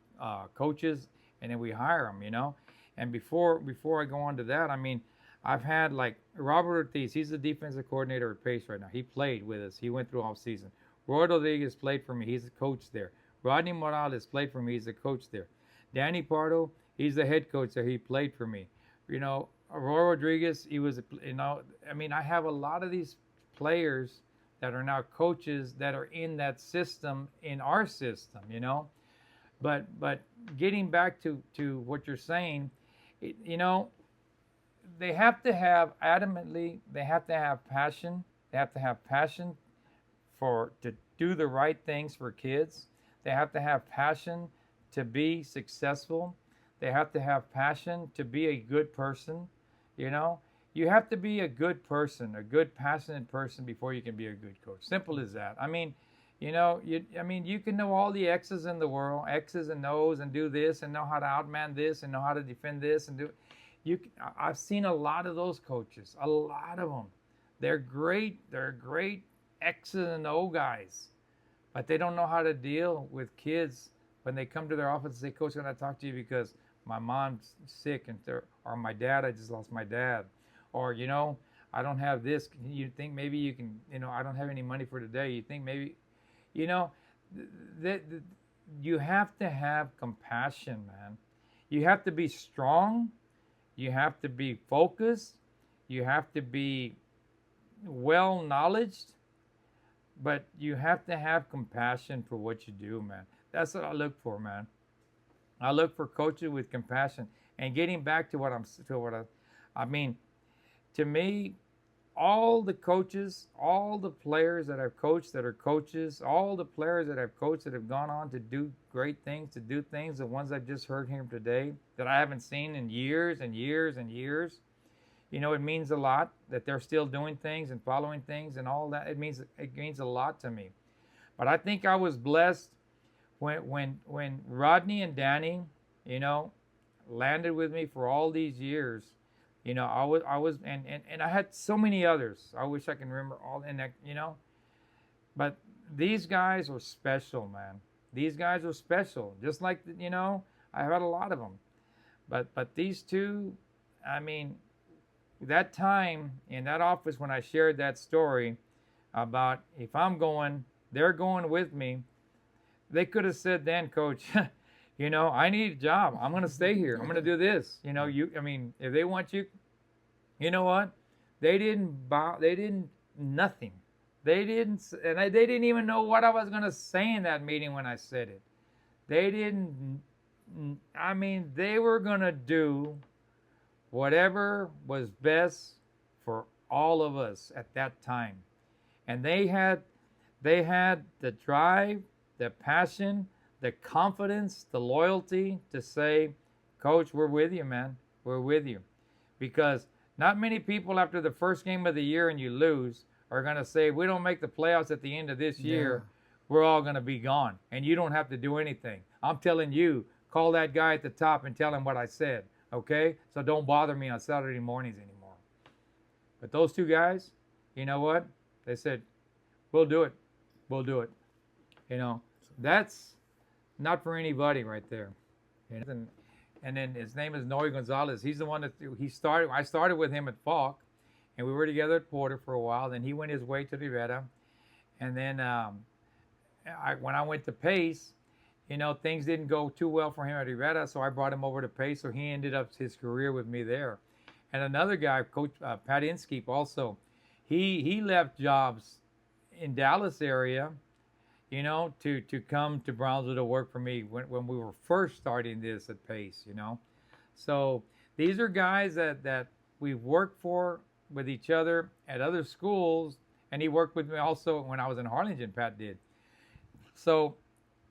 coaches, and then we hire them, you know. And before I go on to that, I mean, I've had like Robert Ortiz, he's the defensive coordinator at Pace right now. He played with us. He went through off season. Roy Rodriguez played for me. He's a coach there. Rodney Morales played for me. He's a coach there. Danny Pardo, he's the head coach there. He played for me. You know, Roy Rodriguez, he was, you know, I mean, I have a lot of these players that are now coaches that are in that system, in our system, you know. But getting back to what you're saying, you know, they have to have adamantly. They have to have passion. They have to have passion to do the right things for kids. They have to have passion to be successful. They have to have passion to be a good person. You know, you have to be a good person, a good, passionate person before you can be a good coach. Simple as that. I mean, you can know all the X's in the world, X's and O's, and do this, and know how to outman this, and know how to defend this, and do. I've seen a lot of those coaches, a lot of them. They're great. They're great X's and O guys, but they don't know how to deal with kids when they come to their office and say, "Coach, can I talk to you because my mom's sick," or "My dad, I just lost my dad," or "I don't have this. You think maybe you can? I don't have any money for today. You think maybe, you know, you have to have compassion, man. You have to be strong. You have to be focused. You have to be well knowledged, but you have to have compassion for what you do, man. That's what I look for, man. I look for coaches with compassion. And getting back to I mean, to me, all the coaches, all the players that I've coached that are coaches, all the players that I've coached that have gone on to do great things, to do things, the ones I've just heard here today that I haven't seen in years and years and years, it means a lot that they're still doing things and following things and all that. It means a lot to me. But I think I was blessed when Rodney and Danny, landed with me for all these years. I was and I had so many others. I wish I can remember all in that, But these guys were special, man. These guys were special. Just like I had a lot of them. But these two, I mean, that time in that office when I shared that story about if I'm going, they're going with me. They could have said then, Coach, I need a job. I'm going to stay here. I'm going to do this. If they want you, you know what? They didn't nothing. They didn't even know what I was going to say in that meeting when I said it. They didn't, they were going to do whatever was best for all of us at that time. And they had the drive, the passion, the confidence, the loyalty to say, Coach, we're with you, man. We're with you. Because not many people after the first game of the year and you lose are going to say, we don't make the playoffs at the end of this year, we're all going to be gone. And you don't have to do anything. I'm telling you, call that guy at the top and tell him what I said, okay? So don't bother me on Saturday mornings anymore. But those two guys, you know what? They said, we'll do it. We'll do it. That's not for anybody right there. And then his name is Noe Gonzalez. He's the one that I started with him at Faulk, and we were together at Porter for a while. Then he went his way to Rivera. And then when I went to Pace, things didn't go too well for him at Rivera, so I brought him over to Pace, so he ended up his career with me there. And another guy, Coach Pat Inskeep, also, he left jobs in Dallas area, to come to Brownsville to work for me when we were first starting this at Pace, So these are guys that we've worked for with each other at other schools, and he worked with me also when I was in Harlingen, Pat did. So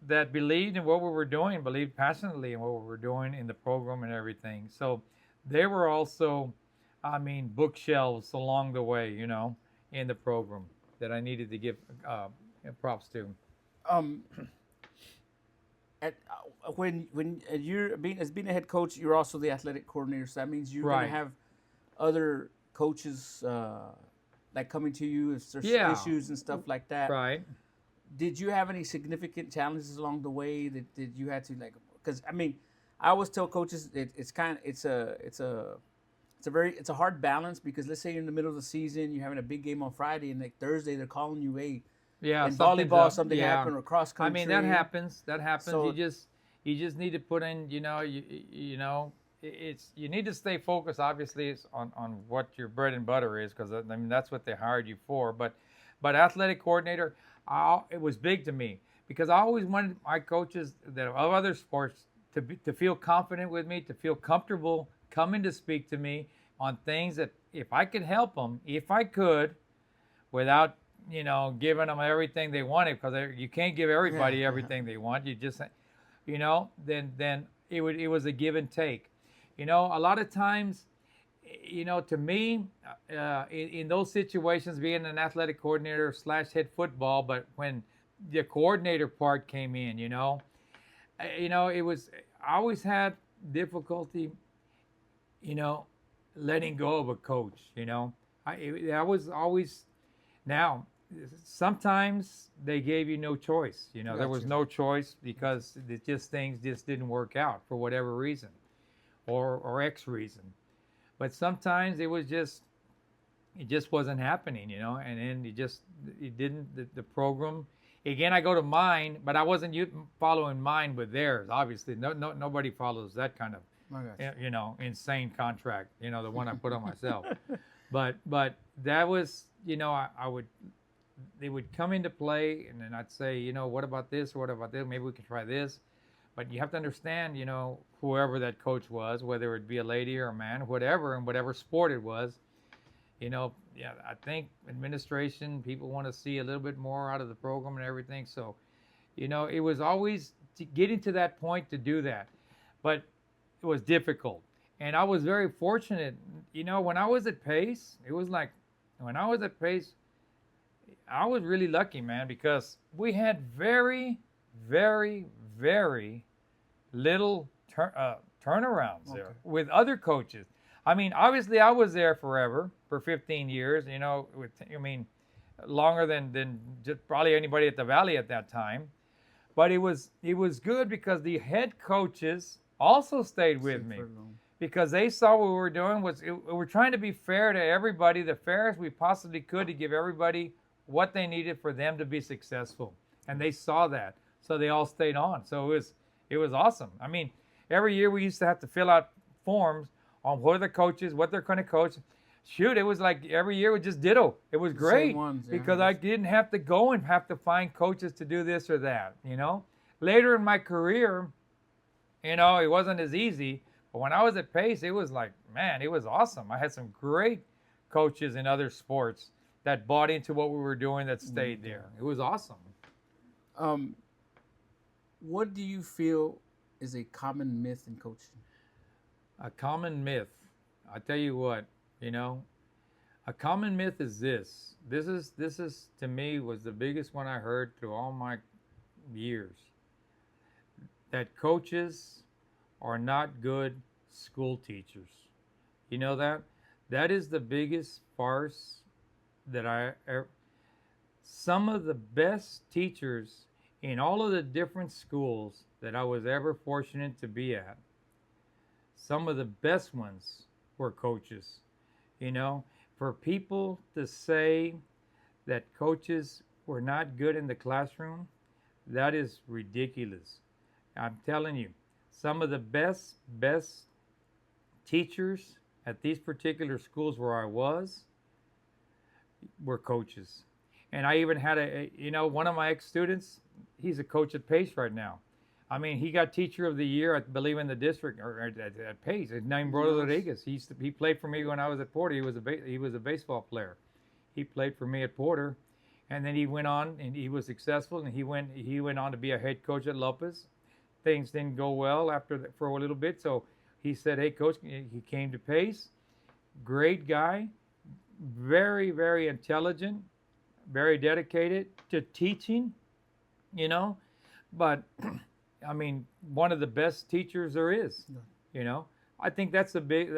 that believed in what we were doing, believed passionately in what we were doing in the program and everything. So they were also, bookshelves along the way, in the program that I needed to give props to. When you're being a head coach, you're also the athletic coordinator. So that means you're Right. going to have other coaches like coming to you if there's issues and stuff like that. Right. Did you have any significant challenges along the way that you had to because I always tell coaches it's a hard balance, because let's say you're in the middle of the season, you're having a big game on Friday, and Thursday they're calling you, hey, in volleyball something happened, or cross country. That happens. So, you just need to put in, you need to stay focused. Obviously, it's on what your bread and butter is, because that's what they hired you for. But athletic coordinator, it was big to me, because I always wanted my coaches of other sports to feel confident with me, to feel comfortable coming to speak to me, on things that if I could help them, if I could, without giving them everything they wanted, because you can't give everybody everything they want. You just, then it was a give and take. A lot of times, to me, in those situations, being an athletic coordinator / head football, but when the coordinator part came in, it was, I always had difficulty, letting go of a coach. I was always, now sometimes they gave you no choice. There was no choice because things just didn't work out for whatever reason, or X reason. But sometimes it just wasn't happening, and then it didn't, the program. Again, I go to mine, but I wasn't following mine with theirs. Obviously, nobody follows that kind of, insane contract. The one I put on myself. But that was, they would come into play, and then I'd say, what about this or what about this? Maybe we could try this. But you have to understand, whoever that coach was, whether it be a lady or a man, whatever, and whatever sport it was, I think administration, people want to see a little bit more out of the program and everything. So, it was always getting to that point to do that. But it was difficult. And I was very fortunate. When I was at Pace, I was really lucky, man, because we had very, very, very little turnarounds there with other coaches. I mean, obviously, I was there forever, for 15 years, longer than just probably anybody at the Valley at that time. But it was good because the head coaches also stayed with me, because they saw what we were doing we're trying to be fair to everybody, the fairest we possibly could, to give everybody what they needed for them to be successful. And they saw that, so they all stayed on. So it was awesome. I mean, every year we used to have to fill out forms on what are the coaches, what they're going to coach. Shoot, it was like every year was just ditto. It was great because I didn't have to go and have to find coaches to do this or that, Later in my career, it wasn't as easy. But when I was at Pace, it was like, man, it was awesome. I had some great coaches in other sports that bought into what we were doing, that stayed there. It was awesome. What do you feel is a common myth in coaching? A common myth. I tell you what, a common myth is this. This is to me was the biggest one I heard through all my years. That coaches are not good school teachers. You know that? That is the biggest farce that some of the best teachers in all of the different schools that I was ever fortunate to be at, some of the best ones were coaches. For people to say that coaches were not good in the classroom, that is ridiculous. I'm telling you, some of the best teachers at these particular schools where I was were coaches. And I even had one of my ex-students, he's a coach at Pace right now. I mean, he got Teacher of the Year, I believe, in the district or at Pace. His name Rodriguez. He played for me when I was at Porter. He was a baseball player. He played for me at Porter, and then he went on and he was successful. And he went on to be a head coach at Lopez. Things didn't go well for a little bit, so he said, "Hey, coach," he came to Pace. Great guy, very, very intelligent, very dedicated to teaching. But. I mean, one of the best teachers there is, I think that's a big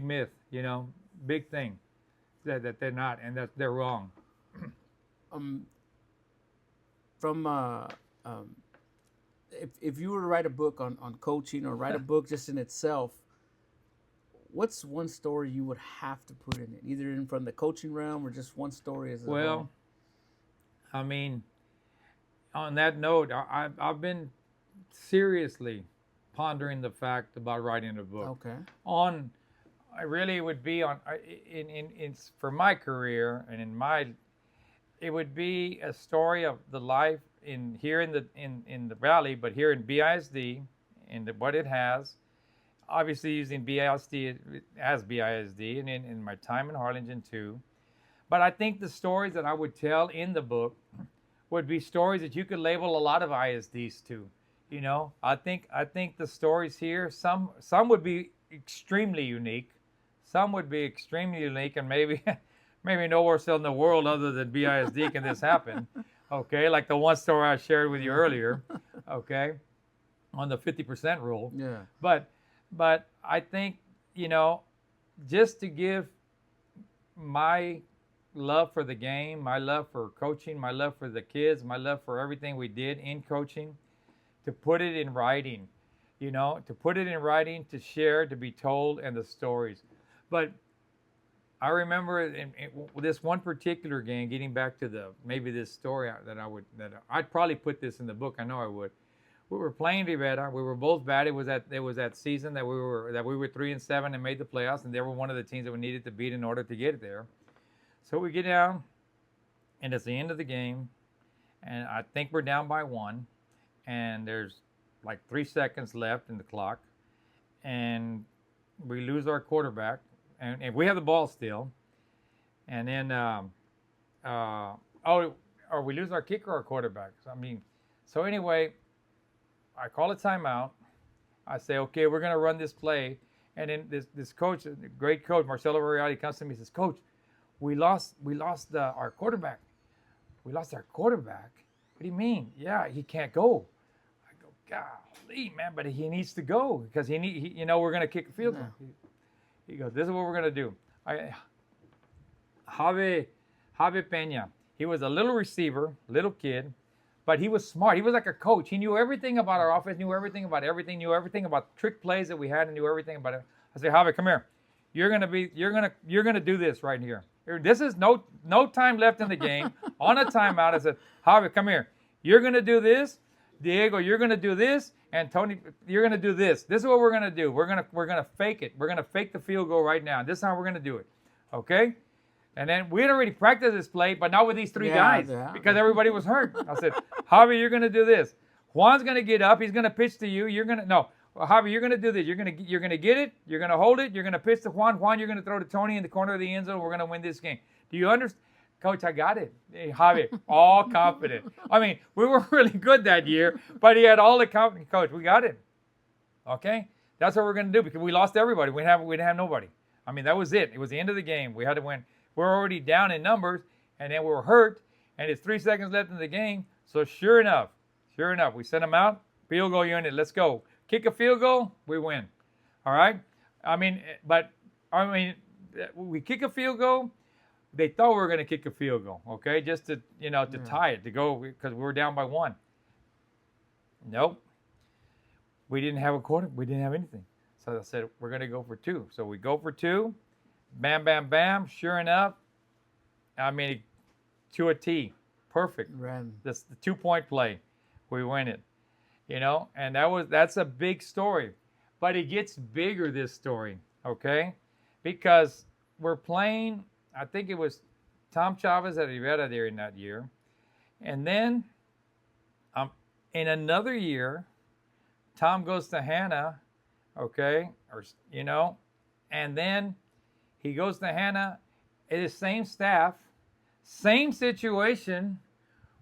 myth, big thing that they're not, and that they're wrong. If you were to write a book on coaching, or write a book just in itself, what's one story you would have to put in it, either from the coaching realm or just one story as a whole? I mean, on that note, I've been seriously pondering the fact about writing a book. Okay. I really would be for my career and it would be a story of the life here in the Valley, but here in BISD, and what it has, obviously using BISD as BISD, and in my time in Harlingen too. But I think the stories that I would tell in the book would be stories that you could label a lot of ISDs to. You know, I think the stories here, some would be extremely unique, some would be extremely unique, and maybe nowhere else in the world other than BISD can this happen. Okay, like the one story I shared with you earlier. Okay, on the 50% rule. Yeah. But I think, you know, just to give my love for the game, my love for coaching, my love for the kids, my love for everything we did in coaching, to put it in writing, you know, to put it in writing, to share, to be told, and the stories. But I remember in this one particular game, getting back to maybe this story that I'd probably put this in the book. I know I would. We were playing Rivera. We were both bad. It was that season that we were 3-7 and made the playoffs, and they were one of the teams that we needed to beat in order to get there. So we get down, and it's the end of the game, and I think we're down by 1, and there's like 3 seconds left in the clock, and we lose our quarterback, and we have the ball still, and then or we lose our kicker or our quarterback. So anyway, I call a timeout. I say, okay, we're going to run this play. And then this coach, the great coach, Marcelo Variati, comes to me and says, Coach, we lost our quarterback. We lost our quarterback? What do you mean? Yeah, he can't go. I go, golly, man, but he needs to go because we're going to kick a field goal. Yeah. He goes, this is what we're going to do. Javi Peña, he was a little receiver, little kid, but he was smart. He was like a coach. He knew everything about our offense, knew everything about everything, knew everything about trick plays that we had, and knew everything about it. I said, Javi, come here. You're gonna do this right here. This is no time left in the game. On a timeout, I said, Javi, come here. You're gonna do this. Diego, you're gonna do this. And Tony, you're gonna do this. This is what we're gonna do. We're gonna fake it. We're gonna fake the field goal right now. This is how we're gonna do it. Okay? And then we had already practiced this play, but not with these 3 guys because everybody was hurt. I said, Javi, you're going to do this. Juan's going to get up. He's going to pitch to you. Javi, you're going to do this. You're going to get it. You're going to hold it. You're going to pitch to Juan. Juan, you're going to throw to Tony in the corner of the end zone. We're going to win this game. Do you understand? Coach, I got it. Hey, Javi, all confident. I mean, we were really good that year, but he had all the confidence. Coach, we got it. Okay? That's what we're going to do because we lost everybody. We didn't have nobody. I mean, that was it. It was the end of the game. We had to win. We're already down in numbers, and then we're hurt, and it's 3 seconds left in the game. So sure enough, we sent them out. Field goal unit, let's go. Kick a field goal, we win. All right? We kick a field goal. They thought we were going to kick a field goal, okay, just to tie it, to go because we were down by 1. Nope. We didn't have a quarter. We didn't have anything. So I said, we're going to go for 2. So we go for 2. Bam, bam, bam. Sure enough, to a T. Perfect. That's the 2-point play. We win it. And that's a big story. But it gets bigger, this story, okay? Because we're playing, I think it was Tom Chavez at Rivera there in that year. And then in another year, Tom goes to Hannah, okay? And then he goes to Hannah, it is same staff, same situation.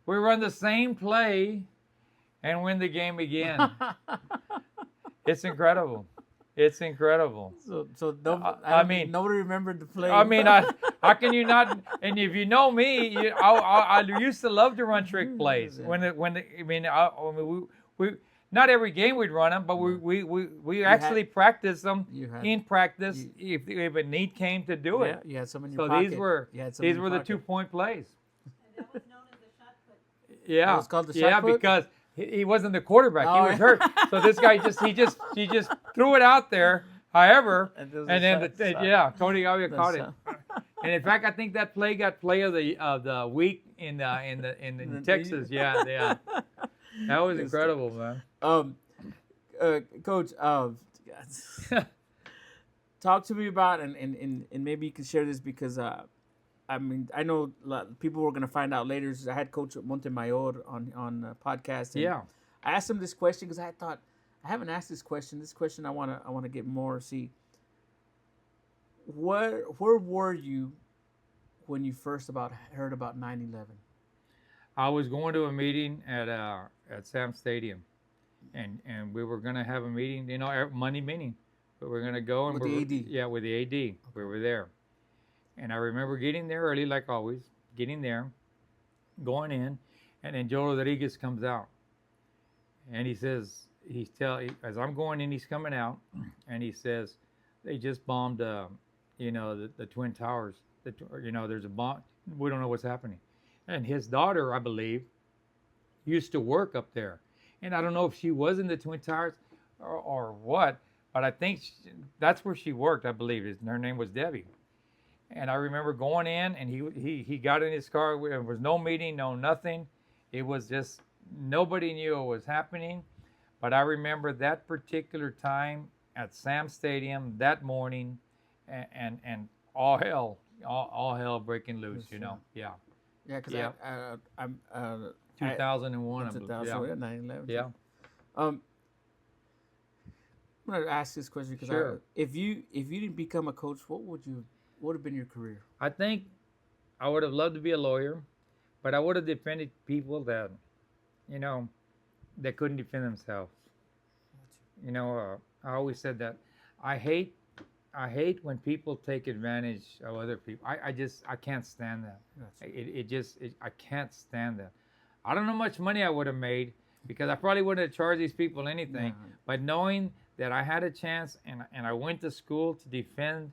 We run the same play and win the game again. It's incredible. It's incredible. So nobody remembered the play. I mean, how can you not? And if you know me, I used to love to run trick plays. We not every game we'd run them, but we actually practiced them in practice if a need came to do it. You had some in your pocket. These were the 2-point plays. And that was known as the shot put. Yeah, it was called the shot put? Because he wasn't the quarterback; he was hurt. So this guy he just threw it out there. However, and then Tony Avia caught it. And in fact, I think that play got play of the week in Texas. Yeah. That was incredible, man. Coach, talk to me about and maybe you can share this because I know people were going to find out later. I had Coach Montemayor on podcast. And I asked him this question because I thought I haven't asked this question. This question I wanna get more. See, where were you when you first heard about 9/11? I was going to a meeting at Sam Stadium, and we were gonna have a meeting, Monday meeting. But we're gonna go and With the AD. Yeah, with the AD. We were there, and I remember getting there early, like always. Getting there, going in, and then Joe Rodriguez comes out, and he says, as I'm going in, he's coming out, and he says, they just bombed, the Twin Towers. There's a bomb. We don't know what's happening. And his daughter, I believe, used to work up there. And I don't know if she was in the Twin Towers or what, but I think that's where she worked, I believe. Her name was Debbie. And I remember going in, and he got in his car. There was no meeting, no nothing. It was just, nobody knew what was happening. But I remember that particular time at Sam Stadium that morning, and all hell breaking loose, Yeah. Yeah, because Yeah. I'm 2001, I believe. 2000, 9/11. Yeah. I'm gonna ask this question because Sure. if you didn't become a coach, what would have been your career? I think I would have loved to be a lawyer, but I would have defended people that, that couldn't defend themselves. I always said that I hate when people take advantage of other people. I can't stand that. I can't stand that. I don't know how much money I would have made because I probably wouldn't have charged these people anything. No. But knowing that I had a chance and I went to school to defend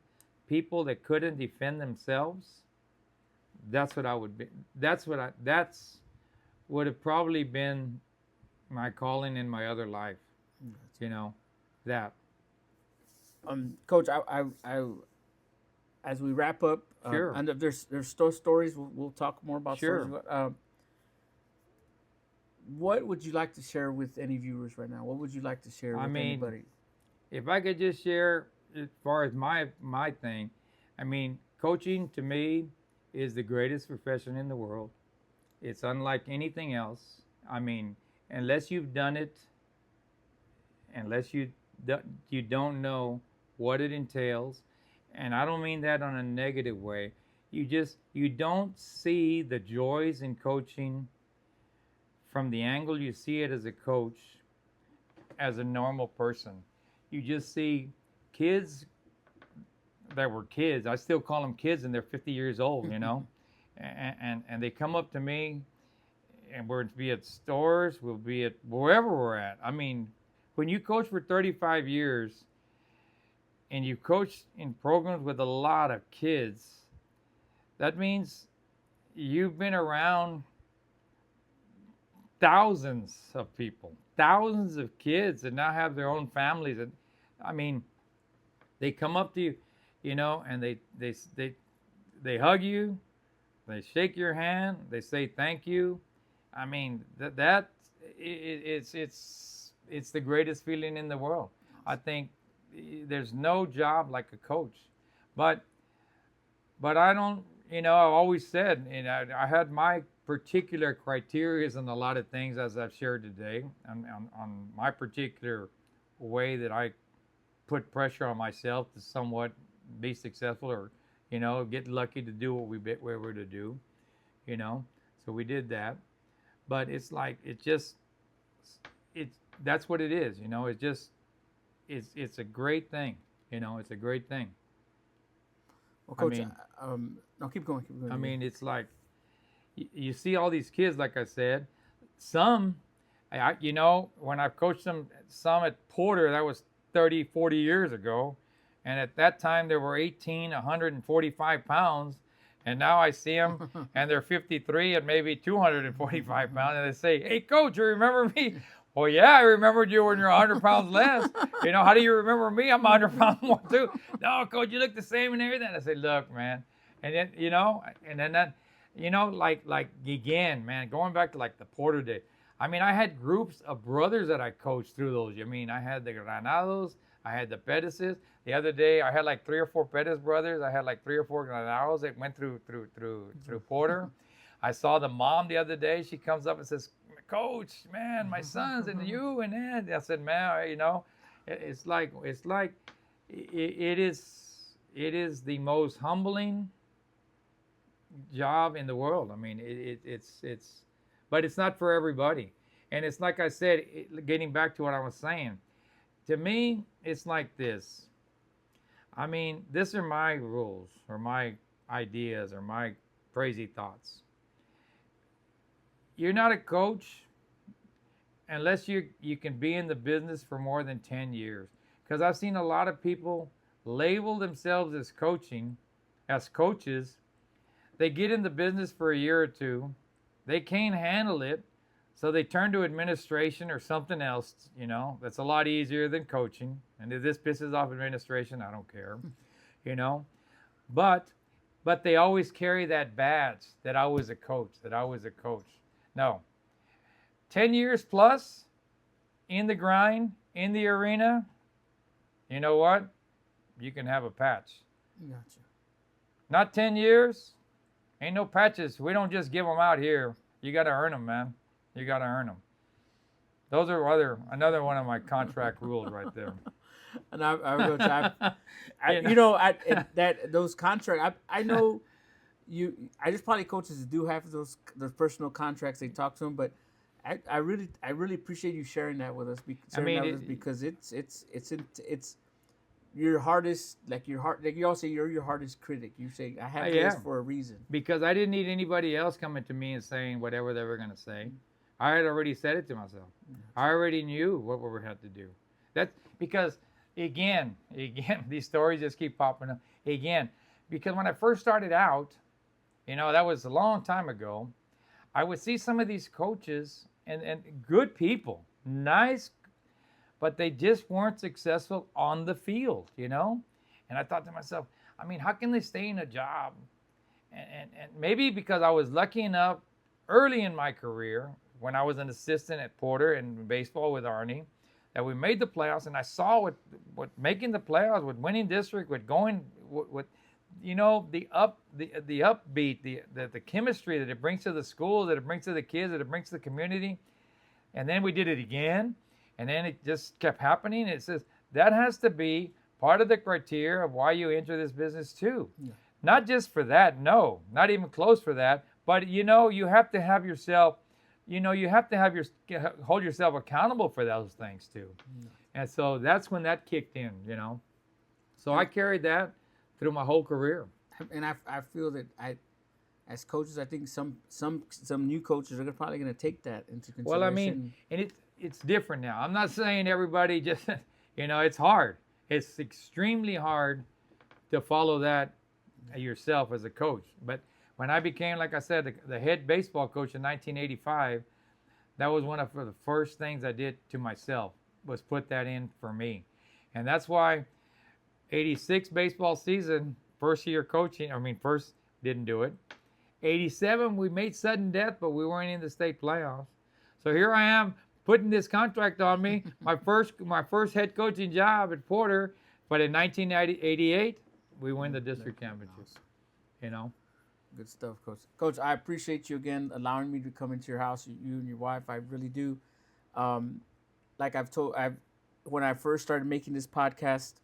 people that couldn't defend themselves, that's what I would be. That's would have probably been my calling in my other life. That. Coach, I as we wrap up, Sure. and if there's still stories, we'll talk more about Sure. stories. What would you like to share with any viewers right now? What would you like to share with anybody? If I could just share as far as my thing, coaching to me is the greatest profession in the world. It's unlike anything else. Unless you've done it, unless you don't know what it entails, and I don't mean that on a negative way. You don't see the joys in coaching from the angle you see it as a coach, as a normal person. You just see kids that were kids. I still call them kids, and they're 50 years old, and they come up to me, and we'll be at stores, we'll be at wherever we're at. When you coach for 35 years and you coach in programs with a lot of kids, that means you've been around thousands of people, thousands of kids that now have their own families. And they come up to you, and they hug you, they shake your hand, they say thank you. It's the greatest feeling in the world. I think there's no job like a coach, but I don't. I've always said, I had my particular criteria on a lot of things, as I've shared today, on my particular way that I put pressure on myself to somewhat be successful, or get lucky to do what we were to do. So we did that, but it's like that's what it is. It's a great thing. It's a great thing. Well, Coach, no, keep going. It's like you see all these kids, like I said, some, when I've coached them, some at Porter, that was 30, 40 years ago. And at that time, they were 18, 145 pounds. And now I see them, and they're 53 and maybe 245 pounds. And they say, "Hey, Coach, you remember me?" Well, yeah, I remembered you when you're 100 pounds less. How do you remember me? I'm 100 pounds more too. No, Coach, you look the same and everything. I say, look, man. And then, and then that, like again, man, going back to like the Porter day. I had groups of brothers that I coached through those. I had the Granados, I had the Pettises. The other day, I had like 3 or 4 Pettis brothers. I had like 3 or 4 Granados that went through Porter. I saw the mom the other day. She comes up and says, coach, man, my sons and you and that. I said, man, it's like it is the most humbling job in the world. I mean, but it's not for everybody. And it's like I said, getting back to what I was saying, to me, it's like this. I mean, these are my rules or my ideas or my crazy thoughts. You're not a coach unless you can be in the business for more than 10 years. Because I've seen a lot of people label themselves as coaches. They get in the business for a year or two. They can't handle it. So they turn to administration or something else, that's a lot easier than coaching. And if this pisses off administration, I don't care, But they always carry that badge that I was a coach, No. 10 years plus in the grind, in the arena, you know what? You can have a patch. Gotcha. Not 10 years, ain't no patches. We don't just give them out here. You got to earn them, man. You got to earn them. Those are another one of my contract rules right there. And those contracts. I know you. I just probably coaches do have those personal contracts. They talk to them, but I really appreciate you sharing that with us. Because it's your hardest, like you all say, you're your hardest critic. You say I have this for a reason. Because I didn't need anybody else coming to me and saying whatever they were going to say. I had already said it to myself. I already knew what we had to do. That's because, again, these stories just keep popping up. Again, because when I first started out, that was a long time ago, I would see some of these coaches and good people, nice, but they just weren't successful on the field, And I thought to myself, I mean, how can they stay in a job? And maybe because I was lucky enough early in my career, when I was an assistant at Porter in baseball with Arnie, that we made the playoffs, and I saw what making the playoffs, with winning district, with going, with the upbeat, the chemistry that it brings to the school, that it brings to the kids, that it brings to the community, and then we did it again, and then it just kept happening. It says that has to be part of the criteria of why you enter this business too. Yeah. Not just for that, no, not even close for that, but you have to have yourself. You have to hold yourself accountable for those things too. Mm. And so that's when that kicked in, So I carried that through my whole career. And I feel that as coaches, I think some new coaches are probably going to take that into consideration. Well, I mean, and it's different now. I'm not saying everybody just, it's hard. It's extremely hard to follow that yourself as a coach. But when I became, like I said, the head baseball coach in 1985, that was one of the first things I did to myself, was put that in for me. And that's why 86 baseball season, first didn't do it. 87, we made sudden death, but we weren't in the state playoffs. So here I am putting this contract on me, my first head coaching job at Porter, but in 1988, we win the district championships, Good stuff, Coach. Coach, I appreciate you again allowing me to come into your house, you and your wife. I really do. Like when I first started making this podcast,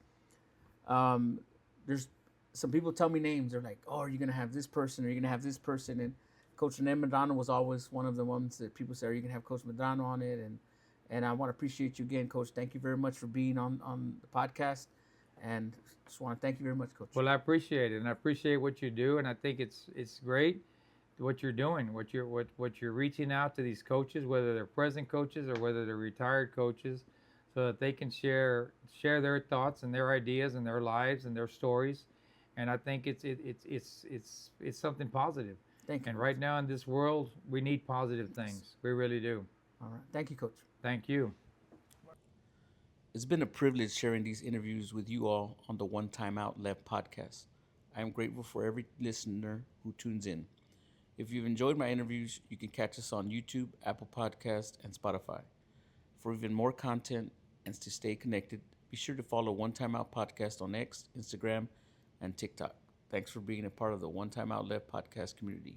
there's some people tell me names. They're like, "Oh, are you gonna have this person? Or are you gonna have this person?" And Coach Rene Medrano was always one of the ones that people say, "Are you gonna have Coach Medrano on it?" And I want to appreciate you again, Coach. Thank you very much for being on the podcast. And just want to thank you very much, Coach. Well, I appreciate it, and I appreciate what you do, and I think it's great what you're doing, what you're reaching out to these coaches, whether they're present coaches or whether they're retired coaches, so that they can share their thoughts and their ideas and their lives and their stories. And I think it's something positive. Thank you. And right now in this world, we need positive things. We really do. All right. Thank you, Coach. Thank you. It's been a privilege sharing these interviews with you all on the One Time Out Left podcast. I am grateful for every listener who tunes in. If you've enjoyed my interviews, you can catch us on YouTube, Apple Podcasts, and Spotify. For even more content and to stay connected, be sure to follow One Time Out Podcast on X, Instagram, and TikTok. Thanks for being a part of the One Time Out Left podcast community.